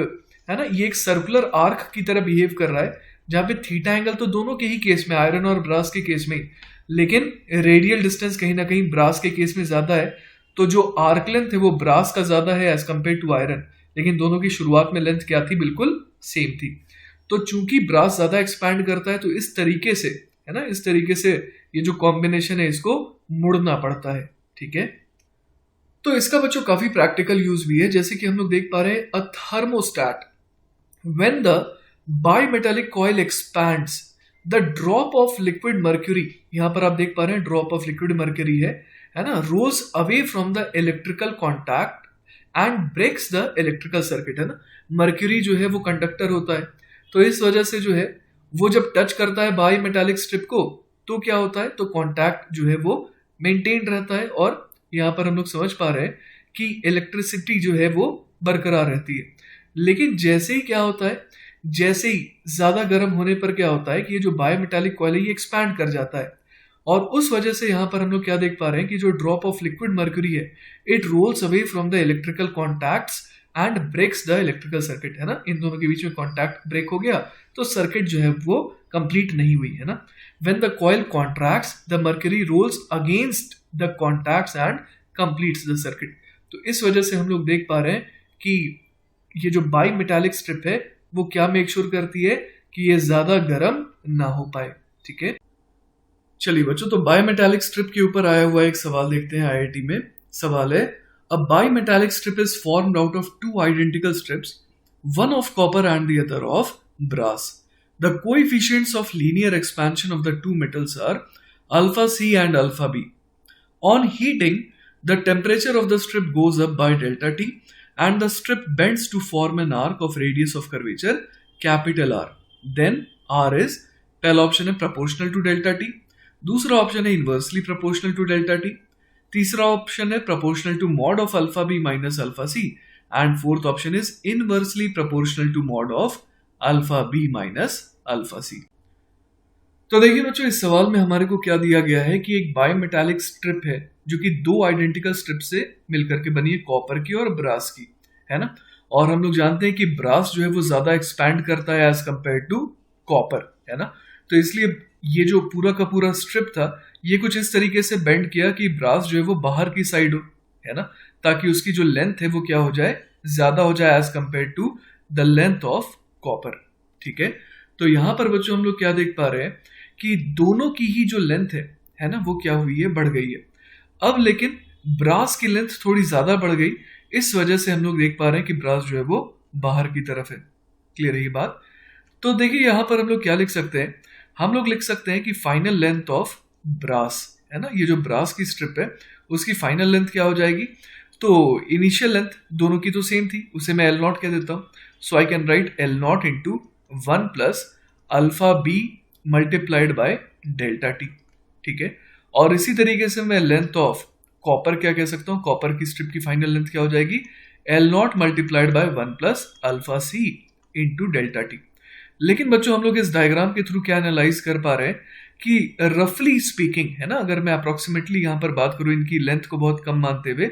है ना, ये एक सर्कुलर आर्क की तरह बिहेव कर रहा है, जहां पे थीटा एंगल तो दोनों के ही केस में, आयरन और ब्रास के केस में, लेकिन रेडियल डिस्टेंस कहीं ना कहीं ब्रास के केस में ज्यादा है। तो जो आर्क लेंथ है वो ब्रास का ज्यादा है एज कंपेयर टू आयरन, लेकिन दोनों की शुरुआत में लेंथ क्या थी, बिल्कुल सेम थी। तो चूंकि ब्रास ज्यादा एक्सपैंड करता है, तो इस तरीके से है ना, इस तरीके से ये जो कॉम्बिनेशन है इसको मुड़ना पड़ता है। ठीक है, तो इसका बच्चों काफी प्रैक्टिकल यूज भी है, जैसे कि हम लोग देख पा रहे हैं, अ thermostat when the bimetallic coil expands the drop of liquid mercury, यहां पर आप देख पा रहे हैं ड्रॉप ऑफ लिक्विड मर्क्यूरी है ना, rose away from the electrical contact and breaks the electrical circuit, है ना। मर्क्यूरी जो है वो कंडक्टर होता है, तो इस वजह से जो है वो जब टच करता है बाई मेटालिक स्ट्रिप को, तो क्या होता है, तो कॉन्टैक्ट जो है वो मेंटेन रहता है, और यहाँ पर हम लोग समझ पा रहे हैं कि इलेक्ट्रिसिटी जो है वो बरकरार रहती है। लेकिन जैसे ही क्या होता है, जैसे ही ज्यादा गर्म होने पर क्या होता है कि ये जो बायोमेटालिक कॉइल है ये एक्सपैंड कर जाता है, और उस वजह से यहां पर हम लोग क्या देख पा रहे हैं कि जो ड्रॉप ऑफ लिक्विड मर्क्यूरी है, it rolls away from the electrical contacts and breaks the electrical circuit, है ना। इन दोनों के बीच में कॉन्टैक्ट ब्रेक हो गया, तो सर्किट जो है वो कंप्लीट नहीं हुई, है ना। When the coil contracts the mercury rolls against the contacts and completes the circuit. तो इस वजह से हम लोग देख पा रहे हैं कि ये जो बाई मेटालिक स्ट्रिप है वो क्या मेक श्योर करती है कि ये ज्यादा गर्म ना हो पाए। ठीक है, चलिए बच्चों, तो बाई मेटालिक स्ट्रिप के ऊपर आया हुआ एक सवाल देखते हैं आईआईटी में। सवाल है, a bimetallic strip is formed out of two identical strips, one of copper and the other of brass. The coefficients of linear expansion of the two metals are alpha C and alpha B. On heating the temperature of the strip goes up by delta T and the strip bends to form an arc of radius of curvature capital R. Then R is, पहला option है proportional to delta T, दूसरा option है inversely proportional to delta T, तीसरा option है proportional to mod of alpha B minus alpha C and fourth option is inversely proportional to mod of alpha B minus alpha C. तो देखिए बच्चों, इस सवाल में हमारे को क्या दिया गया है कि एक बायोमेटालिक स्ट्रिप है जो कि दो आइडेंटिकल स्ट्रिप से मिलकर के बनी है, कॉपर की और ब्रास की, है ना। और हम लोग जानते हैं कि ब्रास जो है वो ज्यादा एक्सपैंड करता है एज कंपेयर टू कॉपर, है ना। तो इसलिए ये जो पूरा का पूरा स्ट्रिप था, ये कुछ इस तरीके से बेंड किया कि ब्रास जो है वो बाहर की साइड हो, है ना, ताकि उसकी जो लेंथ है वो क्या हो जाए, ज्यादा हो जाए as compare to the length of copper. ठीक है, तो यहां पर बच्चों हम लोग क्या देख पा रहे हैं कि दोनों की ही जो लेंथ है ना, वो क्या हुई है, बढ़ गई है। अब लेकिन ब्रास की लेंथ थोड़ी ज्यादा बढ़ गई, इस वजह से हम लोग देख पा रहे हैं कि ब्रास जो है वो बाहर की तरफ है। क्लियर है ये बात? तो देखिए यहां पर हम लोग क्या लिख सकते हैं, हम लोग लिख सकते हैं कि फाइनल लेंथ ऑफ ब्रास, है ना, ये जो ब्रास की स्ट्रिप है उसकी फाइनल लेंथ क्या हो जाएगी, तो इनिशियल लेंथ दोनों की तो सेम थी, उसे मैं एल नॉट कह देता हूं। So I can write L naught into 1 plus alpha B multiplied by delta T. ठीक है, और इसी तरीके से मैं लेंथ ऑफ कॉपर क्या कह सकता हूं, कॉपर की स्ट्रिप की फाइनल लेंथ क्या हो जाएगी, L naught multiplied by 1 plus alpha C into delta T. लेकिन बच्चों हम लोग इस डायग्राम के थ्रू क्या एनालाइज कर पा रहे हैं कि रफली स्पीकिंग है ना, अगर मैं अप्रोक्सीमेटली यहाँ पर बात करूँ इनकी लेंथ को बहुत कम मानते हुए,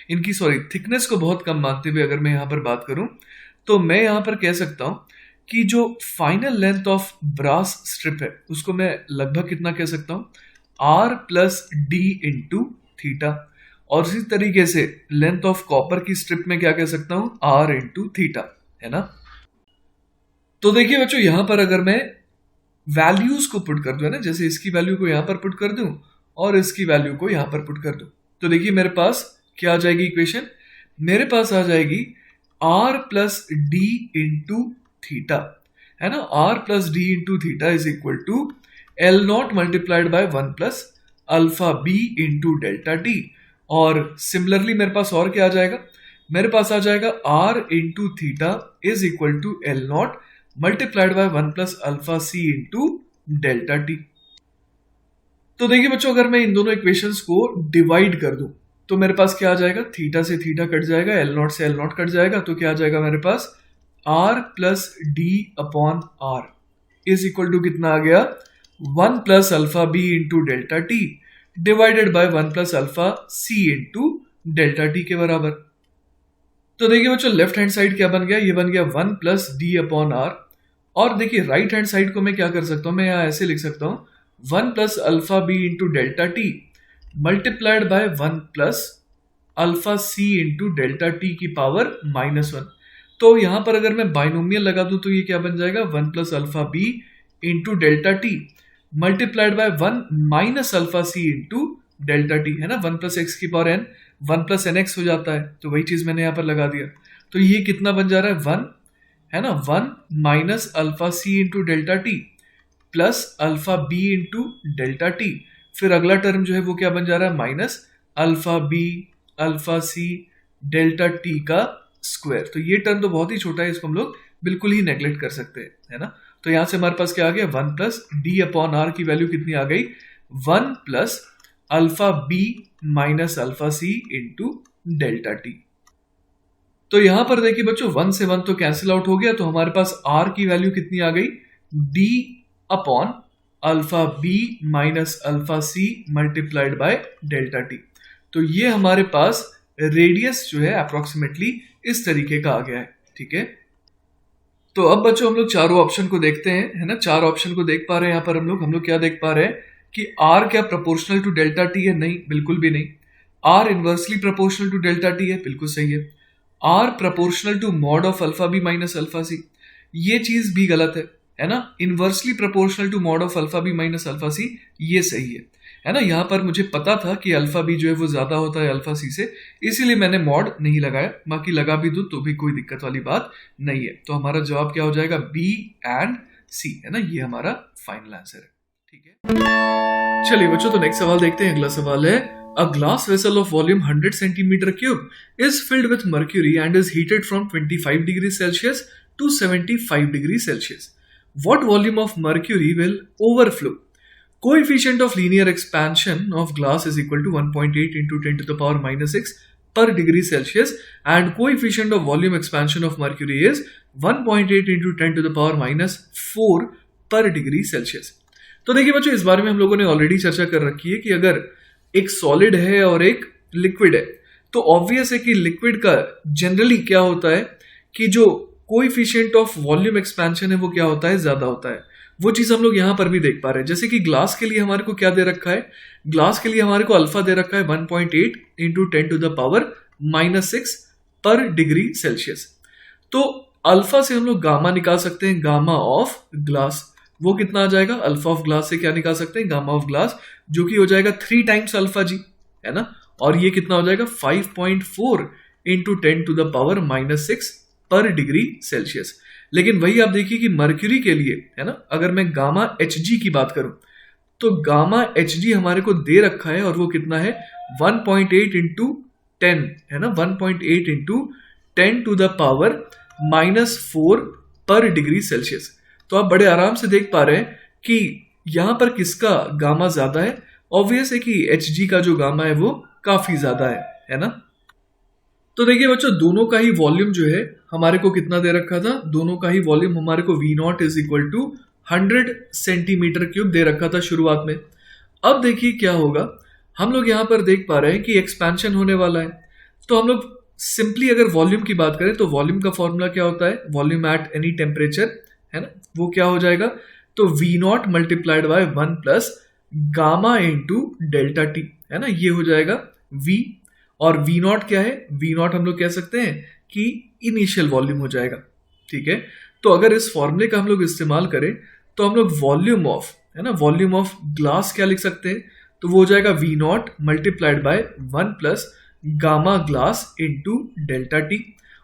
इनकी थिकनेस को बहुत कम मानते हुए अगर मैं यहाँ पर बात करूँ, तो मैं यहाँ पर कह सकता हूँ कि जो final length of brass strip है उसको मैं लगभग कितना कह सकता हूँ, R plus D into theta. और इसी तरीके से लेंथ ऑफ कॉपर की स्ट्रिप में क्या कह सकता हूँ, आर इंटू थीटा, है ना। तो देखिए बच्चों, यहां पर अगर मैं वैल्यूज को पुट कर दूं, है ना, जैसे इसकी वैल्यू को यहां पर पुट कर दूं और इसकी वैल्यू को यहां पर पुट कर दूं, तो देखिए मेरे पास क्या आ जाएगी इक्वेशन, मेरे पास आ जाएगी R plus D into theta, है ना। R plus D into theta is equal to L naught multiplied by 1 plus alpha B into delta T. और सिमिलरली मेरे पास और क्या आ जाएगा, मेरे पास आ जाएगा R into theta is equal to L naught multiplied by 1 plus alpha C into delta T. तो देखिए बच्चों, अगर मैं इन दोनों इक्वेशंस को डिवाइड कर दूं तो मेरे पास क्या आ जाएगा, थीटा से थीटा कट जाएगा, एल नॉट से एल नॉट कट जाएगा, तो क्या आ जाएगा मेरे पास R plus d upon R is equal to कितना आ गया, 1 plus alpha B into delta T divided by 1 plus alpha C into delta T के बराबर। तो देखिए बच्चों, लेफ्ट हैंड साइड क्या बन गया, ये बन गया 1 प्लस डी अपॉन आर। और देखिए राइट हैंड साइड को मैं क्या कर सकता हूं, मैं यहां ऐसे लिख सकता हूं 1 plus alpha B into delta T multiplied by 1 plus alpha C into delta T की पावर -1। तो यहां पर अगर मैं बाइनोमियल लगा दूं तो ये क्या बन जाएगा, 1 plus alpha B into delta T multiplied by 1 minus alpha C into delta T, है ना। 1 प्लस एक्स की power N 1 plus N X हो जाता है, तो वही चीज मैंने यहां पर लगा दिया। तो ये कितना बन जा रहा है, 1, है ना, 1 minus alpha C into delta T plus alpha B into delta T, फिर अगला टर्म जो है वो क्या बन जा रहा है, minus alpha B alpha C delta T का स्क्वायर। तो ये टर्म तो बहुत ही छोटा है, इसको हम लोग बिल्कुल ही नेग्लेक्ट कर सकते हैं, है ना। तो यहां से हमारे पास क्या आ गया, 1 प्लस डी अपॉन आर की वैल्यू कितनी आ गई, 1 plus alpha B minus alpha C into delta T. तो यहां पर देखिए बच्चों, 1 से 1 तो कैंसिल आउट हो गया, तो हमारे पास आर की वैल्यू कितनी आ गई, D upon alpha B minus alpha C multiplied by delta T. तो ये हमारे पास रेडियस जो है अप्रोक्सीमेटली इस तरीके का आ गया है, ठीक है। तो अब बच्चों हम लोग चारों ऑप्शन को देखते हैं, है ना। चार ऑप्शन को देख पा रहे हैं यहाँ पर हम लोग क्या देख पा रहे हैं कि आर क्या प्रोपोर्शनल टू डेल्टा टी है, नहीं, बिल्कुल भी नहीं। R inversely proportional to delta T है, बिल्कुल सही है। R proportional to mod of alpha B minus alpha C, ये चीज भी गलत है ना। Inversely proportional to mod of alpha B minus alpha C, ये सही है ना। यहाँ पर मुझे पता था कि अल्फा बी जो है वो ज्यादा होता है अल्फा सी से, इसीलिए मैंने मॉड नहीं लगाया, बाकी लगा भी दूं तो भी कोई दिक्कत वाली बात नहीं है। तो हमारा जवाब क्या हो जाएगा, बी एंड सी, है ना, ये हमारा फाइनल आंसर है, ठीक है। चलिए बच्चों, तो नेक्स्ट सवाल देखते हैं। अगला सवाल है, a glass vessel of volume 100 centimetre cube is filled with mercury and is heated from 25 degree Celsius to 75 degrees Celsius. What volume of mercury will overflow? Coefficient of linear expansion of glass is equal to 1.8 into 10 to the power minus 6 per degree Celsius and coefficient of volume expansion of mercury is 1.8 into 10 to the power minus 4 per degree Celsius. तो देखिए बच्चों, इस बारे में हम लोगों ने already चर्चा कर रखी है कि अगर एक सॉलिड है और एक लिक्विड है, तो ऑब्वियस है कि लिक्विड का जनरली क्या होता है कि जो कोएफिशिएंट ऑफ वॉल्यूम एक्सपेंशन है वो क्या होता है, ज्यादा होता है। वो चीज हम लोग यहां पर भी देख पा रहे हैं। जैसे कि ग्लास के लिए हमारे को क्या दे रखा है, ग्लास के लिए हमारे को अल्फा दे रखा है 1.8 into 10 to the power minus 6 पर डिग्री सेल्सियस। तो अल्फा से हम लोग गामा निकाल सकते हैं, गामा ऑफ ग्लास। वो कितना आ जाएगा, अल्फा ऑफ ग्लास से क्या निकाल सकते हैं, गामा ऑफ ग्लास, जो कि हो जाएगा 3 टाइम्स अल्फा जी, है ना। और ये कितना हो जाएगा 5.4 into 10 to the power minus 6 पर डिग्री सेल्सियस। लेकिन वही आप देखिए कि मर्क्यूरी के लिए, है ना, अगर मैं गामा एच जी की बात करूं तो गामा एच जी हमारे को दे रखा है और वो कितना है 1.8 इंटू 10, है ना, 1.8 into 10 to the power minus 4 पर डिग्री सेल्सियस। तो आप बड़े आराम से देख पा रहे हैं कि यहां पर किसका गामा ज्यादा है। ऑब्वियस है कि एच जी का जो गामा है वो काफी ज्यादा है ना। तो देखिए बच्चों, दोनों का ही वॉल्यूम जो है हमारे को कितना दे रखा था, दोनों का ही वॉल्यूम हमारे को V0 is equal to 100 centimetre cube दे रखा था शुरुआत में। अब देखिए क्या होगा, हम लोग यहाँ पर देख पा रहे हैं कि एक्सपेंशन होने वाला है। तो हम लोग सिंपली अगर वॉल्यूम की बात करें तो वॉल्यूम का फॉर्मूला क्या होता है, वॉल्यूम एट एनी टेम्परेचर, है ना, वो क्या हो जाएगा, तो V not multiplied by 1 plus gamma into delta T, है ना, ये हो जाएगा V। और V नॉट क्या है, V नॉट हम लोग कह सकते हैं कि इनिशियल वॉल्यूम हो जाएगा, ठीक है। तो अगर इस फॉर्मूले का हम लोग इस्तेमाल करें तो हम लोग वॉल्यूम ऑफ, है ना, वॉल्यूम ऑफ ग्लास क्या लिख सकते हैं, तो वो हो जाएगा V not multiplied by 1 plus gamma glass into delta T.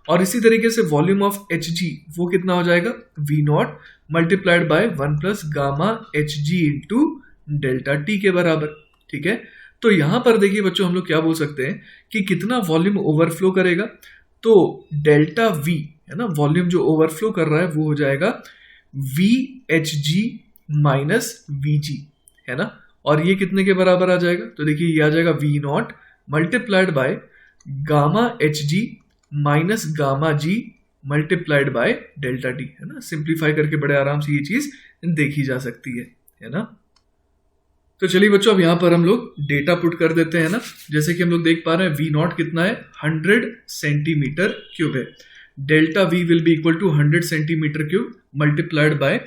और इसी तरीके से वॉल्यूम ऑफ Hg वो कितना हो जाएगा, V not multiplied by 1 plus gamma Hg into delta T के बराबर, ठीक है। तो यहां पर देखिए बच्चों हम लोग क्या बोल सकते हैं कि कितना वॉल्यूम ओवरफ्लो करेगा, तो डेल्टा V, है ना, वॉल्यूम जो ओवरफ्लो कर रहा है वो हो जाएगा VHG माइनस VG, है ना। और ये कितने के बराबर आ जाएगा, तो देखिए ये आ जाएगा V not multiplied by gamma HG minus gamma G multiplied by delta T, है ना। सिंप्लीफाई करके बड़े आराम से ये चीज देखी जा सकती है ना। तो चलिए बच्चों अब यहाँ पर हम लोग डेटा पुट कर देते हैं ना। जैसे कि हम लोग देख पा रहे हैं V नॉट कितना है, 100 सेंटीमीटर क्यूब है। Delta V will be equal to 100 centimetre cube multiplied by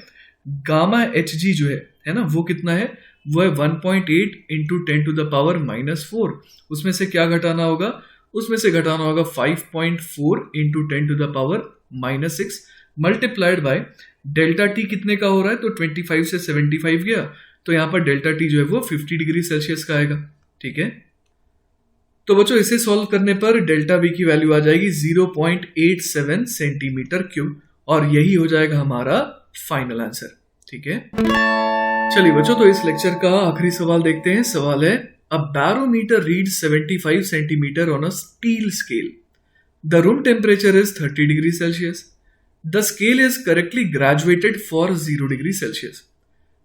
gamma Hg जो है ना, वो कितना है, वो है 1.8 इंटू 10 टू द पावर -4। उसमें से क्या घटाना होगा, उसमें से घटाना होगा 5.4 into 10 to the power -6 multiplied by delta T कितने का हो रहा है, तो 25 से 75 गया, तो यहाँ पर डेल्टा टी जो है वो 50 डिग्री सेल्सियस का आएगा, ठीक है। तो बच्चों इसे सॉल्व करने पर डेल्टा वी की वैल्यू आ जाएगी 0.87 सेंटीमीटर क्यूब, और यही हो जाएगा हमारा फाइनल आंसर, ठीक है। चलिए बच्चों तो इस लेक्चर का आखिरी सवाल देखते हैं। सवाल है, a barometer reads 75 centimetre on a steel scale. The room temperature is 30 degree Celsius. The scale is correctly graduated for 0 degree Celsius.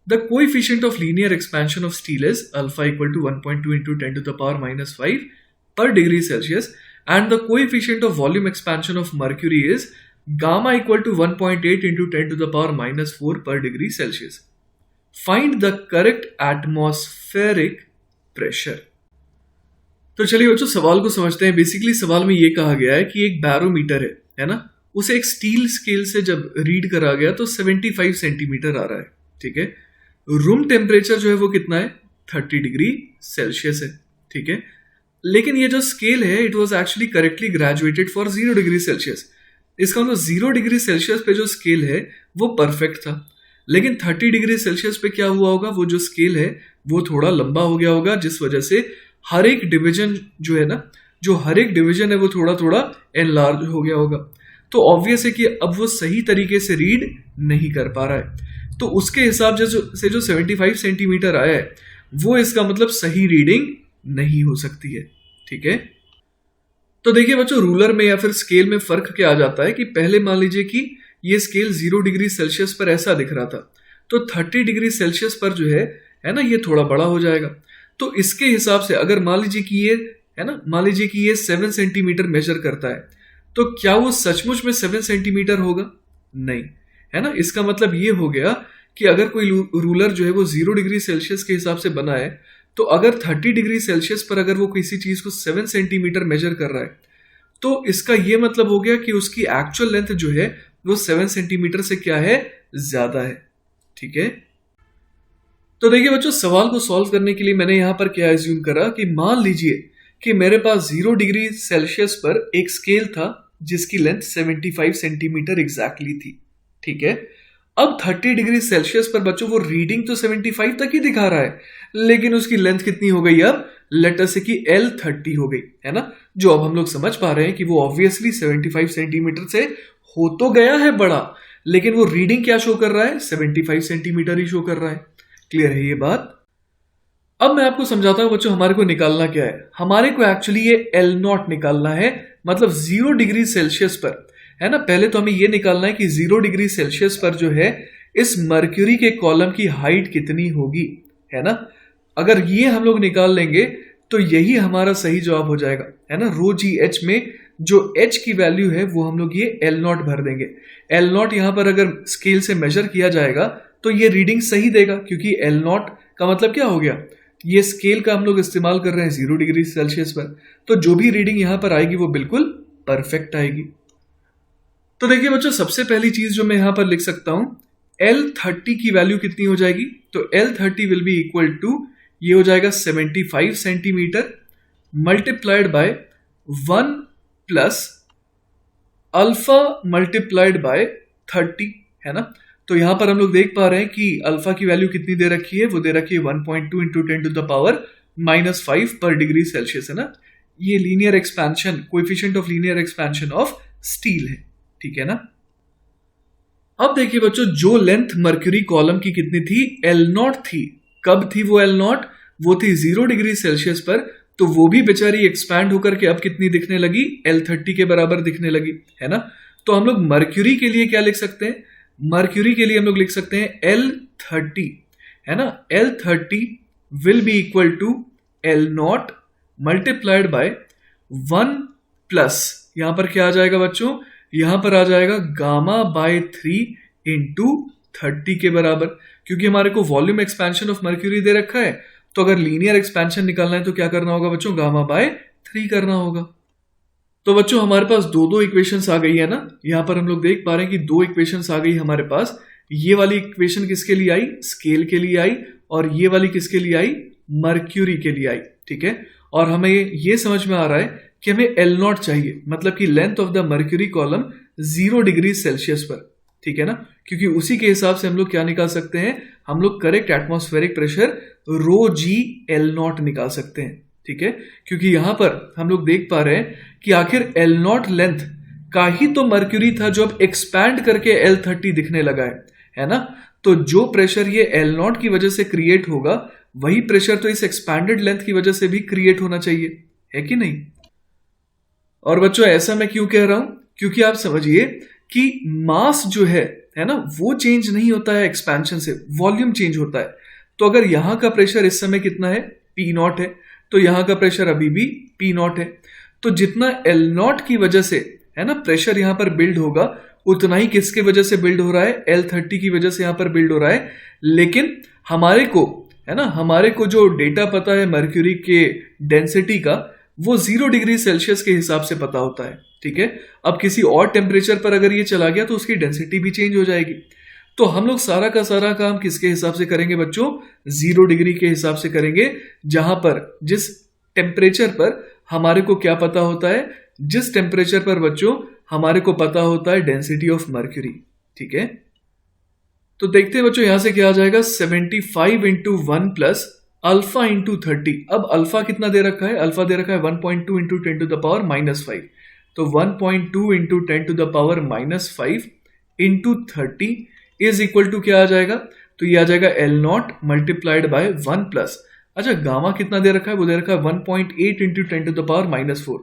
The coefficient of linear expansion of steel is alpha equal to 1.2 into 10 to the power -5 per degree Celsius, and the coefficient of volume expansion of mercury is gamma equal to 1.8 into 10 to the power -4 per degree Celsius. Find the correct atmospheric pressure. तो चलिए बच्चों सवाल को समझते हैं। Basically सवाल में ये कहा गया है कि एक बैरोमीटर है ना, उसे एक स्टील स्केल से जब रीड करा गया तो 75 सेंटीमीटर आ रहा है, ठीक है। रूम टेम्परेचर जो है वो कितना है, 30 डिग्री सेल्सियस है, ठीक है। लेकिन ये जो स्केल है it was actually correctly graduated for 0 degree Celsius. इसका मतलब 0 डिग्री सेल्सियस पे जो स्केल है वो परफेक्ट था, लेकिन 30 डिग्री सेल्सियस पे क्या हुआ होगा, वो जो स्केल है वो थोड़ा लंबा हो गया होगा, जिस वजह से हर एक डिवीजन जो है ना, जो हर एक डिवीजन है वो थोड़ा थोड़ा एनलार्ज हो गया होगा। तो ऑब्वियस है कि अब वो सही तरीके से रीड नहीं कर पा रहा है, तो उसके हिसाब से जो 75 सेंटीमीटर आया है वो इसका मतलब सही रीडिंग नहीं हो सकती है, ठीक है। तो देखिए बच्चों रूलर में या फिर स्केल में फर्क क्या आ जाता है कि पहले मान लीजिए कि ये स्केल 0 डिग्री सेल्सियस पर ऐसा दिख रहा था, तो 30 डिग्री सेल्सियस पर जो है ना, ये थोड़ा बड़ा हो जाएगा। तो इसके हिसाब से अगर मान लीजिए कि ये है ना, मान लीजिए कि ये 7 सेंटीमीटर मेजर करता है, तो क्या वो सचमुच में 7 सेंटीमीटर होगा, नहीं, है ना। इसका मतलब ये हो गया कि अगर कोई रूलर जो है वो 0 डिग्री सेल्सियस के हिसाब से बना है, तो अगर 30 डिग्री सेल्सियस पर अगर वो किसी चीज को 7 सेंटीमीटर मेजर कर रहा है, तो इसका ये मतलब हो गया कि उसकी एक्चुअल लेंथ जो है वो 7 सेंटीमीटर से क्या है, ज्यादा है, ठीक है। तो देखिए बच्चों सवाल को सॉल्व करने के लिए मैंने यहां पर क्या एज्यूम करा कि मान लीजिए कि मेरे पास 0 डिग्री सेल्सियस पर एक स्केल था जिसकी लेंथ 75 सेंटीमीटर एग्जैक्टली थी, ठीक है। अब 30 डिग्री सेल्सियस पर बच्चों वो रीडिंग तो 75 तक ही दिखा रहा है, लेकिन उसकी लेंथ कितनी हो गई, अब लेटर से कि L30 हो गई, है ना। जो अब हम लोग समझ पा रहे हैं कि वो ऑब्वियसली 75 सेंटीमीटर से हो तो गया है बड़ा, लेकिन वो रीडिंग क्या शो कर रहा है, 75 सेंटीमीटर ही शो कर रहा है। क्लियर है ये बात। अब मैं आपको समझाता हूं बच्चों हमारे को निकालना क्या है। हमारे को एक्चुअली ये L0 निकालना है, मतलब 0 डिग्री सेल्सियस पर, है ना। पहले तो हमें ये निकालना है कि 0 डिग्री सेल्सियस पर जो है इस मर्क्यूरी के कॉलम की हाइट कितनी होगी, है ना। अगर ये हम लोग निकाल लेंगे तो यही हमारा सही जवाब हो जाएगा, है ना। रो जी एच में जो एच की वैल्यू है वो हम लोग ये L0 भर देंगे। L0 यहां पर अगर स्केल से मेजर किया जाएगा तो ये रीडिंग सही देगा, क्योंकि एल नॉट का मतलब क्या हो गया, ये स्केल का हम लोग इस्तेमाल कर रहे हैं 0 डिग्री सेल्सियस पर, तो जो भी रीडिंग यहां पर आएगी वो बिल्कुल परफेक्ट आएगी। तो देखिए बच्चों, सबसे पहली चीज जो मैं यहां पर लिख सकता हूं, L30 की वैल्यू कितनी हो जाएगी, तो L30 will be equal to, ये हो जाएगा 75 centimetre multiplied by 1 plus alpha multiplied bye 30, है ना। तो यहां पर हम लोग देख पा रहे हैं कि अल्फा की वैल्यू कितनी दे रखी है, वो दे रखी है 1.2 इंटू 10 टू द पावर -5 पर डिग्री सेल्सियस, है ना। ये linear expansion, coefficient of linear expansion of steel है, ठीक है ना। अब देखिए बच्चों, जो लेंथ मर्क्यूरी कॉलम की कितनी थी, L0 थी। कब थी वो L0, वो थी 0 डिग्री सेल्सियस पर, तो वो भी बेचारी एक्सपैंड होकर के अब कितनी दिखने लगी, L30 के बराबर दिखने लगी, है ना। तो हम लोग मर्क्यूरी के लिए क्या लिख सकते हैं, मर्क्यूरी के लिए हम लोग लिख सकते हैं L30, है ना। L30 will be equal to L0 multiplied by 1 plus, यहां पर क्या आ जाएगा बच्चों, यहां पर आ जाएगा गामा बाय 3 इंटू 30 के बराबर, क्योंकि हमारे को वॉल्यूम एक्सपेंशन ऑफ मर्क्यूरी दे रखा है, तो अगर लीनियर एक्सपेंशन निकालना है तो क्या करना होगा बच्चों, गामा बाय 3 करना होगा। तो बच्चों हमारे पास दो इक्वेशंस आ गई है ना, यहां पर हम लोग देख पा रहे हैं कि 2 इक्वेशंस आ गई हमारे पास। ये वाली इक्वेशन किसके लिए आई, स्केल के लिए आई, और ये वाली किसके लिए आई, मर्क्यूरी के लिए आई, ठीक है। और हमें ये समझ में आ रहा है कि हमें L0 चाहिए, मतलब कि length of the mercury column 0 degree Celsius पर, ठीक है ना, क्योंकि उसी के हिसाब से हम लोग क्या निकाल सकते हैं, हम लोग करेक्ट एटमॉस्फेरिक प्रेशर ρg निकाल सकते हैं, ठीक है। क्योंकि यहां पर हम लोग देख पा रहे हैं कि आखिर L0 लेंथ का ही तो मर्क्यूरी था जो अब एक्सपैंड करके L30 दिखने लगा है ना। तो जो प्रेशर ये L0 की वजह से क्रिएट होगा, वही प्रेशर तो इस एक्सपैंडेड लेंथ की वजह से भी क्रिएट होना चाहिए, है कि नहीं। और बच्चों ऐसा मैं क्यों कह रहा हूं, क्योंकि आप समझिए कि मास जो है ना, वो चेंज नहीं होता है एक्सपेंशन से, वॉल्यूम चेंज होता है। तो अगर यहां का प्रेशर इस समय कितना है, P0 है, तो यहां का प्रेशर अभी भी P0 है। तो जितना L0 की वजह से, है ना, प्रेशर यहां पर बिल्ड होगा, उतना ही किसके वजह से बिल्ड हो रहा है, L30 की वजह से यहां पर बिल्ड हो रहा है। लेकिन हमारे को, है ना, हमारे को जो डेटा पता है मर्क्यूरी के डेंसिटी का, वो 0 डिग्री सेल्सियस के हिसाब से पता होता है, ठीक है। अब किसी और टेम्परेचर पर अगर ये चला गया तो उसकी डेंसिटी भी चेंज हो जाएगी। तो हम लोग सारा का सारा काम किसके हिसाब से करेंगे बच्चों, 0 डिग्री के हिसाब से करेंगे, जहां पर जिस टेम्परेचर पर हमारे को क्या पता होता है, जिस टेम्परेचर पर बच्चों हमारे को पता होता है डेंसिटी ऑफ मर्क्यूरी, ठीक है। तो देखते हैं बच्चों, यहां से क्या आ जाएगा, 75 इंटू 1 प्लस अल्फा इंटू 30। अब अल्फा कितना दे रखा है, अल्फा दे रखा है 1.2 इंटू 10 टू द पावर -5, तो 1.2 into 10 to the power -5 into 30 is equal to क्या आ जाएगा, तो ये आ जाएगा L0 मल्टीप्लाइड बाय 1 प्लस, अच्छा गामा कितना दे रखा है, वो दे रखा है 1.8 इंटू 10 टू द पावर -4,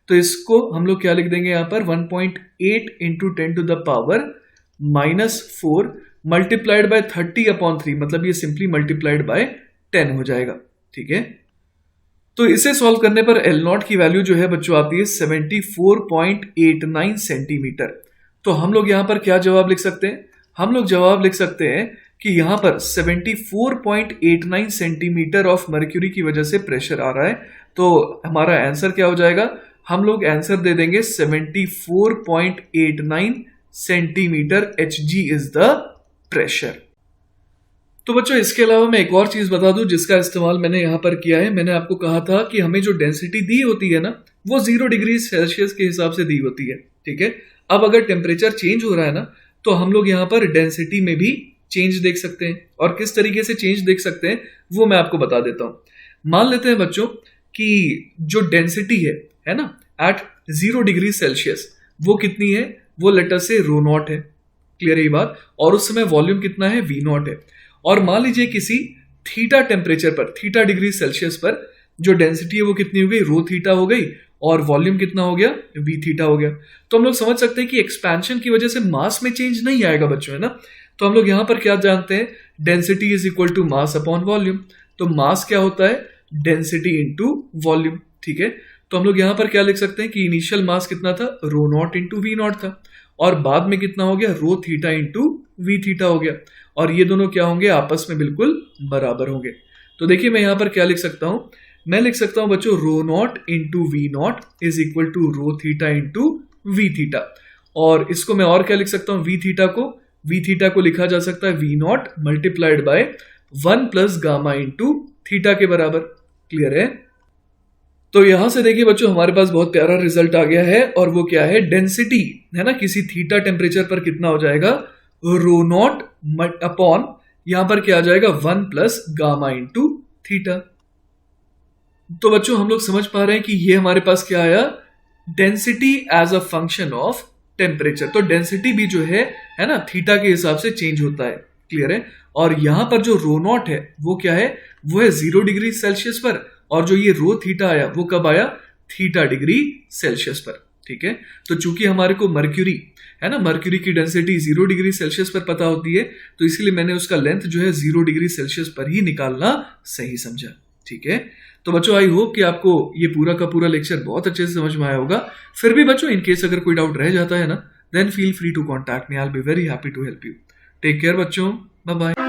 तो इसको हम लोग क्या लिख देंगे यहाँ पर, 1.8 into 10 to the power -4 multiplied by 30/3, मतलब ये सिंपली मल्टीप्लाइड बाय 10 हो जाएगा, ठीक है। तो इसे सॉल्व करने पर L0 की वैल्यू जो है बच्चों आती है 74.89 सेंटीमीटर। तो हम लोग यहां पर क्या जवाब लिख सकते हैं, हम लोग जवाब लिख सकते हैं कि यहां पर 74.89 सेंटीमीटर ऑफ मर्क्यूरी की वजह से प्रेशर आ रहा है। तो हमारा आंसर क्या हो जाएगा, हम लोग आंसर दे देंगे 74.89 centimetre Hg is the pressure. तो बच्चों इसके अलावा मैं एक और चीज बता दूं जिसका इस्तेमाल मैंने यहां पर किया है। मैंने आपको कहा था कि हमें जो डेंसिटी दी होती है ना, वो 0 डिग्री सेल्सियस के हिसाब से दी होती है, ठीक है। अब अगर टेम्परेचर चेंज हो रहा है ना, तो हम लोग यहाँ पर डेंसिटी में भी चेंज देख सकते हैं, और किस तरीके से चेंज देख सकते हैं वो मैं आपको बता देता हूं। मान लेते हैं बच्चों कि जो डेंसिटी है ना, एट 0 डिग्री सेल्सियस, वो कितनी है, वो लेटर से ρ0 है, क्लियर है ये बात, और उस समय वॉल्यूम कितना है, V0 है। और मान लीजिए किसी थीटा टेम्परेचर पर, थीटा डिग्री सेल्सियस पर जो डेंसिटी है वो कितनी हो गई, ρθ हो गई, और वॉल्यूम कितना हो गया, Vθ हो गया। तो हम लोग समझ सकते हैं कि एक्सपेंशन की वजह से मास में चेंज नहीं आएगा बच्चों, है ना। तो हम लोग यहां पर क्या जानते हैं, density is equal to mass upon volume. तो मास क्या होता है, डेंसिटी इंटू वॉल्यूम, ठीक है। तो हम लोग यहां पर क्या लिख सकते हैं कि इनिशियल मास कितना था, ρ0 इंटू V0 था, और बाद में कितना हो गया, ρθ इंटू वी थीटा हो गया, और ये दोनों क्या होंगे, आपस में बिल्कुल बराबर होंगे। तो देखिए मैं यहाँ पर क्या लिख सकता हूँ, मैं लिख सकता हूँ बच्चों rho naught into V naught is equal to rho theta into V theta. और इसको मैं और क्या लिख सकता हूँ, वी थीटा को लिखा जा सकता है V naught multiplied by 1 plus gamma into theta के बराबर। क्लियर है? तो यहां से देखिए बच्चों हमारे पास बहुत प्यारा रिजल्ट आ गया है, और वो क्या है, डेंसिटी है ना, किसी थीटा टेम्परेचर पर कितना हो जाएगा, रो नॉट अपॉन यहां पर क्या आ जाएगा 1 प्लस गामा इंटू थीटा। तो बच्चों हम लोग समझ पा रहे हैं कि ये हमारे पास क्या आया, density as a function of temperature. तो डेंसिटी भी जो है ना, थीटा के हिसाब से चेंज होता है। क्लियर है? और यहां पर जो रो नॉट है वो क्या है, वो है 0 डिग्री सेल्सियस पर, और जो ये रो थीटा आया वो कब आया, थीटा डिग्री सेल्सियस पर। ठीक है? तो चूंकि हमारे को मर्क्यूरी है ना, मर्क्यूरी की डेंसिटी 0 डिग्री सेल्सियस पर पता होती है, तो इसलिए मैंने उसका लेंथ जो है 0 डिग्री सेल्सियस पर ही निकालना सही समझा। ठीक है? तो बच्चों आई होप कि आपको ये पूरा का पूरा लेक्चर बहुत अच्छे से समझ में आया होगा। फिर भी बच्चों इन केस अगर कोई डाउट रह जाता है ना, then feel free to contact me, I will be very happy to help you. Take care बच्चों, बाय बाय।